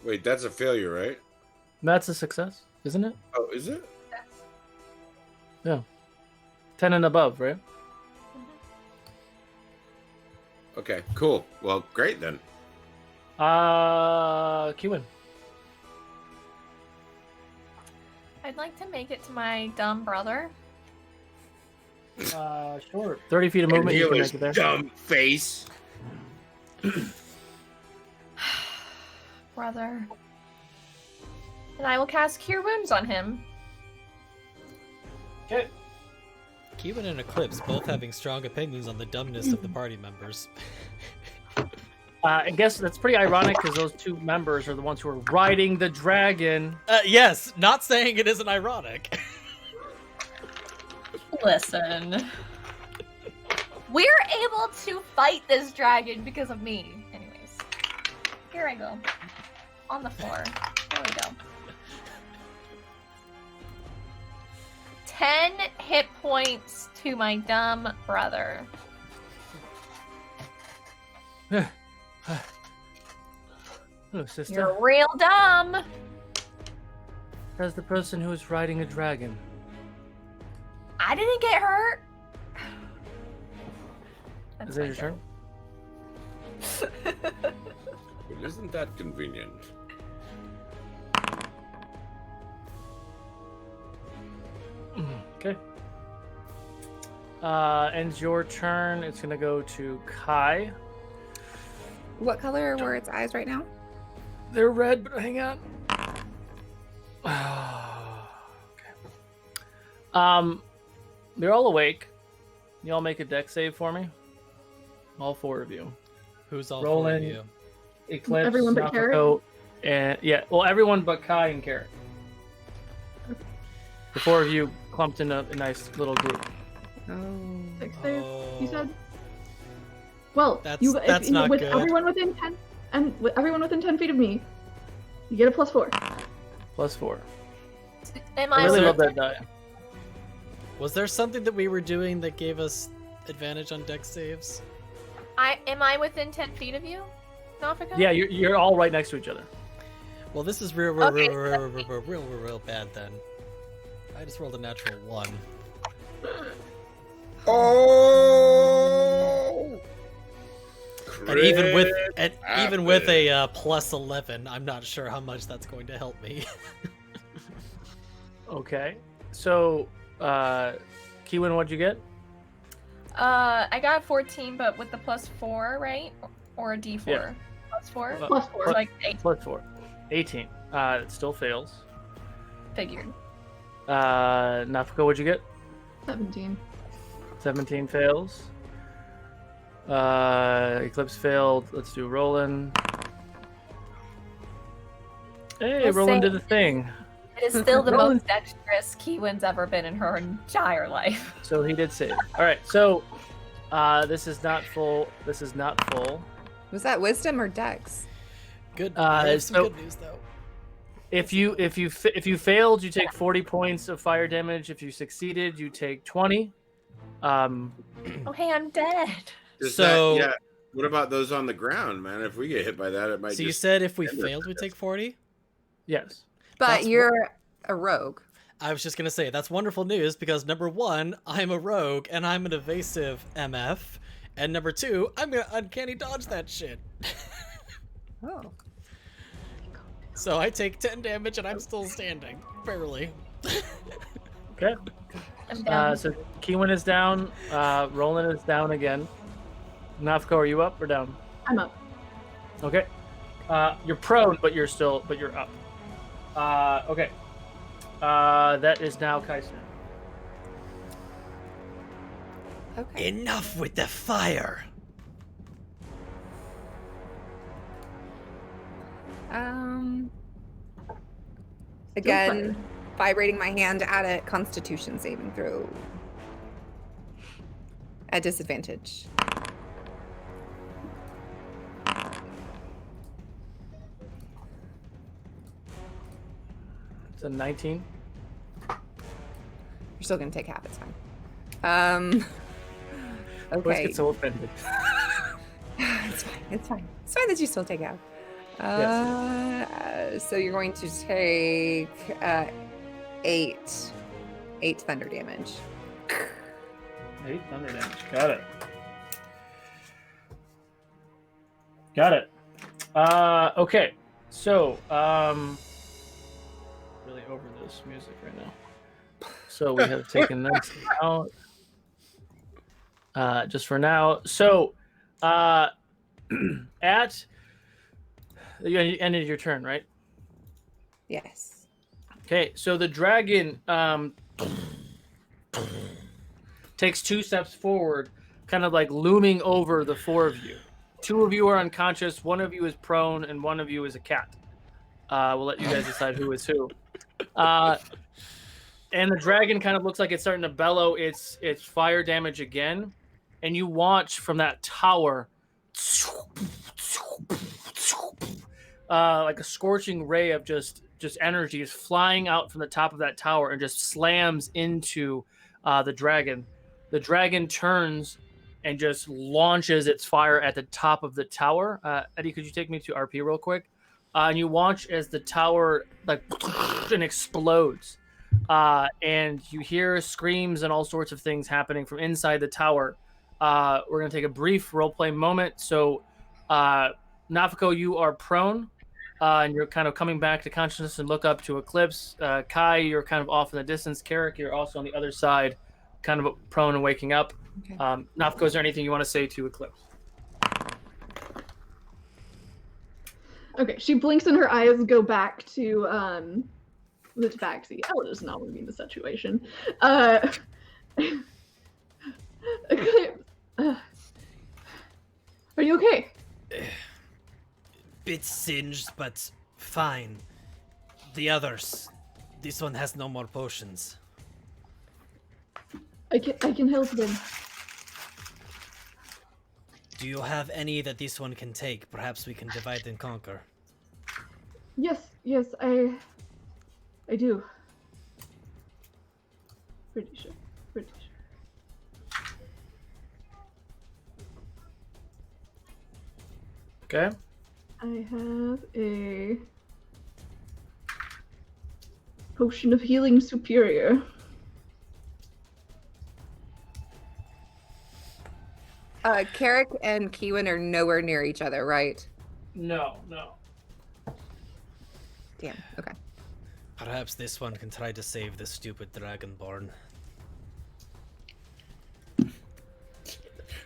Wait, that's a failure, right? That's a success, isn't it? Oh, is it? Yeah. 10 and above, right? Okay, cool. Well, great then. Kewin. I'd like to make it to my dumb brother. Sure. 30 feet of movement, you can Healer's make it there. dumb face. Brother. And I will cast Cure Wounds on him. Okay. Kewin and Eclipse both having strong opinions on the dumbness of the party members. I guess that's pretty ironic because those two members are the ones who are riding the dragon. Yes, not saying it isn't ironic. Listen. We're able to fight this dragon because of me. Anyways. Here I go. On the floor. There we go. 10 hit points to my dumb brother. Oh, sister. You're real dumb. As the person who is riding a dragon. I didn't get hurt. Is that your turn? Well, isn't that convenient? Okay. Ends your turn. It's gonna go to Kai. What color were its eyes right now? They're red, but hang on. Okay. They're all awake. You all make a deck save for me. All four of you. Who's all Roland, for you? Eclipse, Everyone but Nafako, and yeah, well, everyone but Kai and Carrot. The four of you clumped in a nice little group. Oh. 6 save, you Oh. said? Well, That's not with good. everyone within 10 and with everyone within 10 feet of me, you get a +4. +4. Am I I really within love that die. Was there something that we were doing that gave us advantage on deck saves? am I within 10 feet of you, Nafaka? Yeah, you're all right next to each other. Well, this is real bad then. I just rolled a natural 1. Oh! And even with Crit a +11, I'm not sure how much that's going to help me. Okay. So, Kewin, what'd you get? I got 14, but with the +4, right? Or a D4? Yeah. +4? +4. So like 8. +4. 18. It still fails. Figured. Nafaka, what'd you get? 17. 17 fails. Eclipse failed. Let's do Roland. Hey, Let's Roland say- did the thing. It is still the Roland- most dexterous Keywin's ever been in her entire life. So he did save. All right. So this is not full. This is not full. Was that wisdom or dex? Good. I have some so- good news though. If you failed, you take 40 points of fire damage. If you succeeded, you take 20. Oh, hey, I'm dead. Yeah. What about those on the ground, man? If we get hit by that, it might. So you just said if we end failed, we take 40? Yes. But That's you're a rogue. I was just gonna say that's wonderful news because number 1, I'm a rogue and I'm an evasive MF, and number 2, I'm gonna uncanny dodge that shit. Oh. So I take 10 damage and I'm still standing, barely. Okay. I'm down. So Kewin is down. Roland is down again. Nafko, are you up or down? I'm up. Okay. You're prone, but you're up. Okay. That is now Kai's turn. Okay. Enough with the fire. Again, vibrating my hand at it. Constitution saving throw. At disadvantage. It's a 19. You're still gonna take half. It's fine. Always Okay. get so offended. It's fine. It's fine. It's fine that you still take half. So you're going to take 8 thunder damage. 8 thunder damage. Got it. Got it. Okay. So, really over this music right now. So we have taken that out. Just for now. So, at you ended your turn, right? Yes. Okay, so the dragon takes 2 steps forward, kind of like looming over the 4 of you. 2 of you are unconscious, 1 of you is prone, and 1 of you is a cat. We'll let you guys decide who is who. And the dragon kind of looks like it's starting to bellow its fire damage again. And you watch from that tower, like a scorching ray of just energy is flying out from the top of that tower and just slams into the dragon. The dragon turns and just launches its fire at the top of the tower. Eddie, could you take me to RP real quick? And you watch as the tower like and explodes. And you hear screams and all sorts of things happening from inside the tower. We're going to take a brief role-play moment. So, Nafiko, you are prone, and you're kind of coming back to consciousness and look up to Eclipse. Kai, you're kind of off in the distance. Carrick, you're also on the other side, kind of prone and waking up. Okay. Nafiko, is there anything you want to say to Eclipse? Okay, she blinks and her eyes go back to the tabaxi. Ella does not want to be in the situation. Are you okay? Bit singed, but fine. The others. This one has no more potions. I can help them. Do you have any that this one can take? Perhaps we can divide and conquer. Yes, I do. Pretty sure. Okay. I have a potion of healing superior. Carrick and Kiwin are nowhere near each other, right? No. Damn. Okay. Perhaps this one can try to save the stupid dragonborn.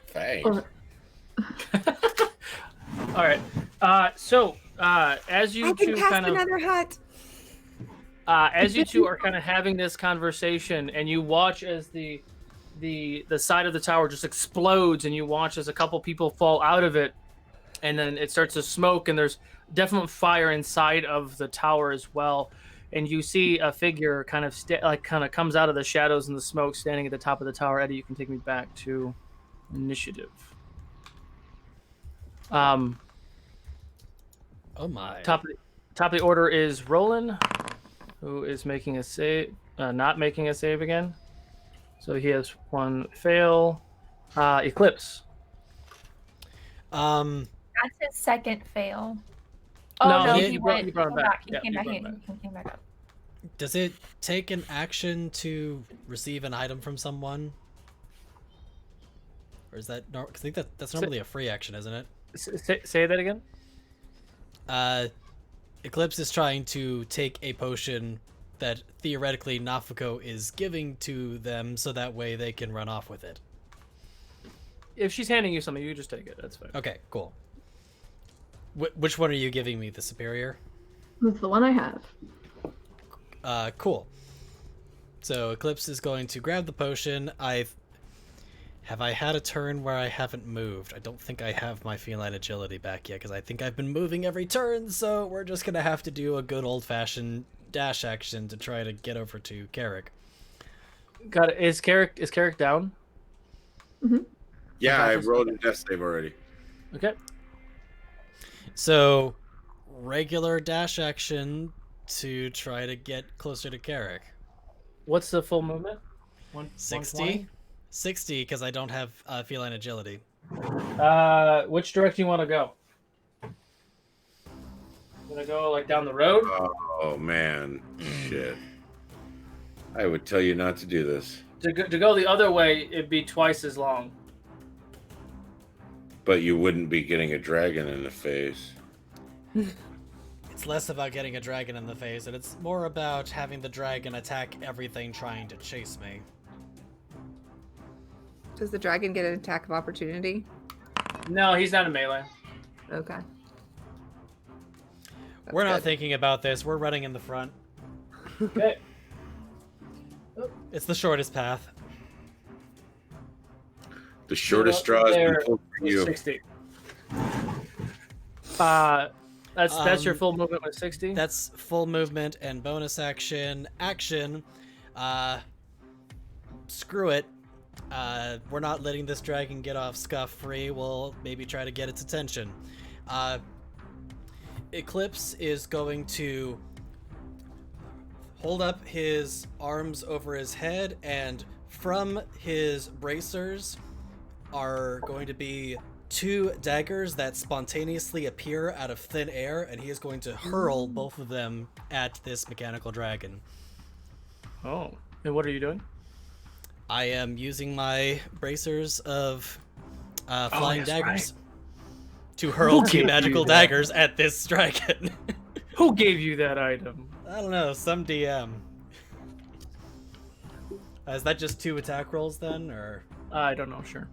Thanks. All right. So as you I can two cast kind of another hut. as you two are kind of having this conversation, and you watch as the side of the tower just explodes, and you watch as a couple people fall out of it, and then it starts to smoke, and there's definite fire inside of the tower as well. And you see a figure kind of comes out of the shadows and the smoke, standing at the top of the tower. Eddie, you can take me back to initiative. Oh my. Top of the order is Roland, who is making a save, not making a save again. So he has 1 fail. Eclipse. That's his second fail. You brought him back. He came back up. Does it take an action to receive an item from someone? Or is that I think that's normally a free action, isn't it? Say that again. Eclipse is trying to take a potion that theoretically Nafiko is giving to them, so that way they can run off with it. If she's handing you something, you just take it. That's fine. Okay, cool. Which one are you giving me? The superior? That's the one I have. Cool. So Eclipse is going to grab the potion. Have I had a turn where I haven't moved? I don't think I have my feline agility back yet, because I think I've been moving every turn, so we're just gonna have to do a good old-fashioned dash action to try to get over to Carrick. Got it. Is Carrick down? Mm-hmm. Yeah, I rolled a death save already. Okay. So, regular dash action to try to get closer to Carrick. What's the full movement? 60? 60, because I don't have feline agility. Which direction you want to go? Gonna go like down the road? Oh man, shit! I would tell you not to do this. To go the other way, it'd be twice as long. But you wouldn't be getting a dragon in the face. It's less about getting a dragon in the face, and it's more about having the dragon attack everything trying to chase me. Does the dragon get an attack of opportunity? No, he's not a melee. Okay. We're not thinking about this. We're running in the front. Okay. It's the shortest path. The shortest straw has been pulled for you. 60. That's your full movement with 60? That's full movement and bonus action. Action. Screw it. We're not letting this dragon get off scuff-free. We'll maybe try to get its attention. Eclipse is going to hold up his arms over his head, and from his bracers are going to be 2 daggers that spontaneously appear out of thin air, and he is going to hurl both of them at this mechanical dragon. Oh. And what are you doing? I am using my bracers of flying daggers to hurl 2 magical daggers at this dragon. Who gave you that item? I don't know, some DM. Is that just 2 attack rolls then, or? I don't know, sure.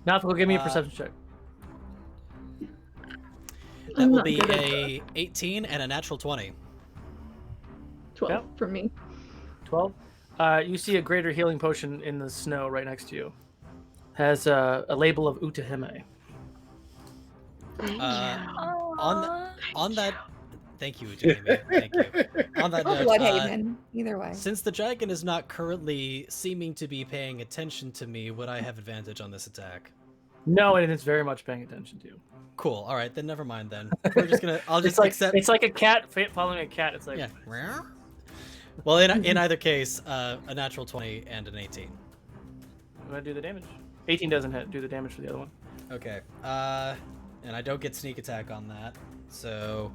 Nathaniel, give me a perception check. That will be a 18 and a natural 20. 12 Yep. for me. 12. You see a greater healing potion in the snow right next to you. Has a label of Utahime. On that, thank you, Jamie. Thank you. On that note, Bloodhaven. Either way. since the dragon is not currently seeming to be paying attention to me, would I have advantage on this attack? No, and it's very much paying attention to you. Cool. All right, then never mind. Then we're just gonna. I'll just It's like accept. it's like a cat following a cat. It's like Yeah. Well, in either case, a natural 20 and an 18. I'm gonna do the damage. 18 doesn't hit. Do the damage for the other one. Okay. And I don't get sneak attack on that. So.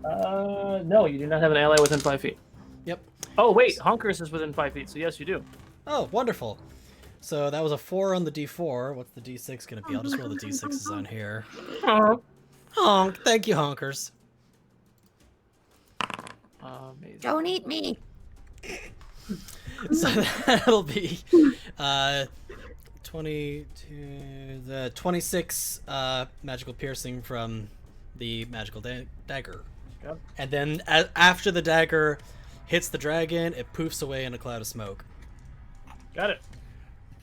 No, you do not have an ally within 5 feet. Yep. Oh wait, Honkers is within 5 feet, so yes, you do. Oh, wonderful. So that was a 4 on the D4. What's the D6 gonna be? I'll just roll the D6s on here. Honk. Thank you, Honkers. Amazing. Don't eat me. So that'll be 26 magical piercing from the magical dagger. Yep. And then after the dagger hits the dragon, it poofs away in a cloud of smoke. Got it.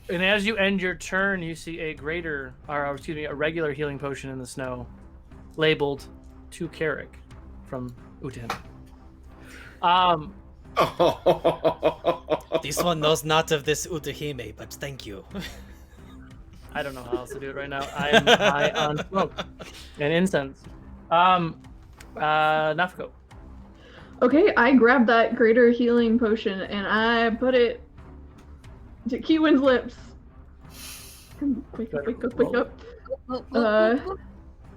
And as you end your turn, you see a regular healing potion in the snow, labeled to Carrick from Utahime. This one knows not of this Utahime, but thank you. I don't know how else to do it right now. I'm high on smoke and incense. Nafako. Okay, I grabbed that greater healing potion and I put it to Kiwin's lips. Come, wake up, wake up, wake up.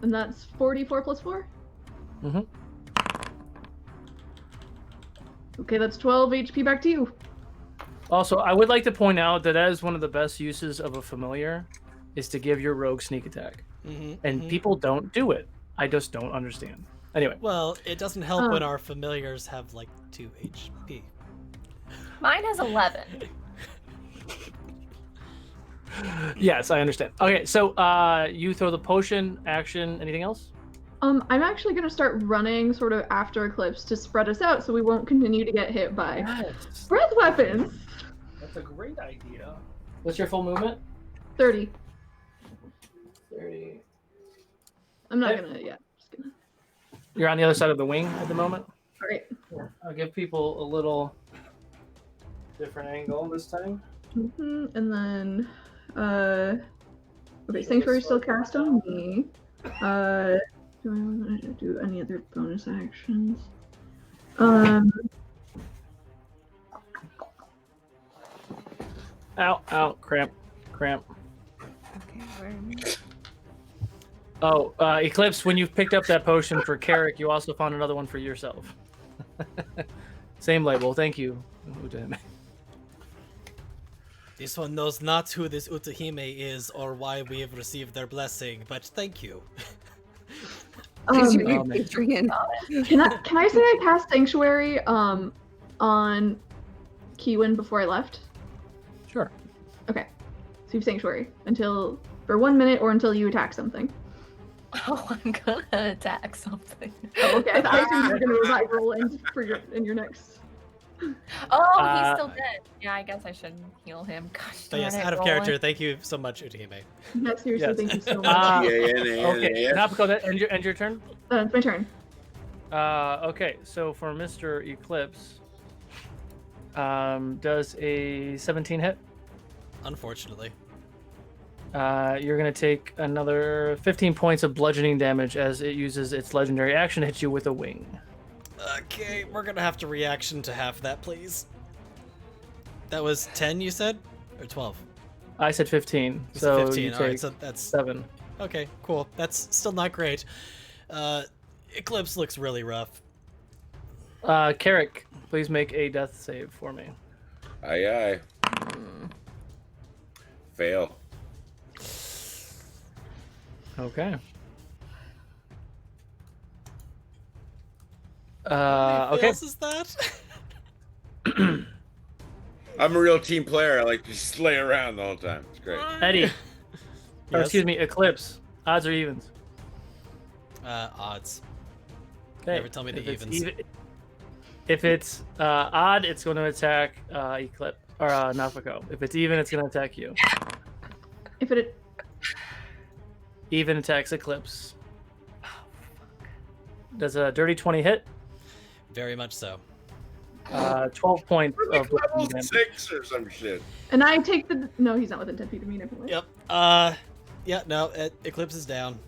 And that's 44 plus 4? Mm-hmm. Okay, that's 12 HP back to you. Also, I would like to point out that is one of the best uses of a familiar, is to give your rogue sneak attack. And people don't do it. I just don't understand. Anyway. Well, it doesn't help when our familiars have like 2 HP. Mine has 11. Yes, I understand. Okay, so you throw the potion, action, anything else? I'm actually gonna start running sort of after Eclipse to spread us out so we won't continue to get hit by breath weapons. That's a great idea. What's your full movement? 30. 30. I'm not Okay. gonna, yeah. Just gonna. You're on the other side of the wing at the moment? Alright. I'll give people a little different angle this time. And then, okay, Sanctuary still cast on me. Do I want to do any other bonus actions? Ow, cramp. Okay, where am I? Oh, Eclipse, when you've picked up that potion for Carrick, you also found another one for yourself. Same label, thank you. This one knows not who this Utahime is or why we have received their blessing, but thank you. Please, Um, you're Oh, man. Adrian. Can I say I cast Sanctuary on Kiwin before I left? Sure. Okay. So you have Sanctuary for 1 minute or until you attack something. Oh, I'm gonna attack something. Oh, okay. I assumed you were gonna revive Roland in your next. Oh, he's still dead. Yeah, I guess I should heal him. Gosh, But yes, darn it, out of Roland. character, thank you so much, Utahime. Yeah, seriously, Yes. thank you so much. Okay, Napako, that end your turn. It's my turn. Okay, so for Mr. Eclipse, does a 17 hit? Unfortunately. You're gonna take another 15 points of bludgeoning damage as it uses its legendary action to hit you with a wing. Okay, we're gonna have to reaction to half that, please. That was 10, you said? Or 12? I said 15, You said so 15, you alright, take so that's... 7. Okay, cool. That's still not great. Eclipse looks really rough. Carrick, please make a death save for me. Aye. Fail. Okay. How many Okay. fails is that? I'm a real team player. I like to just lay around the whole time. It's great. Eddie. Or Yes? excuse me, Eclipse. Odds or evens? Odds. Okay. Never tell me the If it's evens. If it's odd, it's going to attack Eclipse or Nafako. If it's even, it's going to attack you. If it Even attacks Eclipse. Does a dirty 20 hit? Very much so. 12 points of Level bludgeoning damage. 6 or some shit. and I take the no, he's not within 10 feet of me. Never mind. Yep. Yeah, no, Eclipse is down.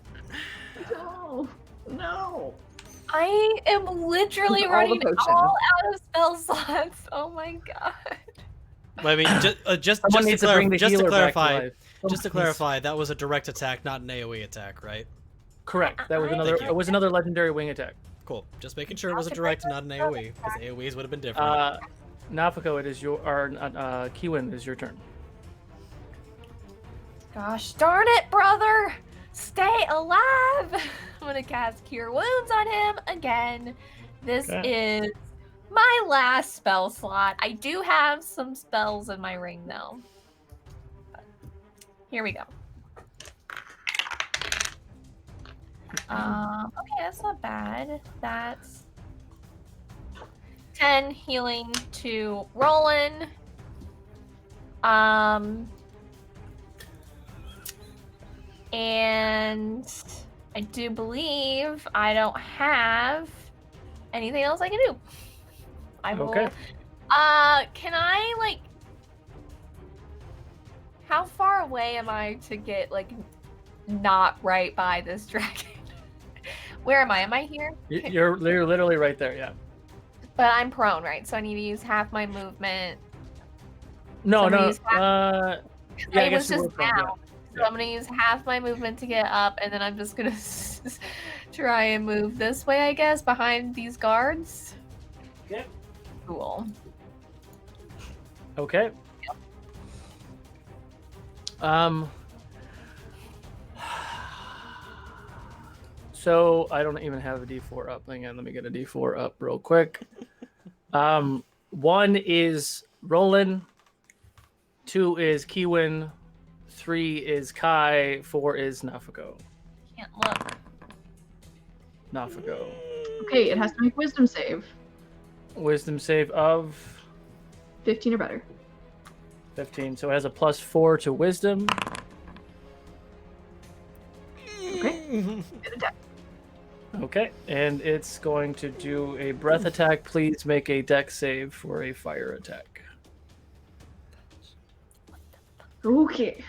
No. I am literally All the running potion. all out of spell slots. Oh my god. I mean, just Someone to needs to bring the just to healer back to clarify, life. just to clarify, that was a direct attack, not an AoE attack, right? Correct. That was Thank another. you. It was another legendary wing attack. Cool. Just making sure it was a direct, not an AoE, because AoEs would have been different. Nafako, it is your. Or Kiwin is your turn. Gosh darn it, brother! Stay alive! I'm gonna cast Cure Wounds on him again. This is my last spell slot. I do have some spells in my ring though. Here we go. Okay, that's not bad. That's 10 healing to Roland. And I do believe I don't have anything else I can do. I will. Okay. Can I like? How far away am I to get like not right by this dragon? Where am I? Am I here? You're literally right there. Yeah. But I'm prone, right? So I need to use half my movement. No, So I'm gonna no. use half- Yeah, I it guess was you just were prone, yeah. down. So I'm gonna use half my movement to get up, and then I'm just gonna try and move this way, I guess, behind these guards. Okay. Cool. Okay. So I don't even have a D4 up. Hang on, let me get a D4 up real quick. 1 is Roland, 2 is Kiwin, 3 is Kai, 4 is Nafako. Can't look. Nafako. Okay, it has to make wisdom save. Wisdom save of 15 or better. 15. So it has a +4 to wisdom. Okay. Get attack. Okay, and it's going to do a breath attack. Please make a dex save for a fire attack. Okay.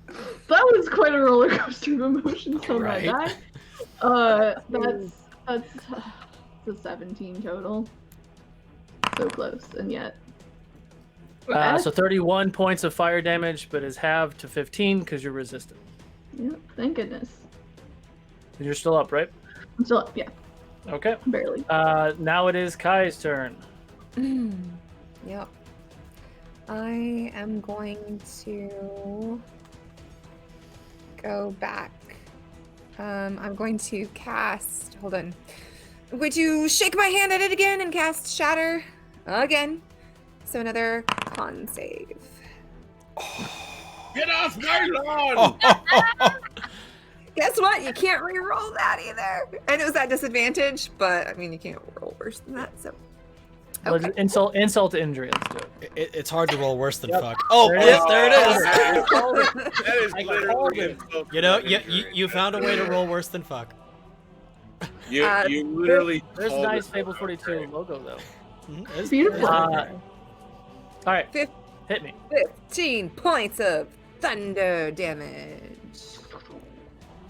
That was quite a roller coaster of emotions on Right. my die. That's a 17 total. So close, and yet. So 31 points of fire damage, but is halved to 15 because you're resistant. Yep, thank goodness. And you're still up, right? I'm still up, yeah, Okay. barely. Now it is Kai's turn. Yep. I am going to go back. I'm going to cast. Hold on. I'm going to shake my hand at it again and cast Shatter again. So another con save. Get off my lawn! Guess what? You can't re-roll that either. And it was at disadvantage, but I mean you can't roll worse than that. So Let's insult to injury. Let's do it. It's hard to roll worse than Yep. fuck. Oh, There it yes, is. there it is. That is I literally called it. insult to You know, injury. you found a way to roll worse than fuck. You literally. There's a called nice it. Fable 42 logo though. It's Beautiful. All right, Fif- hit me. 15 points of thunder damage.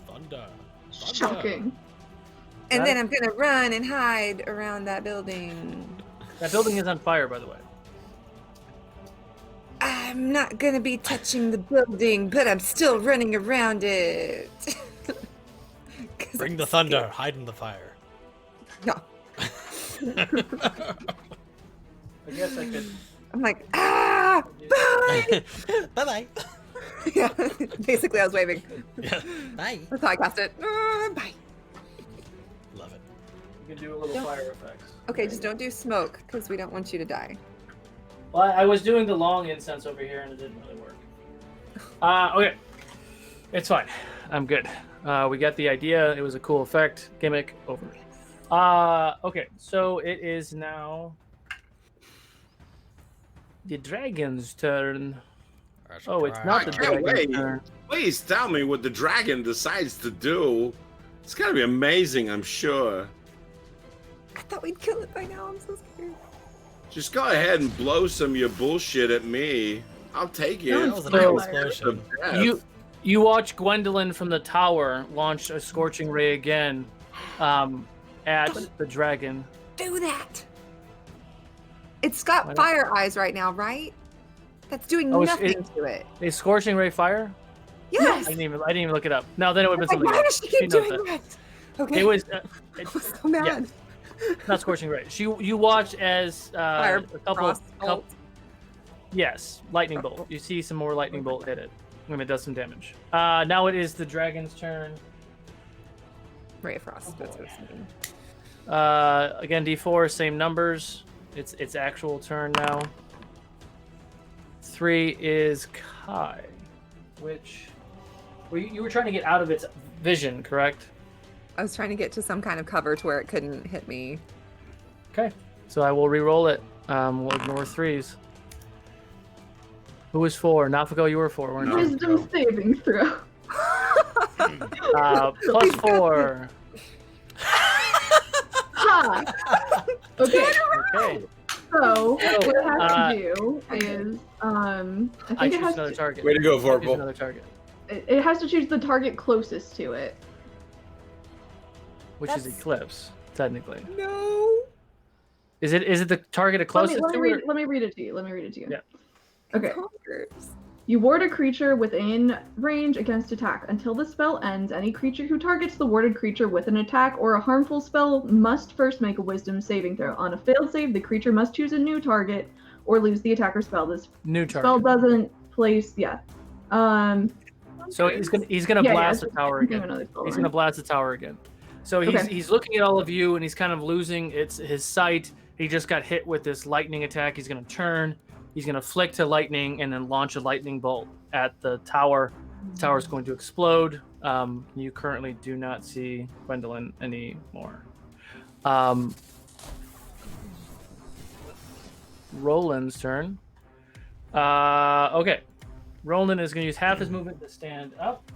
Thunder. Shocking. And Got then it. I'm gonna run and hide around that building. That building is on fire, by the way. I'm not gonna be touching the building, but I'm still running around it. 'Cause Bring I'm the thunder, scared. hide in the fire. No, I guess I could. I'm like, ah, bye. Bye bye. Yeah, basically I was waving. Yeah. Bye. That's how I cast it. Bye. Love it. You can do a little Don't- fire effects. Okay, just don't do smoke, because we don't want you to die. Well, I was doing the long incense over here, and it didn't really work. Okay, it's fine. I'm good. We got the idea. It was a cool effect. Gimmick over. Okay, so it is now the dragon's turn. Oh, it's not the I can't dragon's wait. turn. Please tell me what the dragon decides to do. It's gotta be amazing, I'm sure. I thought we'd kill it by now. I'm so scared. Just go ahead and blow some of your bullshit at me. I'll take it. That was an So- explosion. You watch Gwendolyn from the tower launch a scorching ray again at the dragon. Do that. It's got Why not? fire eyes right now, right? That's doing Oh, it's- nothing to it. Is scorching ray fire? Yes. I didn't even look it up. No, then it would have Like, been something why else. does she keep knows doing that? Okay. It was I'm so mad. not scorching ray. You watch as Fire, a couple, frost, bolt. yes, lightning bolt. You see some more lightning bolt hit it when it does some damage. Now it is the dragon's turn. Ray of Frost. That's what I was thinking. Again, D4, same numbers. It's actual turn now. 3 is Kai, which you were trying to get out of its vision, correct? I was trying to get to some kind of cover to where it couldn't hit me. Okay, so I will re-roll it. We'll ignore 3s. Who was 4? Nafako, you were 4, weren't you? Wisdom saving throw. Plus 4. Ha! Okay, Okay, so what it has uh, to do is, I think it choose has another to, target. Way to go, I choose Vorpal. another target, it has to choose the target closest to it. which is That's- Eclipse, technically. No. Is it the target Let closest me to read, it? let me read it to you. Yeah. Okay. Conquers. You ward a creature within range against attack. Until the spell ends, any creature who targets the warded creature with an attack or a harmful spell must first make a wisdom saving throw. On a failed save, the creature must choose a new target or lose the attacker's spell. This New spell target. doesn't place, yeah. So he's gonna Yeah, blast yeah, the tower it's- again. another spell He's gonna blast the tower again. So he's Okay. he's looking at all of you and he's kind of losing his sight. He just got hit with this lightning attack. He's going to turn. He's going to flick to lightning and then launch a lightning bolt at the tower. The tower is going to explode. You currently do not see Gwendolyn anymore. Roland's turn. Okay. Roland is going to use half his movement to stand up.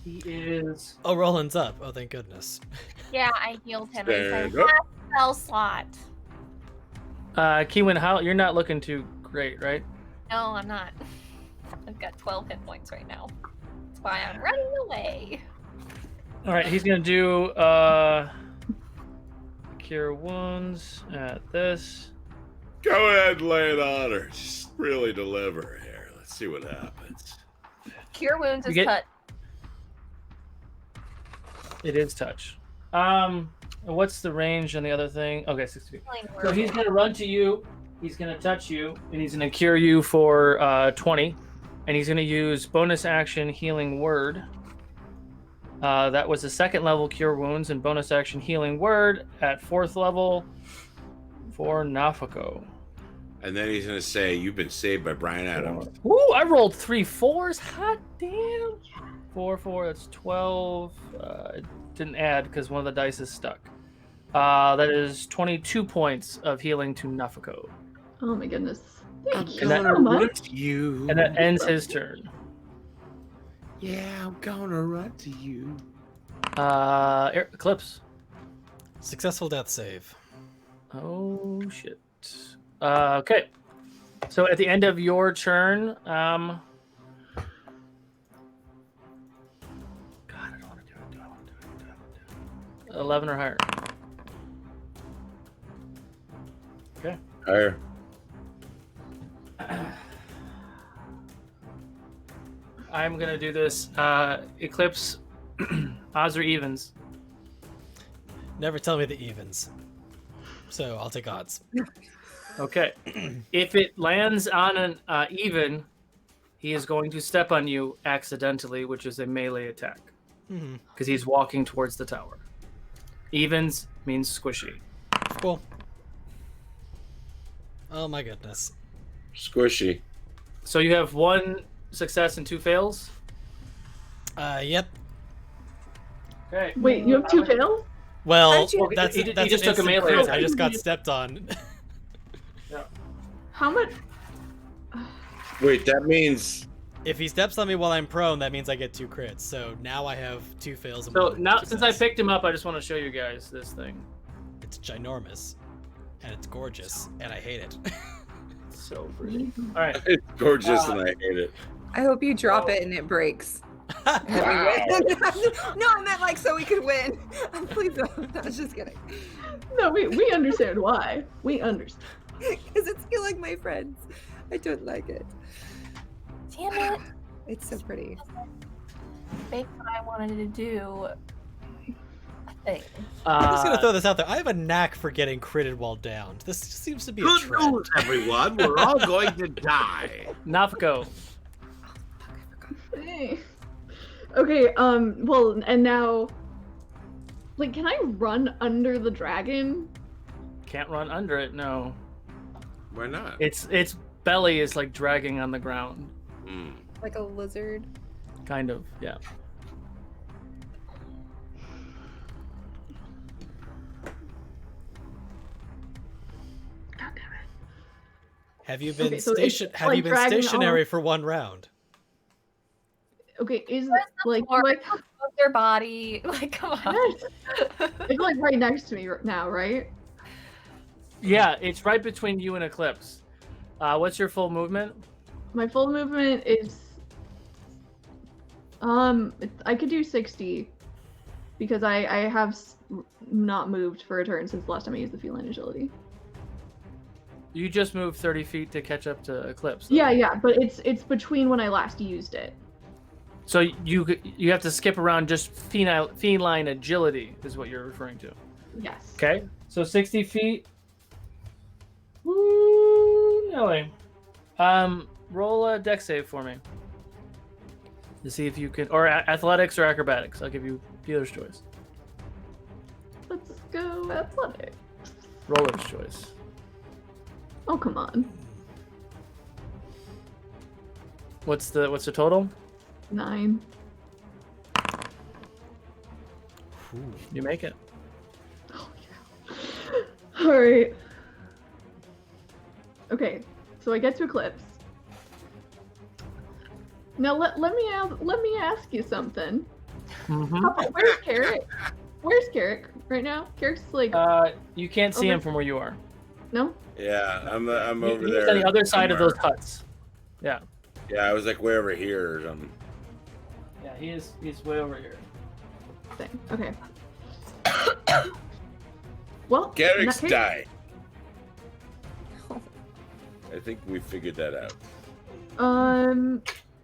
He is... Oh, Roland's up. Oh, thank goodness. Yeah, I healed him. Stand It's a last spell slot. Kiwin, you're not looking too great, right? No, I'm not. I've got 12 hit points right now. That's why I'm running away. All right, he's going to do Cure Wounds at this. Go ahead and lay it on her. Just really deliver here. Let's see what happens. Cure Wounds is get- cut. It is touch. What's the range on the other thing? Okay, 60 feet. Healing So word. he's going to run to you. He's going to touch you, and he's going to cure you for 20. And he's going to use bonus action healing word. That was the 2nd level cure wounds, and bonus action healing word at 4th level for Nafako. And then he's gonna say, "You've been saved by Brian Adams." Ooh, I rolled 3 4s. Hot damn. 4, that's 12. It didn't add because one of the dice is stuck. That is 22 points of healing to Nafako. Oh my goodness. Thank you And that- so much. You. And that ends his turn. Yeah, I'm gonna run to you. Eclipse. Successful death save. Oh, shit. Okay. So at the end of your turn, God, I don't want to do it. Do I want to do it? 11 or higher. Okay. Higher. I'm going to do this. Eclipse, odds or evens? Never tell me the evens. So I'll take odds. Okay. If it lands on an even, he is going to step on you accidentally, which is a melee attack. Because he's walking towards the tower. Evens means squishy. Cool. Oh my goodness. Squishy. So you have 1 success and 2 fails? Yep. Okay. Wait, you have 2 fails? Well, How'd you- that's he that's just an took a instant melee crit. attack. I just got stepped on. How much? Wait, that means If he steps on me while I'm prone, that means I get 2 crits. So now I have 2 fails. And So 1 now, since I success. picked him up, I just want to show you guys this thing. It's ginormous, and it's gorgeous, and I hate it. So pretty. All right. it's gorgeous and I hate it. I hope you drop it and it breaks. And we win. No, I meant like so we could win. Please don't. I was just kidding. No, we understand why. We understand. Because it's still like my friends. I don't like it. Damn it. It's so pretty. Make what I wanted to do. A thing. I'm just gonna throw this out there. I have a knack for getting critted while downed. This just seems to be a Good trend. news, everyone. We're all going to die. Nafako. Hey. Okay, well, and now, like, can I run under the dragon? Can't run under it, no. Why not? Its belly is like dragging on the ground. Mm. Like a lizard. Kind of, yeah. Have you been Okay, so it's, Have like, you been dragging stationary for 1 round? Okay, is Where's the like floor? what? Above their body. Like, come on. It's like right next to me now, right? Yeah, it's right between you and Eclipse. What's your full movement? My full movement is I could do 60 because I have not moved for a turn since the last time I used the feline agility. You just moved 30 feet to catch up to Eclipse. though. Yeah, but it's between when I last used it. So you have to skip around just feline agility is what you're referring to. Yes. Okay, so 60 feet. Woo, Nelly. Roll a dex save for me. To see if you can, or athletics or acrobatics. I'll give you dealer's choice. Let's go athletic. Roller's choice. Oh, come on. What's the total? 9. You make it. Oh, yeah. Alright. Okay, so I get to Eclipse. Now let me ask you something. Where's Carrick? Where's Carrick right now? Carrick's like. You can't see him from where you are. No. Yeah, I'm over He's there. on the other side of somewhere. those huts. Yeah. Yeah, I was like way over here or something. Yeah, he's way over here. Thing. Okay. Well, Garrick's in that died. case- I think we figured that out.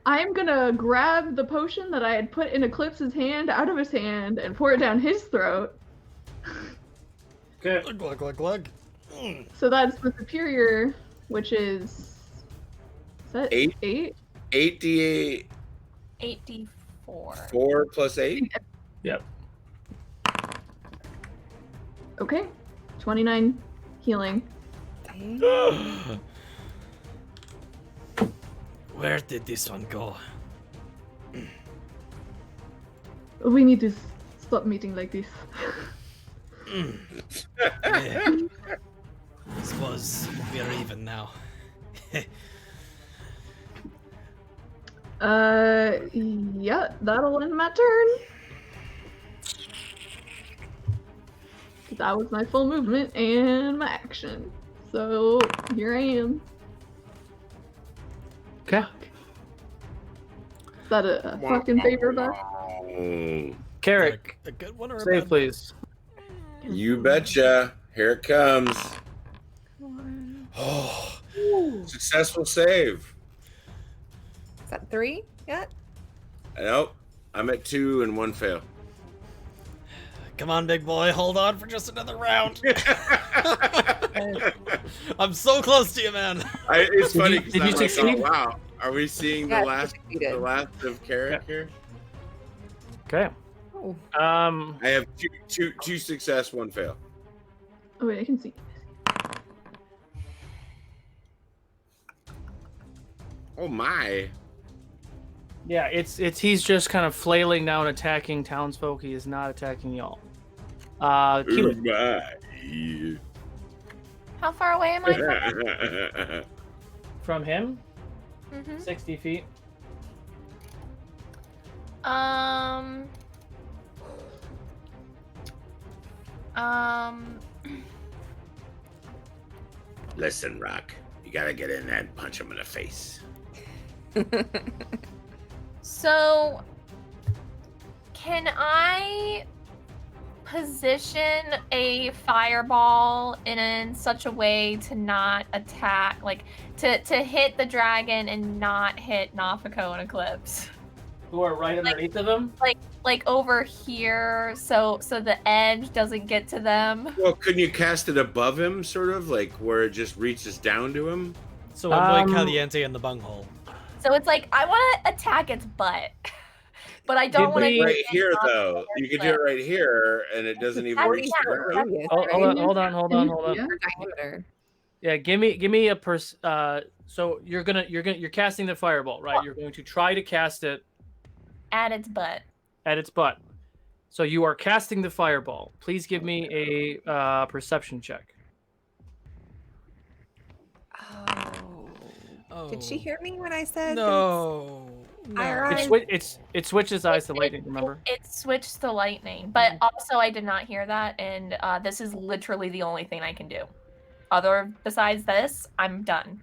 I'm gonna grab the potion that I had put in Eclipse's hand out of his hand and pour it down his throat. Okay. Glug, glug, glug. So that's the superior, which is that 8? 8? 8d8 8d4. 4 plus 8? Yep. Okay. 29 healing. Where did this one go? We need to stop meeting like this. Yeah. Suppose we're even now. Yeah, that'll end my turn. That was my full movement and my action. So here I am. Okay. Is that a fucking favor, Buck? Carrick, A good one or a save bad please. You betcha. Here it comes. Oh, Successful save. Is that 3 yet? Nope. I'm at 2 and 1 fail. come on, big boy. Hold on for just another round. I'm so close to you, man. It's Did funny you- because did I'm you like, succeed? oh, wow. Are we seeing Yeah, the you last succeeded. of Carrick here? Okay. Oh. I have two success, 1 fail. Oh wait, I can see. Oh my. Yeah, it's he's just kind of flailing down, attacking townsfolk. He is not attacking y'all. Oh Keelan, my. How far away am I from from him, him? 60 feet. Listen, Rock. You gotta get in there and punch him in the face. So, can I position a fireball in such a way to not attack, like to hit the dragon and not hit Nafako and Eclipse? Who are right underneath of him? Like over here, so the edge doesn't get to them. Well, couldn't you cast it above him, sort of, like where it just reaches down to him? So I'm muy caliente in the bunghole. So it's like I want to attack its butt, but I don't want to. Right here, though. You could do it right here, and it doesn't even reach the ground. Hold on. Yeah. Or diameter. Yeah, give me a so you're casting the fireball, right? You're going to try to cast it At its butt. at its butt. So you are casting the fireball. Please give me a perception check. Oh. Did she hear me when I said No. Alright. It switches eyes to lightning. Remember? It switched to lightning, but also I did not hear that, and this is literally the only thing I can do. Besides this, I'm done.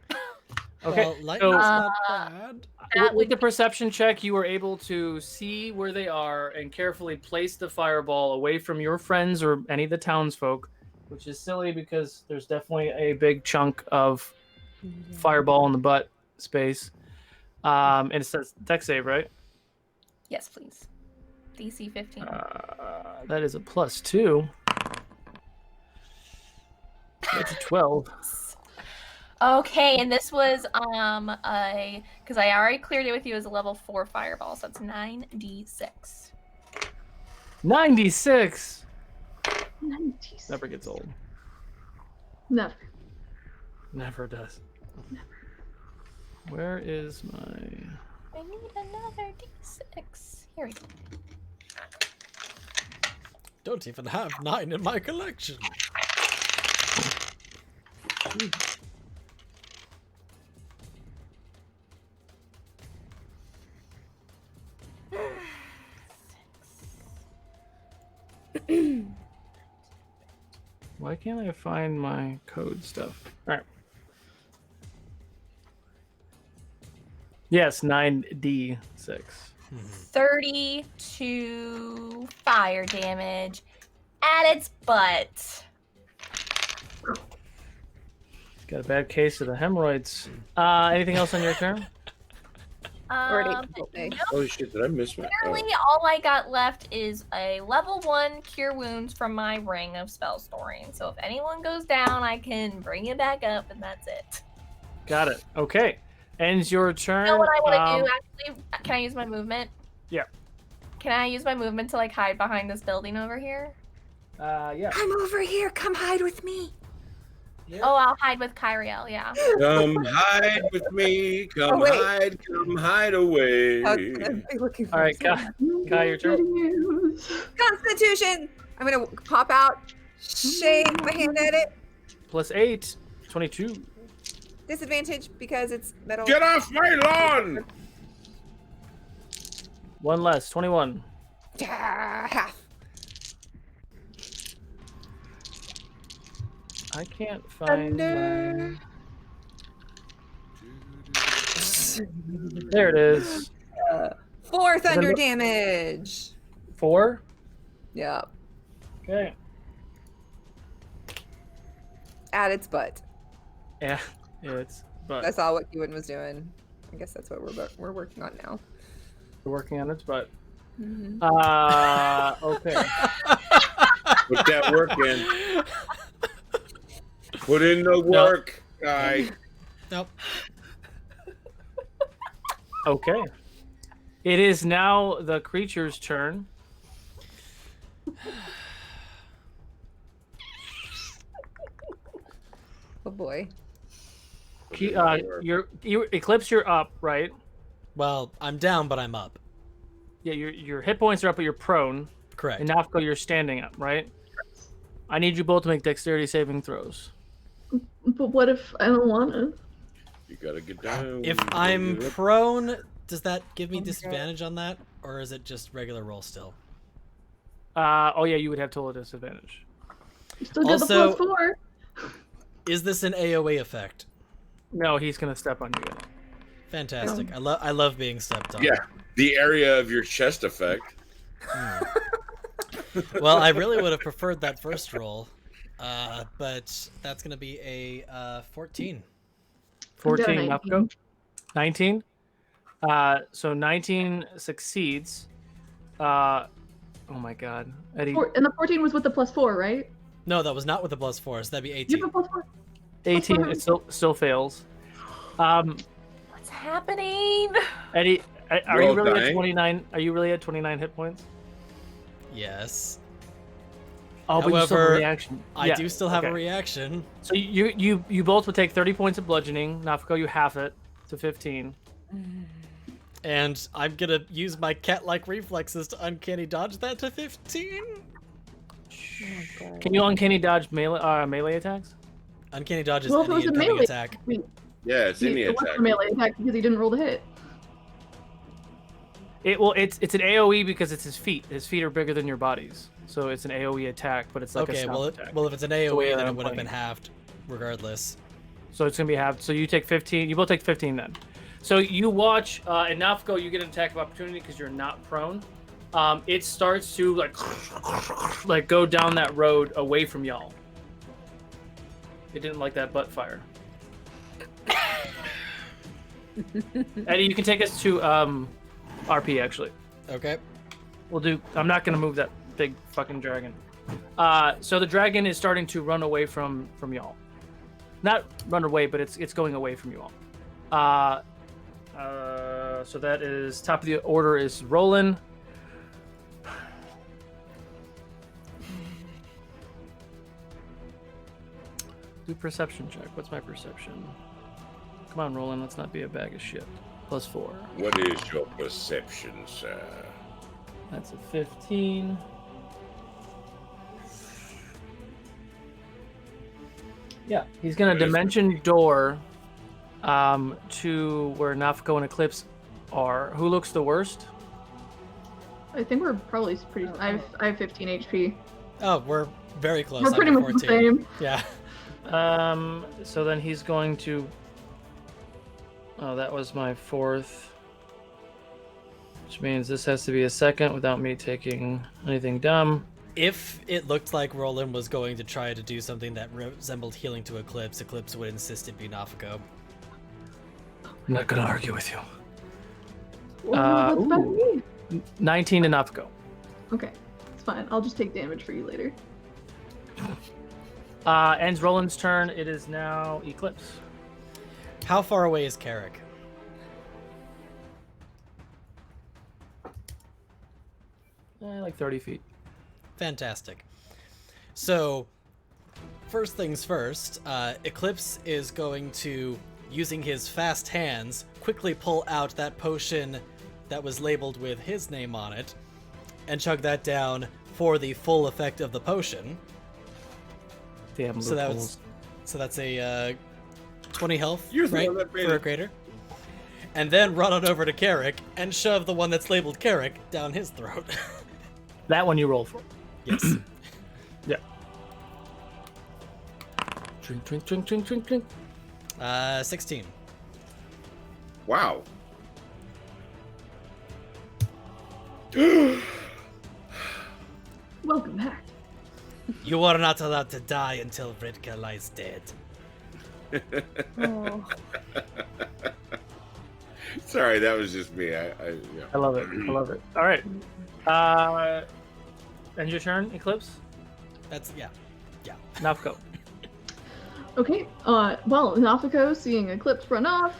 Okay. Well, lightning's so not bad. That with would the perception check, you were able to see where they are and carefully place the fireball away from your friends or any of the townsfolk, which is silly because there's definitely a big chunk of fireball in the butt space. And it says dex save, right? Yes, please. DC 15. That is a +2. That's a 12. Okay, and this was because I already cleared it with you as a level 4 fireball, so it's 9d6. 96. 96. Never gets old. Never. Never does. Where is my... I need another D6. Here we go. Don't even have 9 in my collection. Why can't I find my code stuff? All right. Yes, 9d6. 32 fire damage at its butt. Got a bad case of the hemorrhoids. Anything else on your turn? Oh shit! Did I miss my? Literally, all I got left is a level 1 cure wounds from my ring of spell storing. So if anyone goes down, I can bring it back up, and that's it. Got it. Okay. Ends your turn. You know what I want to do? Actually, can I use my movement? Yeah. Can I use my movement to like hide behind this building over here? Yeah. Come over here. Come hide with me. Oh, I'll hide with Pyriel, yeah. Come hide with me. Come hide away. Looking for All right, Kai, your turn. Constitution. I'm gonna pop out, shake my hand at it. Plus 8, 22. Disadvantage because it's metal. Get off my lawn! One less, 21. Half. I can't find my... There it is. 4 thunder damage. 4? Yeah. Okay. At its butt. Yeah, it's... But I saw what Ewan was doing. I guess that's what we're working on now. we're working on its butt. Mm-hmm. Okay. Put that work in. Put in the work, guy. Nope. Okay. It is now the creature's turn. Oh boy. Eclipse, you're up, right? Well, I'm down, but I'm up. Yeah, your hit points are up, but you're prone. Correct. And Nafko, you're standing up, right? I need you both to make dexterity saving throws. But what if I don't want to? You gotta get down. If I'm prone, does that give me disadvantage on that? Or is it just regular roll still? Oh yeah, you would have total disadvantage. You still get Also- the +4. Is this an AoE effect? No, he's gonna step on you. Fantastic. I love being stepped on. Yeah, the area of your chest effect. Well, I really would have preferred that first roll. But that's going to be a 14. 14, I'm down Nafko. 19. So 19 succeeds. Oh my god. Eddie. And the 14 was with the +4, right? No, that was not with the +4, so that'd be You 18. have a +4. 18, it still fails. What's happening? Eddie, are We're you all really at dying? 29? Are you really at 29 hit points? Yes. Oh, but you still have a However, reaction. I Yeah, do still have a okay. reaction. So you both would take 30 points of bludgeoning. Nafko, you half it to 15. And I'm going to use my cat-like reflexes to uncanny dodge that to 15. Can you uncanny dodge melee attacks? Uncanny dodge is Well, if it any was a incoming melee attack. Yeah, it's in the It was attack. a melee attack because he didn't roll the hit. It's an AoE because it's his feet. His feet are bigger than your bodies, so it's an AoE attack, but it's like a Okay, stomp well, attack. well, if it's an the way AoE, that then I'm it would have playing been halved, regardless. So it's gonna be halved. So you take 15. You both take 15 then. So you watch, and Nafko, you get an attack of opportunity because you're not prone. It starts to like go down that road away from y'all. It didn't like that butt fire. Eddie, you can take us to RP actually. Okay. I'm not gonna move that big fucking dragon. So the dragon is starting to run away from y'all. Not run away, but it's going away from you all. So that is top of the order is Roland. quickly perception check. What's my perception? Come on, Roland. Let's not be a bag of shit. +4. What is your perception, sir? That's a 15. Yeah, he's gonna dimension door to where Nafco and Eclipse are. Who looks the worst? I think we're probably pretty. I have 15 HP. Oh, we're very close. We're pretty I'm much 14. the same. Yeah. So then he's going to. Oh, that was my 4th. Which means this has to be a 2nd without me taking anything dumb. If it looked like Roland was going to try to do something that resembled healing to Eclipse, Eclipse would insist it be Nafako. I'm not gonna argue with you. Well, that's about me. 19 to Nafco. Okay, it's fine. I'll just take damage for you later. Ends Roland's turn. It is now Eclipse. How far away is Carrick? Like 30 feet. Fantastic. So, first things first, Eclipse is going to, using his fast hands, quickly pull out that potion that was labeled with his name on it, and chug that down for the full effect of the potion. Damn So loopholes. that's a 20 health, You're the right, one that made for a it. greater. And then run on over to Carrick and shove the one that's labeled Carrick down his throat. That one you roll for. Yes. Yeah. Drink, drink, drink, drink, drink, drink. 16. Wow. Welcome back. You are not allowed to die until Vritka lies dead. Oh. Sorry, that was just me. Yeah. I love it. I love it. All right. And your turn, Eclipse. That's yeah. Nafco. Okay, well, Nafako, seeing Eclipse run off,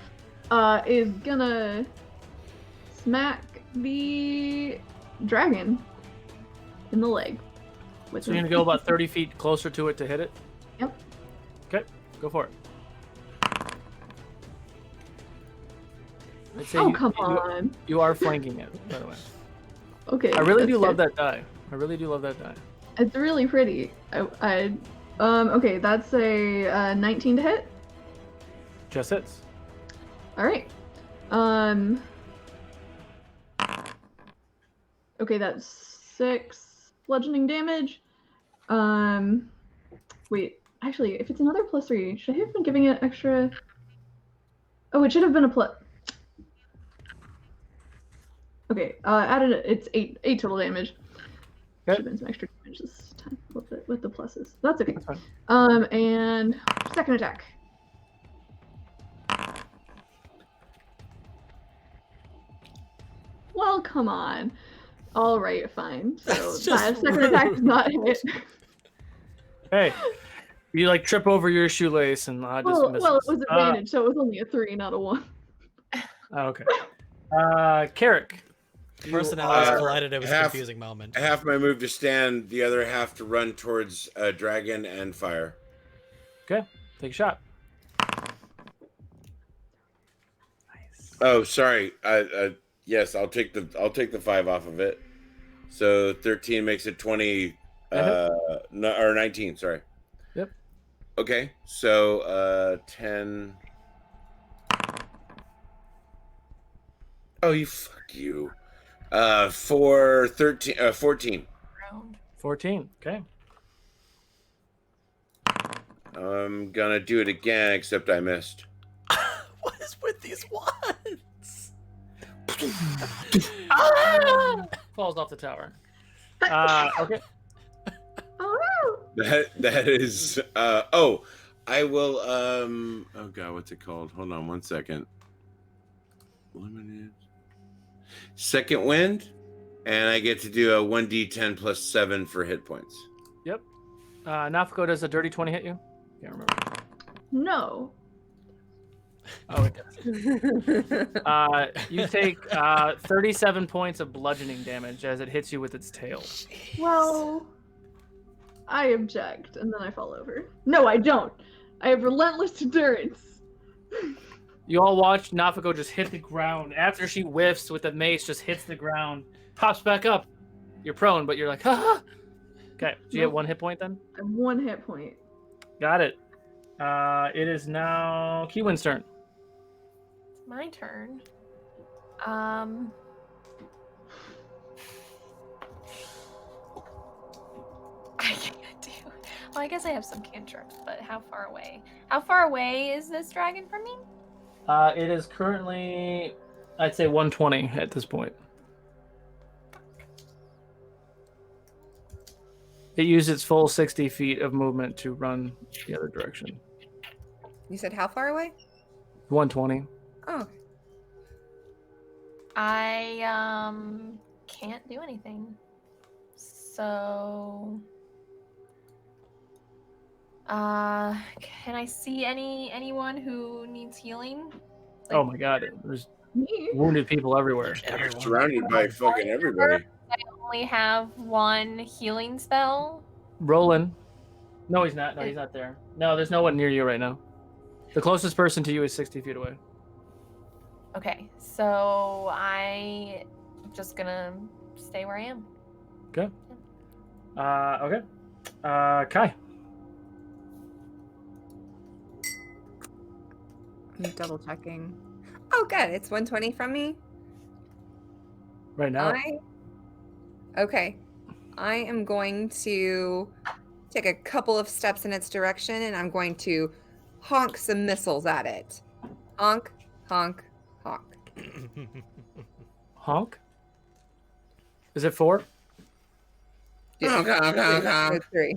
is gonna smack the dragon in the leg. With So you're gonna go about 30 feet closer to it to hit it? Yep. Okay, go for it. I'd say Oh, come on. You are flanking it, by the way. Okay. I really do that's love good. that die. I really do love that die. It's really pretty. Okay, that's a 19 to hit. Just hits. All right. Okay, that's 6 bludgeoning damage. Wait, actually, if it's another +3, should I have been giving it extra? Oh, it should have been a plus. Okay, added it's 8 total damage. Okay. Should have been some extra damage this time with the pluses. That's okay. That's fine. And second attack. Well, come on. All right, fine. So That's just that second attack does not hit. Hey, you like trip over your shoelace and just misses. Well, it was advantage, so it was only a 3, not a 1. Okay. Carrick. Personalities collided. It was a half- confusing moment. Half my move to stand, the other half to run towards dragon and fire. Okay, take a shot. Oh, sorry. Yes, I'll take the 5 off of it. So 13 makes it 20, or 19. Sorry. Yep. Okay, so 10. Oh, fuck you. For 13, 14. 14. Okay. I'm gonna do it again, except I missed. What is with these wands? Falls off the tower. Okay. Oh, That is I will oh god, what's it called? Hold on 1 second. Limited second wind, and I get to do a 1d10 plus 7 for hit points. Yep. Nafako, does a dirty 20 hit you? Can't remember. no. Oh, it does. You take 37 points of bludgeoning damage as it hits you with its tail. Well, I object, and then I fall over. No, I don't. I have relentless endurance. You all watch Nafako just hit the ground. After she whiffs with the mace, just hits the ground, pops back up. You're prone, but you're like, ha. Okay, so you get 1 hit point then? I have 1 hit point. Got it. It is now Kiwin's turn. It's my turn. I can't do. Well, I guess I have some cantrips, but how far away? How far away is this dragon from me? It is currently, I'd say 120 at this point. It used its full 60 feet of movement to run the other direction. You said how far away? 120. Oh. I can't do anything. So can I see anyone who needs healing? Oh my god, there's Me? wounded people everywhere. You're surrounded by fucking everybody. I only have 1 healing spell. Roland. No, he's not. No, he's not there. No, there's no one near you right now. The closest person to you is 60 feet away. Okay, so I'm just gonna stay where I am. Okay. Okay. Kai. I'm double checking. Oh, good. It's 120 from me. Right now. Okay. I am going to take a couple of steps in its direction, and I'm going to honk some missiles at it. Honk, honk, honk. Honk? Is it 4? Honk, honk, honk, honk. It's 3.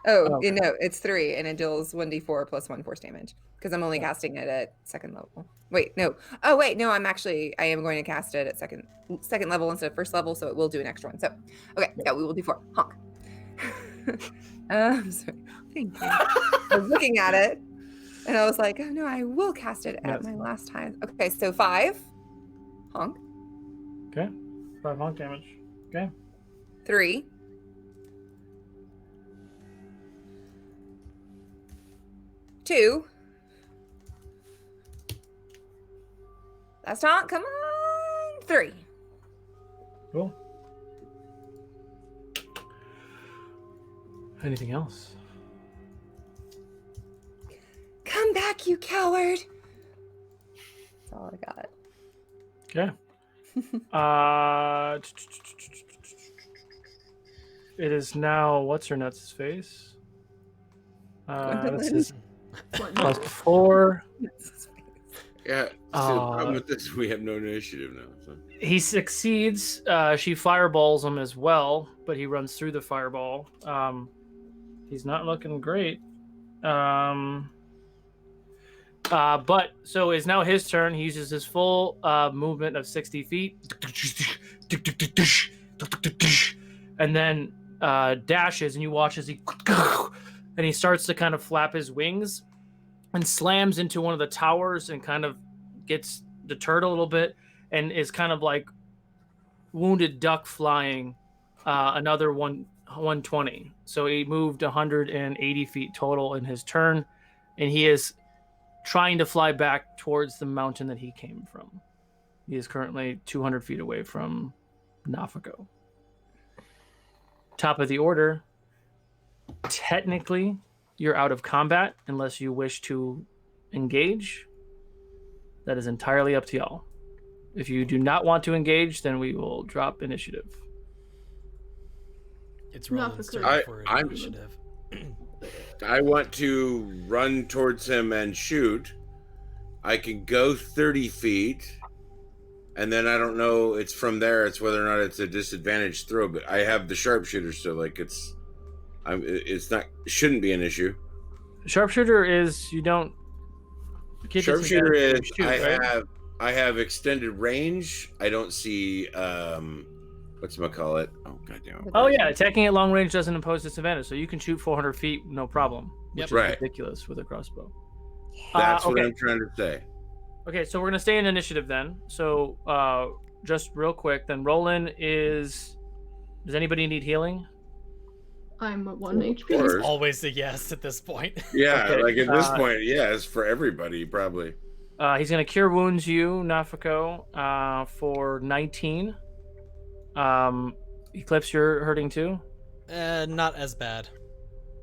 Oh, Okay. no, it's 3, and it deals 1d4 plus 1 force damage. Because I'm only casting it at 2nd level. Wait, no. Oh, wait, no, I am going to cast it at second level instead of 1st level, so it will do an extra one. So, okay, yeah, we will do 4. Honk. Sorry. Thank you. I was looking at it, and I was like, oh, no, I will cast it at my last time. Okay, so 5. Honk. Okay. 5 honk damage. Okay. 3. 2. Last honk, come on. 3. Cool. Anything else? Come back, you coward. That's all I got. Okay. It is now, what's her nuts' face? This is plus 4. Yeah. So the problem with this, we have no initiative now. So. He succeeds. She fireballs him as well, but he runs through the fireball. He's not looking great. But so it's now his turn. He uses his full movement of 60 feet. And then dashes, and you watch as he starts to kind of flap his wings and slams into one of the towers and kind of gets deterred a little bit and is kind of like wounded duck flying another 120. So he moved 180 feet total in his turn, and he is trying to fly back towards the mountain that he came from. He is currently 200 feet away from Nafako. Top of the order. Technically, you're out of combat unless you wish to engage. That is entirely up to y'all. If you do not want to engage, then we will drop initiative. It's Roland's turn for I'm- initiative. I want to run towards him and shoot. I can go 30 feet, and then I don't know. It's from there. It's whether or not it's a disadvantaged throw. But I have the sharpshooter, so like it's not shouldn't be an issue. Sharpshooter is you don't. Sharpshooter is shoot, right? I have extended range. I don't see whatchamacallit. Oh goddamn. Oh yeah, attacking at long range doesn't impose disadvantage, so you can shoot 400 feet no problem. Yep. Which is Right. ridiculous with a crossbow. That's what okay. I'm trying to say. Okay, so we're gonna stay in initiative then. So just real quick, then Roland is. Does anybody need healing? I'm at 1 Of HP. course. Always a yes at this point. Yeah, Okay, like at this point, yes, for everybody, probably. He's gonna cure wounds you, Nafako, for 19. Eclipse, you're hurting too. Not as bad.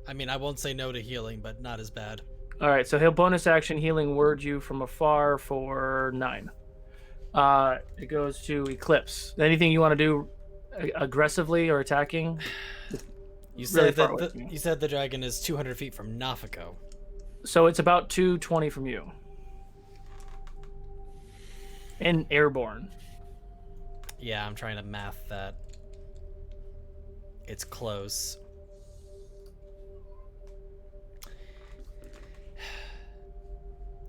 I mean, I won't say no to healing, but not as bad. All right, so he'll bonus action healing word you from afar for 9. It goes to Eclipse. Anything you want to do aggressively or attacking? You Really said far that away from you. you said the dragon is 200 feet from Nafako. So it's about 220 from you. And airborne. Yeah, I'm trying to math that. It's close.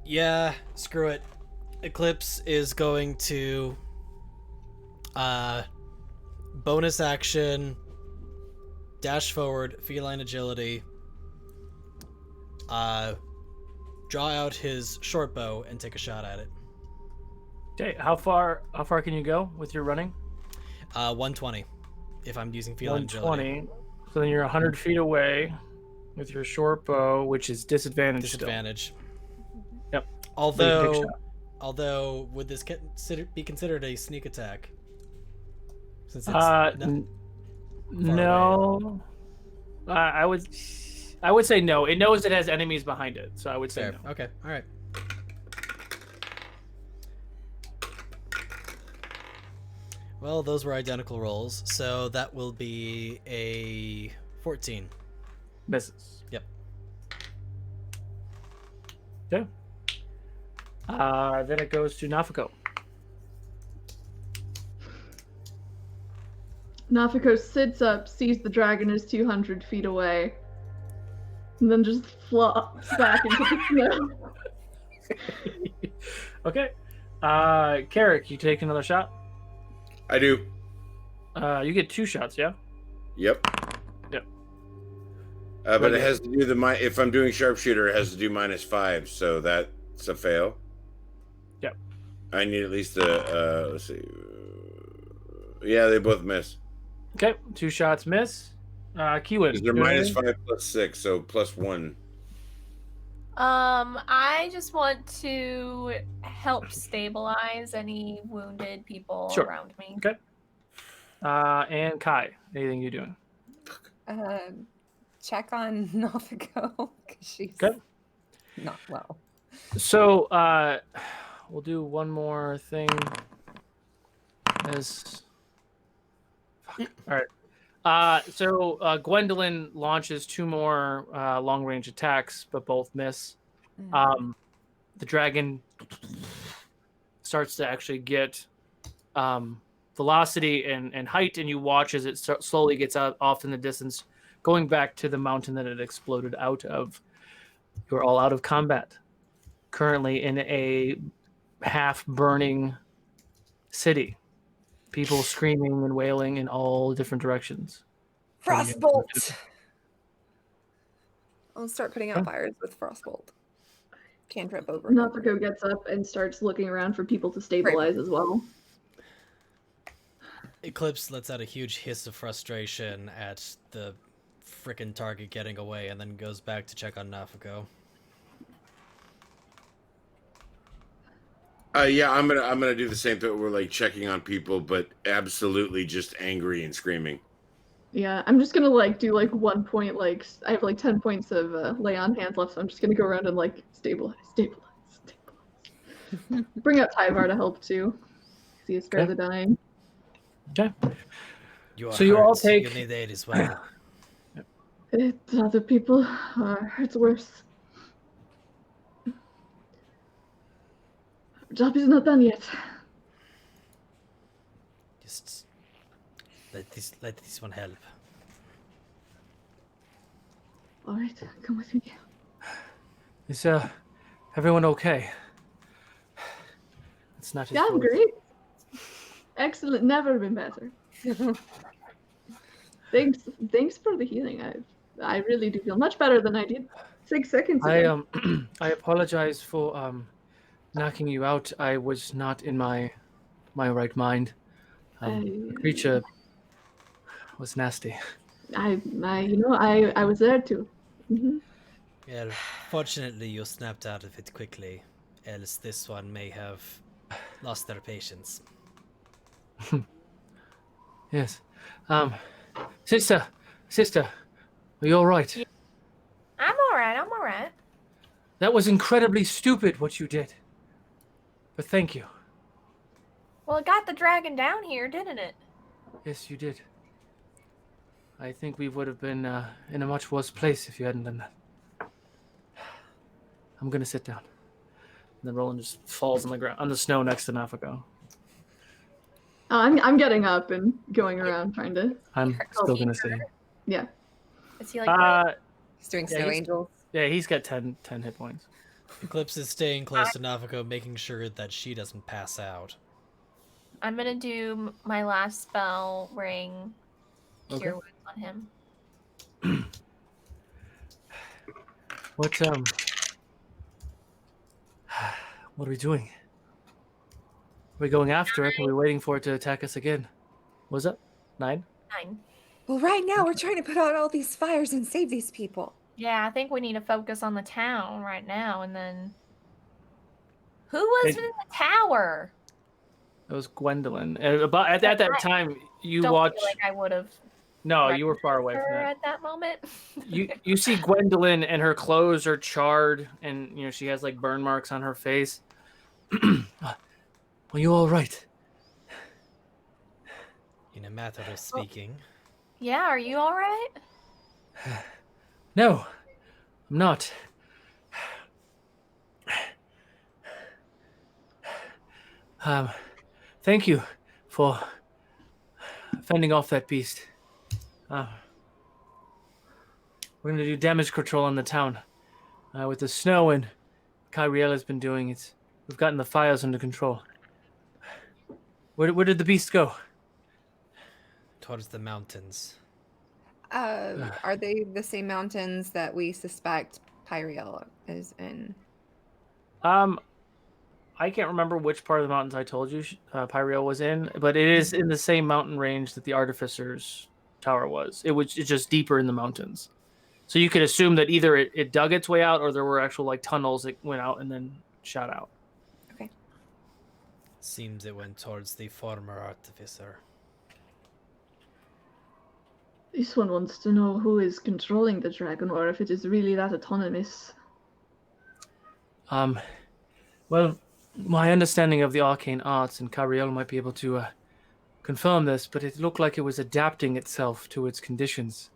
Yeah, screw it. Eclipse is going to bonus action, dash forward, feline agility, draw out his short bow and take a shot at it. Okay, how far can you go with your running? 120 if I'm using feline agility. 120. So then you're 100 feet away with your short bow, which is disadvantage. Disadvantage. Yep. Although would this be considered a sneak attack? Since it's no. I would say no. It knows it has enemies behind it, so I would say fair. no. Okay, all right. Well, those were identical rolls, so that will be a 14. Misses. Yep. Okay. Then it goes to Nafako. Nafako sits up, sees the dragon is 200 feet away, and then just flops back into the snow. Okay. Carrick, you take another shot? I do. You get 2 shots, yeah? Yep. Yep. But it has to do if I'm doing sharpshooter, it has to do -5, so that's a fail. Yep. I need at least a let's see. Yeah, they both miss. Okay, 2 shots miss. Kiwin. They're -5 +6, so +1. I just want to help stabilize any wounded people Sure. around me. Okay. And Kai, anything you doing? Check on Nafako because she's Okay. not well. So, we'll do one more thing. All right. So Gwendolyn launches 2 more long-range attacks, but both miss. The dragon starts to actually get velocity and height, and you watch as it slowly gets off in the distance, going back to the mountain that it exploded out of. You're all out of combat, currently in a half-burning city. People screaming and wailing in all different directions. Frostbolt! I'll start putting out fires with Frostbolt. Cantrip over. Nafako gets up and starts looking around for people to stabilize as well. Eclipse lets out a huge hiss of frustration at the frickin' target getting away and then goes back to check on Nafako. Yeah, I'm gonna do the same thing. We're like checking on people, but absolutely just angry and screaming. Yeah, I'm just gonna do 1 point, I have 10 points of lay on hands left, so I'm just gonna go around and stabilize. Bring out Tyvar to help too. See is spare the dying. Okay. You So you all take- You need aid as well. Other people it's worse. Our job is not done yet. Just let this one help. All right, come with me. Is everyone okay? It's not his Yeah, I'm voice. great. Excellent. Never been better. Thanks for the healing. I really do feel much better than I did 6 seconds ago. I apologize for knocking you out. I was not in my right mind. The creature was nasty. I was there too. Hmm. Well, fortunately you snapped out of it quickly, else this one may have lost their patience. Yes. Sister, are you all right? Yeah. I'm all right. That was incredibly stupid what you did. But thank you. Well, it got the dragon down here, didn't it? Yes, you did. I think we would have been in a much worse place if you hadn't done that. I'm gonna sit down. And then Roland just falls on the ground, on the snow next to Nafako. I'm getting up and going around trying to. I'm still gonna say. Yeah. Is he like? He's doing Yeah, snow angels. Yeah, he's got 10 hit points. Eclipse is staying close to Nafako, making sure that she doesn't pass out. I'm gonna do my last spell, ring Cure Wounds on him. What are we doing? Are we going after it? Or are we waiting for it to attack us again? What was it? 9? 9. Well, right now we're trying to put out all these fires and save these people. Yeah, I think we need to focus on the town right now, and then who was in the tower? It was Gwendolyn. At that time, you Don't watched. feel like I would have. No, you were far away from her that. at that moment. You see Gwendolyn, and her clothes are charred, and she has like burn marks on her face. Are you all right? In a matter of speaking. Yeah, are you all right? No, I'm not. Thank you for fending off that beast. We're going to do damage control on the town. With the snow and Pyriel has been doing it, we've gotten the fires under control. Where did the beast go? Towards the mountains. Are they the same mountains that we suspect Pyriel is in? I can't remember which part of the mountains I told you Pyriel was in, but it is in the same mountain range that the Artificer's tower was. It's just deeper in the mountains. So you could assume that either it dug its way out or there were actual like tunnels that went out and then shot out. Okay. Seems it went towards the former Artificer. This one wants to know who is controlling the dragon, or if it is really that autonomous. Well, my understanding of the arcane arts, and Pyriel might be able to confirm this, but it looked like it was adapting itself to its conditions.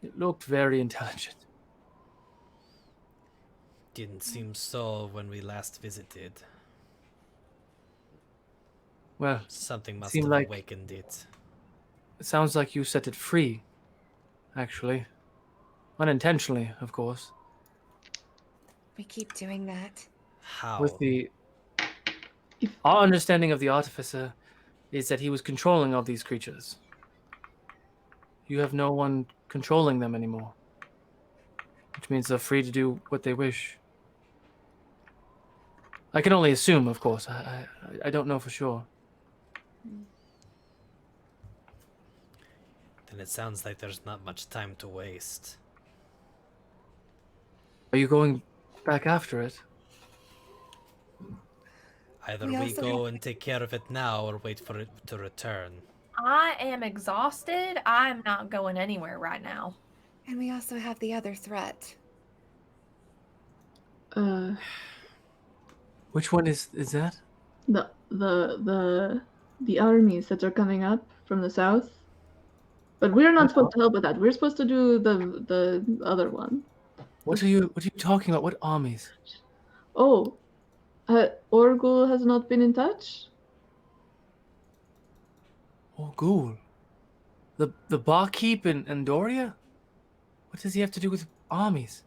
It looked very intelligent. Didn't seem so when we last visited. Well, something must seemed have like awakened it. It sounds like you set it free, actually. Unintentionally, of course. We keep doing that. How? Our understanding of the Artificer is that he was controlling all these creatures. You have no one controlling them anymore. Which means they're free to do what they wish. I can only assume, of course. I don't know for sure. Then it sounds like there's not much time to waste. Are you going back after it? Either we go and take care of it now or wait for it to return. I am exhausted. I'm not going anywhere right now. And we also have the other threat. Which one is that? The armies that are coming up from the south. But we're not supposed to help with that. We're supposed to do the other one. What are you talking about? What armies? Oh, Orgul has not been in touch? Orgul? The barkeep in Andoria? What does he have to do with armies?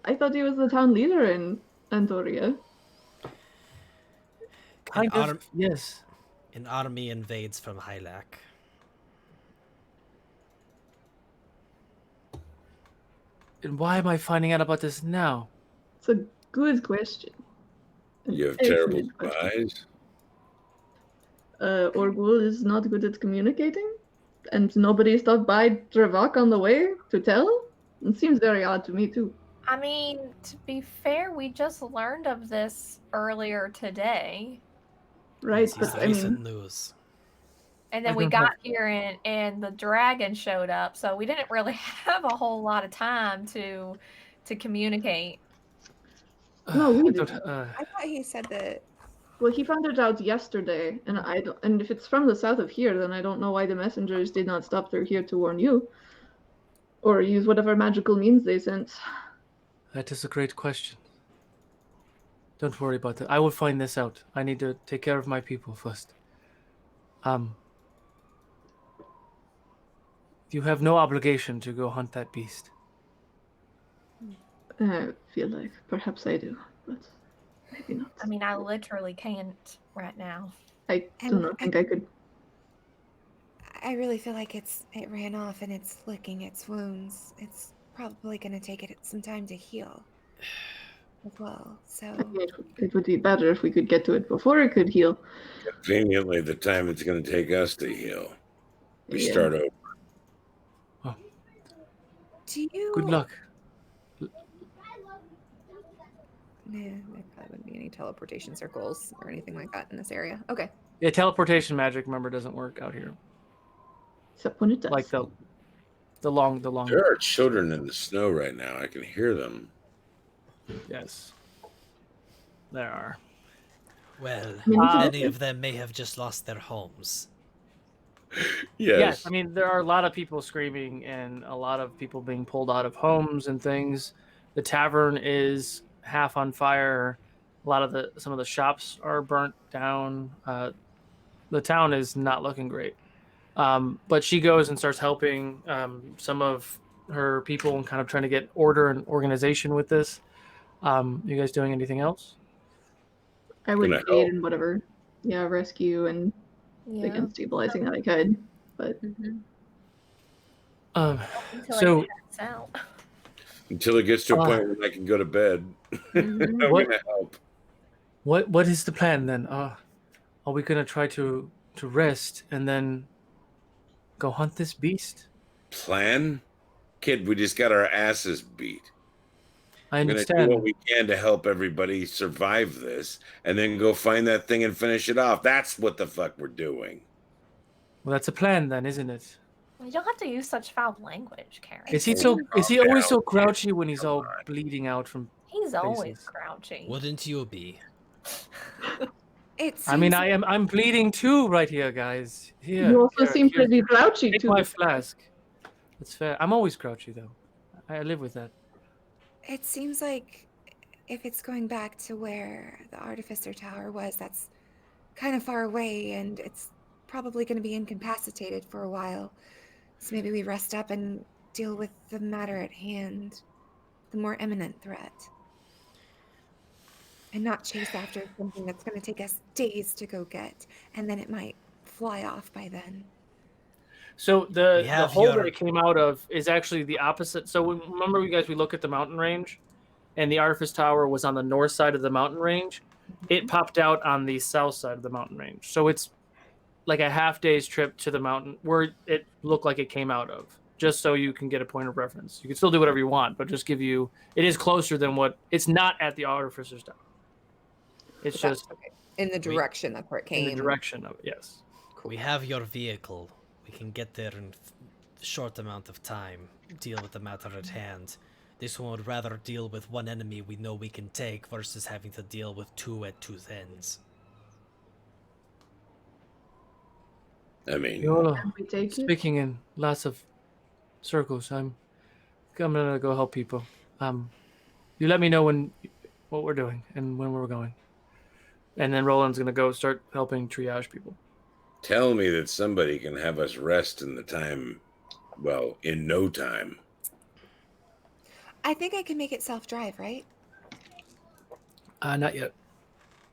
I thought he was the town leader in Andoria. Kind of, yes. An army invades from Hylac. And why am I finding out about this now? It's a good question. You have terrible eyes. Orgul is not good at communicating? And nobody stopped by Trevak on the way to tell? It seems very odd to me, too. I mean, to be fair, we just learned of this earlier today. Right, This is but the I recent mean, news. And I then we don't got have- here and the dragon showed up, so we didn't really have a whole lot of time to communicate. No, we I didn't. don't, I thought he said that. Well, he found it out yesterday, and I don't, and if it's from the south of here, then I don't know why the messengers did not stop through here to warn you, or use whatever magical means they sent. that is a great question. Don't worry about that. I will find this out. I need to take care of my people first. You have no obligation to go hunt that beast. I feel like perhaps I do, but maybe not. I mean, I literally can't right now. I do And not think I could. I really feel like it ran off and it's licking its wounds. It's probably going to take it some time to heal as well. So It would be better if we could get to it before it could heal. Conveniently, the time it's going to take us to heal. We Yeah. start over. do you? Good luck. Nah, there probably wouldn't be any teleportation circles or anything like that in this area. Okay. Yeah, teleportation magic, remember, doesn't work out here. Except when it does. Like the long. There are children in the snow right now. I can hear them. Yes. There are. Well, Uh, many of them may have just lost their homes. Yes. I mean, there are a lot of people screaming and a lot of people being pulled out of homes and things. The tavern is half on fire. Some of the shops are burnt down. The town is not looking great. But she goes and starts helping some of her people and kind of trying to get order and organization with this. You guys doing anything else? I would Gonna aid help. in whatever, rescue and against stabilizing that I could. But Um, Until So- I pass out. Until it gets to a point where I can go to bed. I'm What- going to help. what is the plan then? Are we gonna try to rest and then go hunt this beast? Plan? Kid, we just got our asses beat. I We're going to do understand. what we can to help everybody survive this and then go find that thing and finish it off. That's what the fuck we're doing. Well, that's a plan then, isn't it? You don't have to use such foul language, Karen. Is he always so grouchy when he's all bleeding out from? He's always places? grouchy. Wouldn't you be? It's. I mean, I'm bleeding too right here, guys. Here. you also here, seem here. pretty grouchy Take too. my flask. That's fair. I'm always grouchy though. I live with that. It seems like if it's going back to where the Artificer Tower was, that's kind of far away, and it's probably going to be incapacitated for a while. So maybe we rest up and deal with the matter at hand, the more imminent threat, and not chase after something that's going to take us days to go get, and then it might fly off by then. So the have hole that your- it came out of is actually the opposite. So remember, you guys, we look at the mountain range, and the Artifice Tower was on the north side of the mountain range. It popped out on the south side of the mountain range. So it's like a half day's trip to the mountain where it looked like it came out of. Just so you can get a point of reference. You can still do whatever you want, but just give you. It is closer than what. It's not at the Artificer's Tower. It's But that's just okay. In the direction that's where it came. in the direction of it. Yes. We have your vehicle. We can get there in a short amount of time. Deal with the matter at hand. This one would rather deal with one enemy we know we can take versus having to deal with two at two ends. I mean, You're Can we take it? speaking in lots of circles. I'm gonna go help people. You let me know what we're doing and when we're going. And then Roland's gonna go start helping triage people. tell me that somebody can have us rest in the time, well, in no time. I think I can make it self-drive, right? Not yet.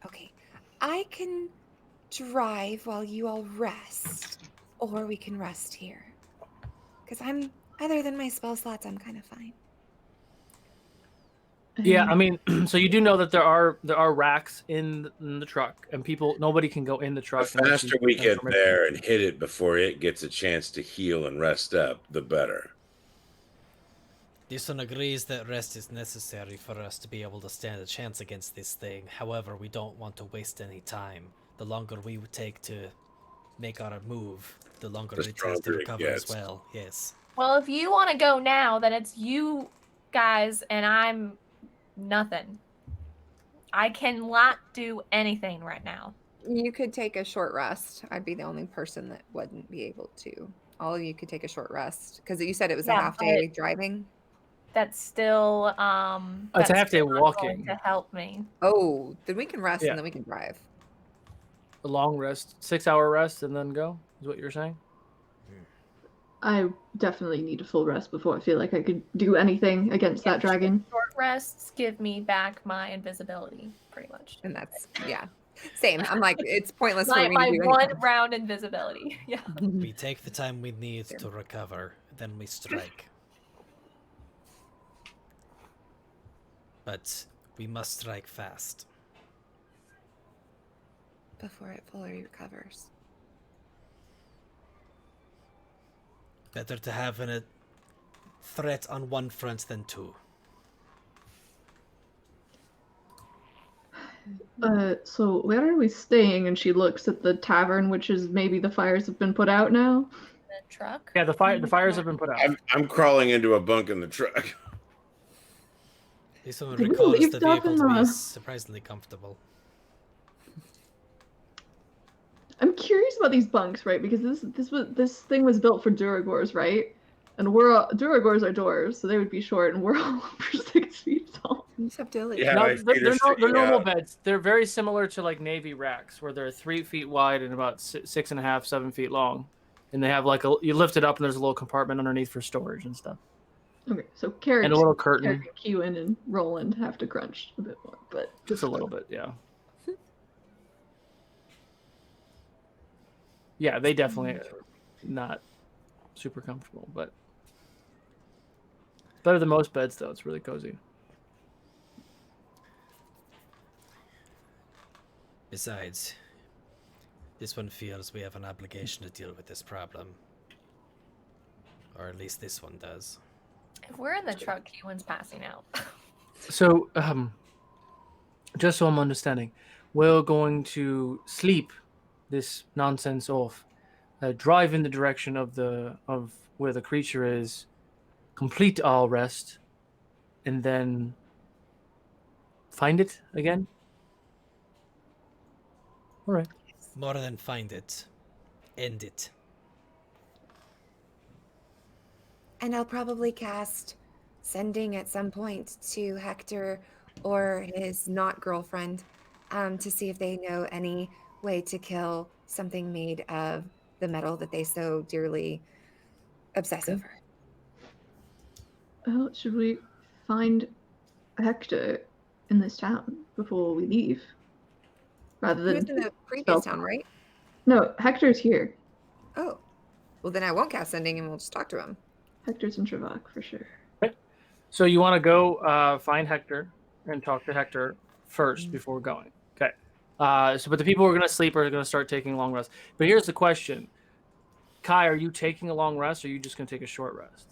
Okay. I can drive while you all rest, or we can rest here. Because other than my spell slots, I'm kind of fine. Yeah, I mean, so you do know that there are racks in the truck, and nobody can go in the The truck. faster we get there and hit it before it gets a chance to heal and rest up, the better. This one agrees that rest is necessary for us to be able to stand a chance against this thing. However, we don't want to waste any time. The longer we take to make our move, the longer it takes to recover as well. Yes. Well, if you want to go now, then it's you guys and I'm nothing. I cannot do anything right now. You could take a short rest. I'd be the only person that wouldn't be able to. All of you could take a short rest because you said it was a half day driving. That's still it's a half day walking to help me. Oh, then we can rest and then we can drive. A long rest, 6-hour rest, and then go is what you're saying. I definitely need a full rest before I feel like I could do anything against that dragon. Short rests give me back my invisibility, pretty much. And that's same. I'm like, it's pointless for me my to do one anything. round invisibility. Yeah. We take the time we need to recover, then we strike. But we must strike fast. Before it fully recovers. Better to have a threat on one front than two. So where are we staying? And she looks at the tavern, which is maybe the fires have been put out now. The truck? Yeah, the fires have been put out. I'm crawling into a bunk in the truck. This one recalls the vehicle to be surprisingly comfortable. I'm curious about these bunks, right? Because this thing was built for Duragors, right? And Duragors are doors, so they would be short, and we're all over 6 feet tall. You just have to they're normal beds. They're very similar to like Navy racks, where they're 3 feet wide and about 6.5, 7 feet long, and they have like you lift it up and there's a little compartment underneath for storage and stuff. Okay, so Carrick and a little curtain. Kewen and Roland have to crunch a bit more, but just a little bit, yeah. Yeah, they definitely are not super comfortable, but better than most beds, though. It's really cozy. Besides, this one feels we have an obligation to deal with this problem. Or at least this one does. If we're in the truck, Kewen's passing out. So, just so I'm understanding, we're going to sleep this nonsense off, drive in the direction of where the creature is, complete our rest, and then find it again. All right. More than find it, end it. And I'll probably cast sending at some point to Hector or his not girlfriend to see if they know any way to kill something made of the metal that they so dearly obsess over. Well, should we find Hector in this town before we leave? Rather than he was in the previous town, right? No, Hector's here. Oh. Well, then I won't cast sending and we'll just talk to him. Hector's in Trevak for sure. Okay. So you want to go find Hector and talk to Hector first before going. Okay. But the people who are going to sleep are going to start taking long rests. But here's the question. Kai, are you taking a long rest or are you just going to take a short rest?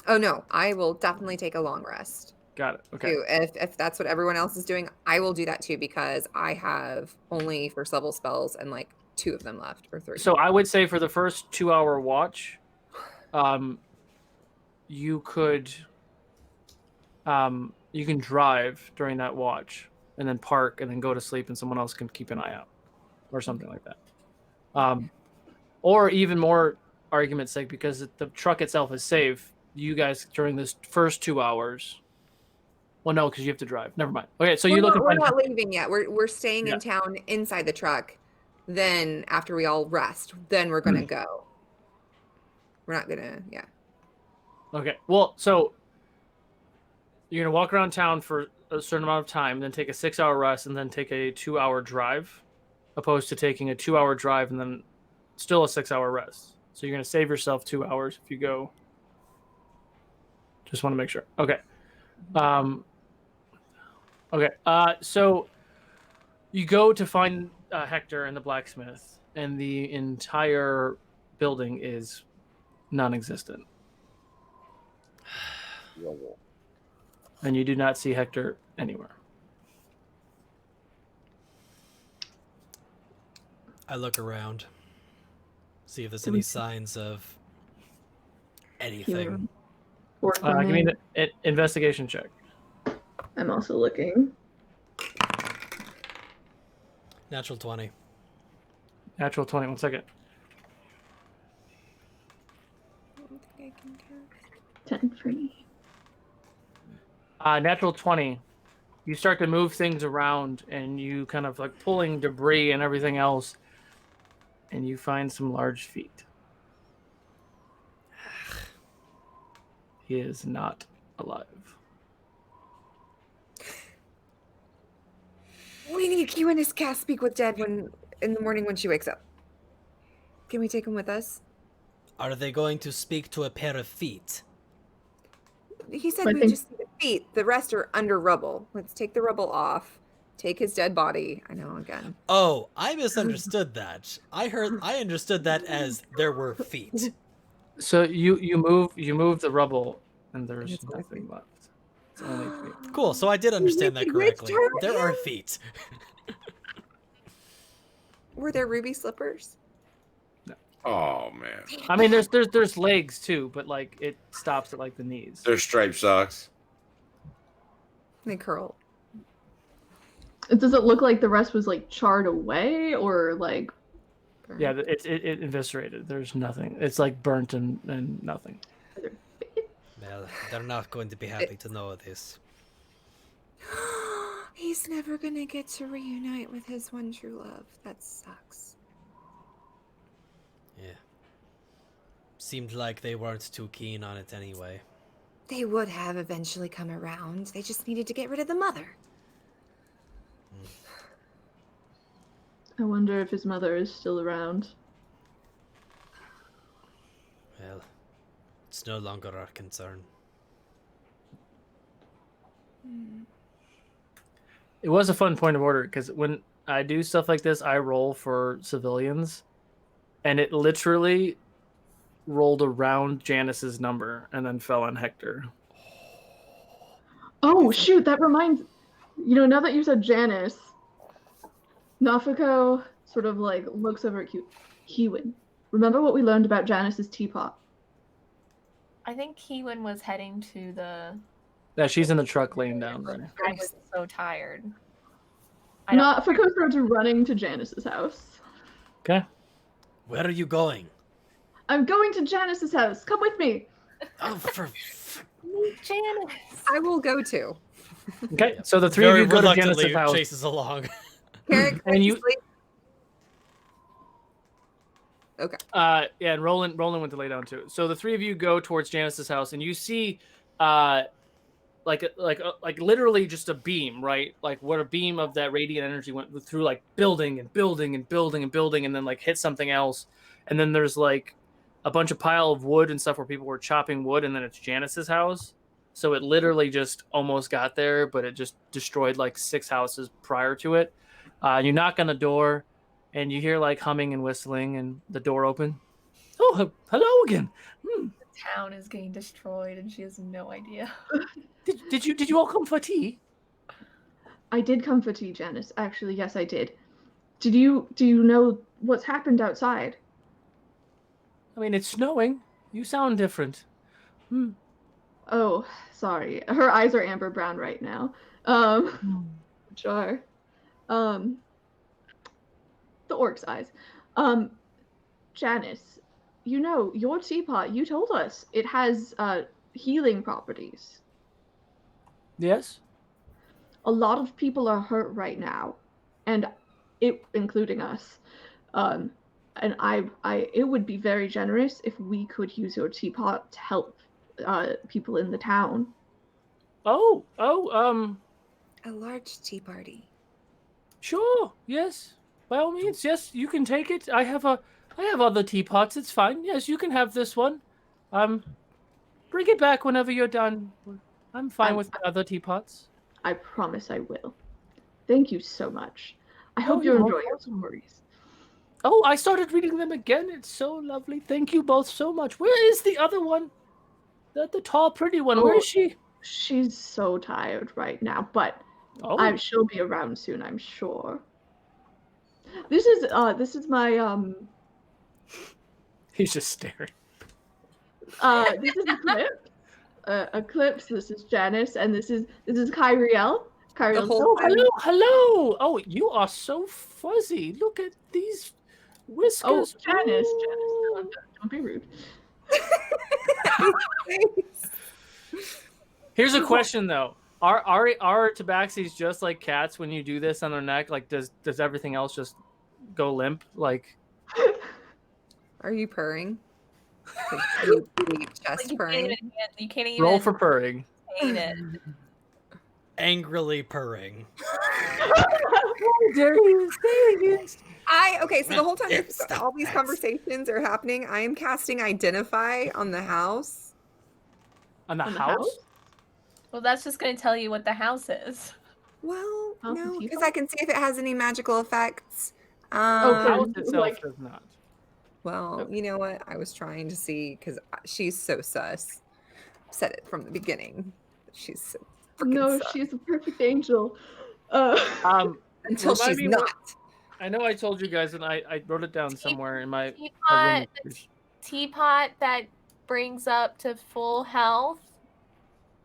Oh, no. I will definitely take a long rest. Got it. Okay. Too. If that's what everyone else is doing, I will do that too because I have only first level spells and like 2 of them left or 3. So I would say for the first 2-hour watch, you can drive during that watch and then park and then go to sleep and someone else can keep an eye out or something like that. Or even more argument's sake, because the truck itself is safe, you guys during this first 2 hours. Well, no, because you have to drive. Never mind. Okay, so you're looking. We're not leaving yet. We're staying in town inside the truck. Then after we all rest, then we're gonna go. We're not gonna. Yeah. Okay. Well, so you're gonna walk around town for a certain amount of time, then take a 6-hour rest, and then take a 2-hour drive, opposed to taking a 2-hour drive and then still a 6-hour rest. So you're gonna save yourself 2 hours if you go. Just want to make sure. Okay. Okay. So you go to find Hector and the blacksmith, and the entire building is non-existent, and you do not see Hector anywhere. I look around, see if there's any signs of anything. Give me an investigation check. I'm also looking. Natural 20. Natural 20. 1 second. 10 for me. Natural 20. You start to move things around, and you kind of like pulling debris and everything else, and you find some large feet. He is not alive. We need Kiwin's cast Speak with Dead in the morning when she wakes up. Can we take him with us? Are they going to speak to a pair of feet? He said we just see the feet. The rest are under rubble. Let's take the rubble off. Take his dead body. I know, again. Oh, I misunderstood that. I understood that as there were feet. So you move the rubble, and there's nothing left. It's only feet. Cool. So I did understand that correctly. There are feet. Were there ruby slippers? No. Oh man. I mean, there's legs too, but like it stops at like the knees. They're striped socks. They curl. Does it look like the rest was like charred away or like? Yeah, it eviscerated. There's nothing. It's like burnt and nothing. Well, they're not going to be happy to know this. He's never gonna get to reunite with his one true love. That sucks. Yeah. Seemed like they weren't too keen on it anyway. They would have eventually come around. They just needed to get rid of the mother. I wonder if his mother is still around. Well, it's no longer our concern. It was a fun point of order because when I do stuff like this, I roll for civilians, and it literally rolled around Janice's number and then fell on Hector. Oh shoot! That reminds. Now that you said Janice, Nafako sort of like looks over at Kiwin. Remember what we learned about Janice's teapot? I think Kiwin was heading to the. Yeah, she's in the truck laying down. Right? I was so tired. Nafako starts running to Janice's house. Okay. Where are you going? I'm going to Janice's house. Come with me. Oh, for Janice. I will go too. Okay, so the three of you go to Janice's house. Chases along. Carrick, And you sleep? Okay. Yeah, and Roland went to lay down too. So the three of you go towards Janice's house, and you see, like literally just a beam, right? Like what a beam of that radiant energy went through, like building and building and building and building, and then like hit something else, and then there's like a bunch of pile of wood and stuff where people were chopping wood, and then it's Janice's house. So it literally just almost got there, but it just destroyed like 6 houses prior to it. You knock on the door, and you hear like humming and whistling, and the door open. Oh, hello again. The town is getting destroyed, and she has no idea. Did you all come for tea? I did come for tea, Janice. Actually, yes, I did. Do you know what's happened outside? I mean, it's snowing. You sound different. Oh, sorry. Her eyes are amber brown right now. Sure. The orc's eyes. Janice, your teapot, you told us it has healing properties. Yes? A lot of people are hurt right now, and including us. And it would be very generous if we could use your teapot to help people in the town. A large tea party. Sure. Yes. By all means. Yes, you can take it. I have other teapots. It's fine. Yes, you can have this one. Bring it back whenever you're done. I'm fine with my other teapots. I promise I will. Thank you so much. I hope you're enjoying your stories. Oh, I started reading them again. It's so lovely. Thank you both so much. Where is the other one? The tall, pretty one. Where is she? She's so tired right now, but she'll be around soon, I'm sure. This is my He's just staring. This is Eclipse. This is Janice, and this is Kyriel. Hello. Oh, you are so fuzzy. Look at these whiskers. Oh, Janice, don't be rude. Here's a question though: Are tabaxis just like cats when you do this on their neck? Like, does everything else just go limp? Like, are you purring? Like, chest purring. You can't even roll for purring. Angrily purring. Okay, so the whole time all these conversations are happening, I am casting Identify on the house. On the house? Well, that's just going to tell you what the house is. Well, no, because I can see if it has any magical effects. The house itself does not. Well, you know what? I was trying to see because she's so sus. Said it from the beginning. She's so freaking sus. She's a perfect angel. Until she's not. I know I told you guys, and I wrote it down somewhere in my teapot that brings up to full health,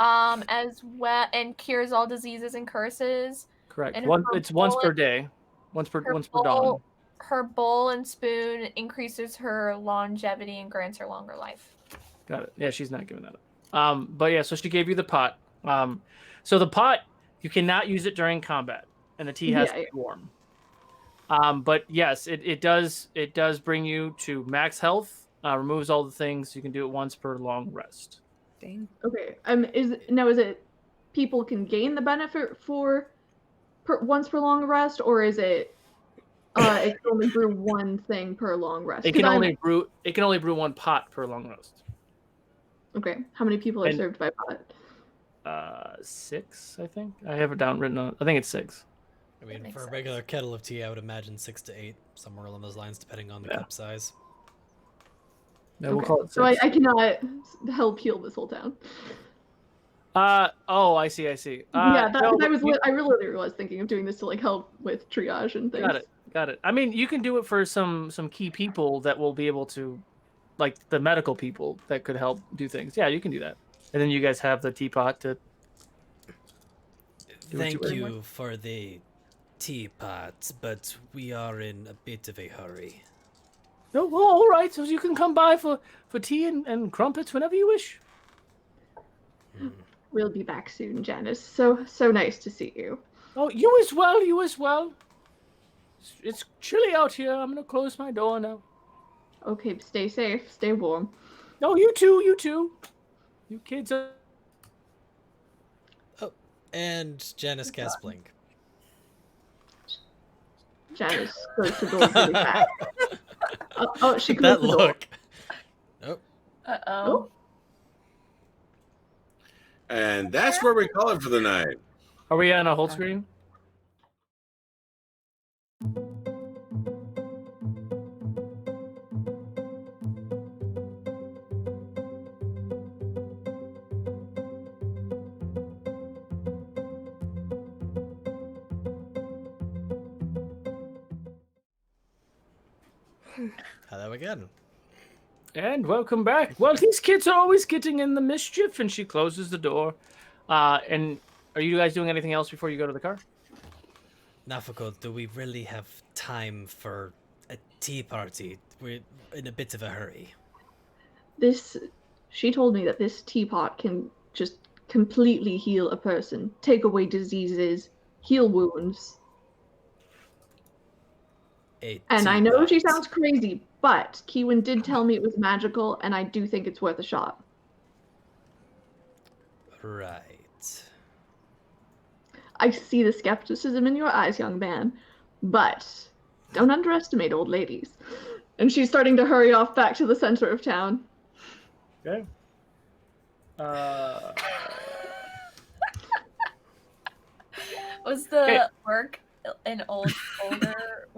as well, and cures all diseases and curses. Correct. It's once per day, once per dawn. Her bowl and spoon increases her longevity and grants her longer life. Got it. Yeah, she's not giving that up. But yeah, so she gave you the pot. So the pot, you cannot use it during combat, and the tea has to be warm. But yes, it does bring you to max health. Removes all the things. You can do it once per long rest. Dang. Okay. Is it people can gain the benefit once per long rest, or is it it can only brew one thing per long rest? It can only brew one pot per long rest. Okay. How many people are served by pot? 6, I think. I have it down written on. I think it's 6. I mean, for a regular kettle of tea, I would imagine 6 to 8, somewhere along those lines, depending on the cup size. Yeah, we'll call it 6. So I cannot help heal this whole town. I see. I really was thinking of doing this to help with triage and things. Got it. I mean, you can do it for some key people that will be able to, like the medical people that could help do things. Yeah, you can do that. And then you guys have the teapot to. Thank you for the teapot, but we are in a bit of a hurry. Oh, well, all right. So you can come by for tea and crumpets whenever you wish. We'll be back soon, Janice. So nice to see you. Oh, you as well. It's chilly out here. I'm gonna close my door now. Okay, stay safe, stay warm. Oh, you too. You kids are. Oh, and Janice casts Blink. Janice goes to door really fast. She closed that the door. look. Nope. Uh-oh. And that's where we call it for the night. Are we on a whole screen? Hello again. And welcome back. Well, these kids are always getting in the mischief, and she closes the door. And are you guys doing anything else before you go to the car? Nafuko, do we really have time for a tea party? We're in a bit of a hurry. She told me that this teapot can just completely heal a person, take away diseases, heal wounds. And I know she sounds crazy, but Kiwin did tell me it was magical, and I do think it's worth a shot. Right. I see the skepticism in your eyes, young man, but don't underestimate old ladies. And she's starting to hurry off back to the center of town. Okay. Was the orc an older?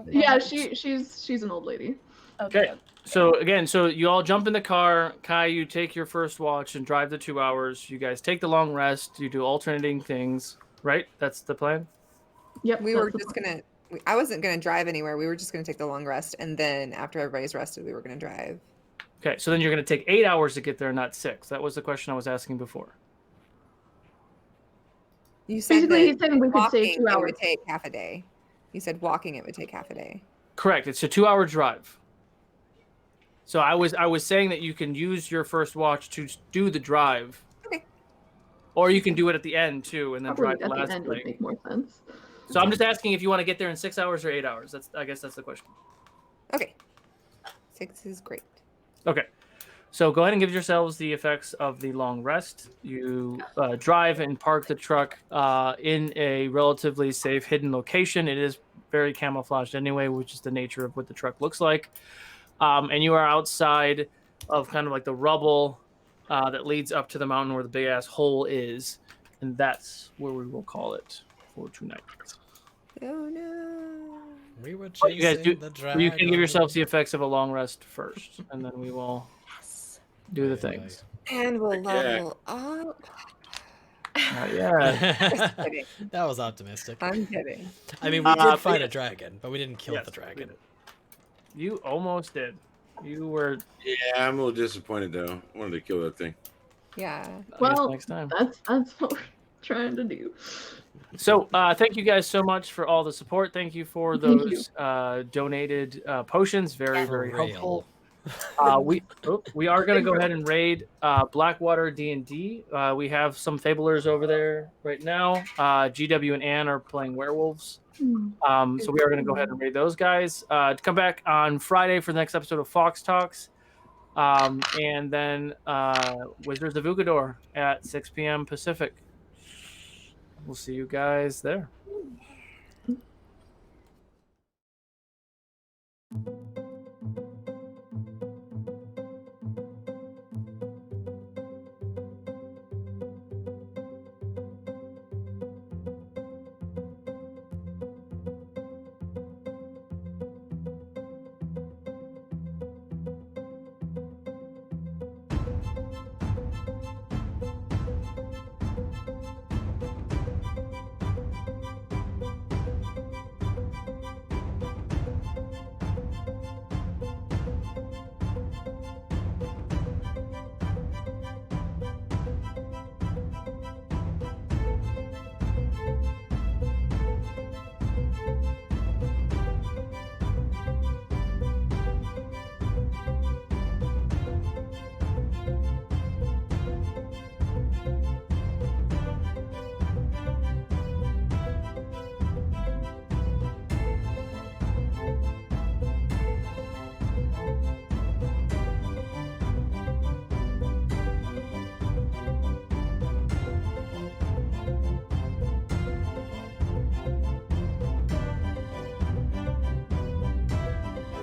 Yeah, she's an old lady. Okay. So again, you all jump in the car. Kai, you take your first watch and drive the 2 hours. You guys take the long rest. You do alternating things, right? That's the plan. Yep. We were just gonna. I wasn't gonna drive anywhere. We were just gonna take the long rest, and then after everybody's rested, we were gonna drive. Okay, so then you're going to take 8 hours to get there, not 6. That was the question I was asking before. You said basically he's saying we could save 2 It hours. would take half a day. You said walking it would take half a day. Correct. It's a 2-hour drive. So I was saying that you can use your first watch to do the drive. Okay. Or you can do it at the end too, and then Probably drive the at last the end would leg. make more sense. So I'm just asking if you want to get there in 6 hours or 8 hours. I guess that's the question. Okay. 6 is great. Okay. So go ahead and give yourselves the effects of the long rest. You drive and park the truck in a relatively safe hidden location. It is very camouflaged anyway, which is the nature of what the truck looks like. And you are outside of kind of like the rubble that leads up to the mountain where the big ass hole is. And that's where we will call it for tonight. Oh no. We were But you guys chasing the dragon. you can give yourselves the effects of a long rest first, and then we will do the things. And we'll level up. Yeah. That was optimistic. I'm kidding. I mean, we did fight a dragon, but we didn't kill Yes, the dragon. You almost did. You were. Yeah, I'm a little disappointed though. I wanted to kill that thing. Yeah. Well, next time. that's what we're trying to do. So thank you guys so much for all the support. Thank you for those donated potions. Very, very helpful. We are going to go ahead and raid Blackwater D&D. We have some Fablers over there right now. GW and Ann are playing werewolves. So we are going to go ahead and raid those guys. Come back on Friday for the next episode of Fox Talks. And then Wizards of Ukodor at 6 p.m. Pacific. We'll see you guys there.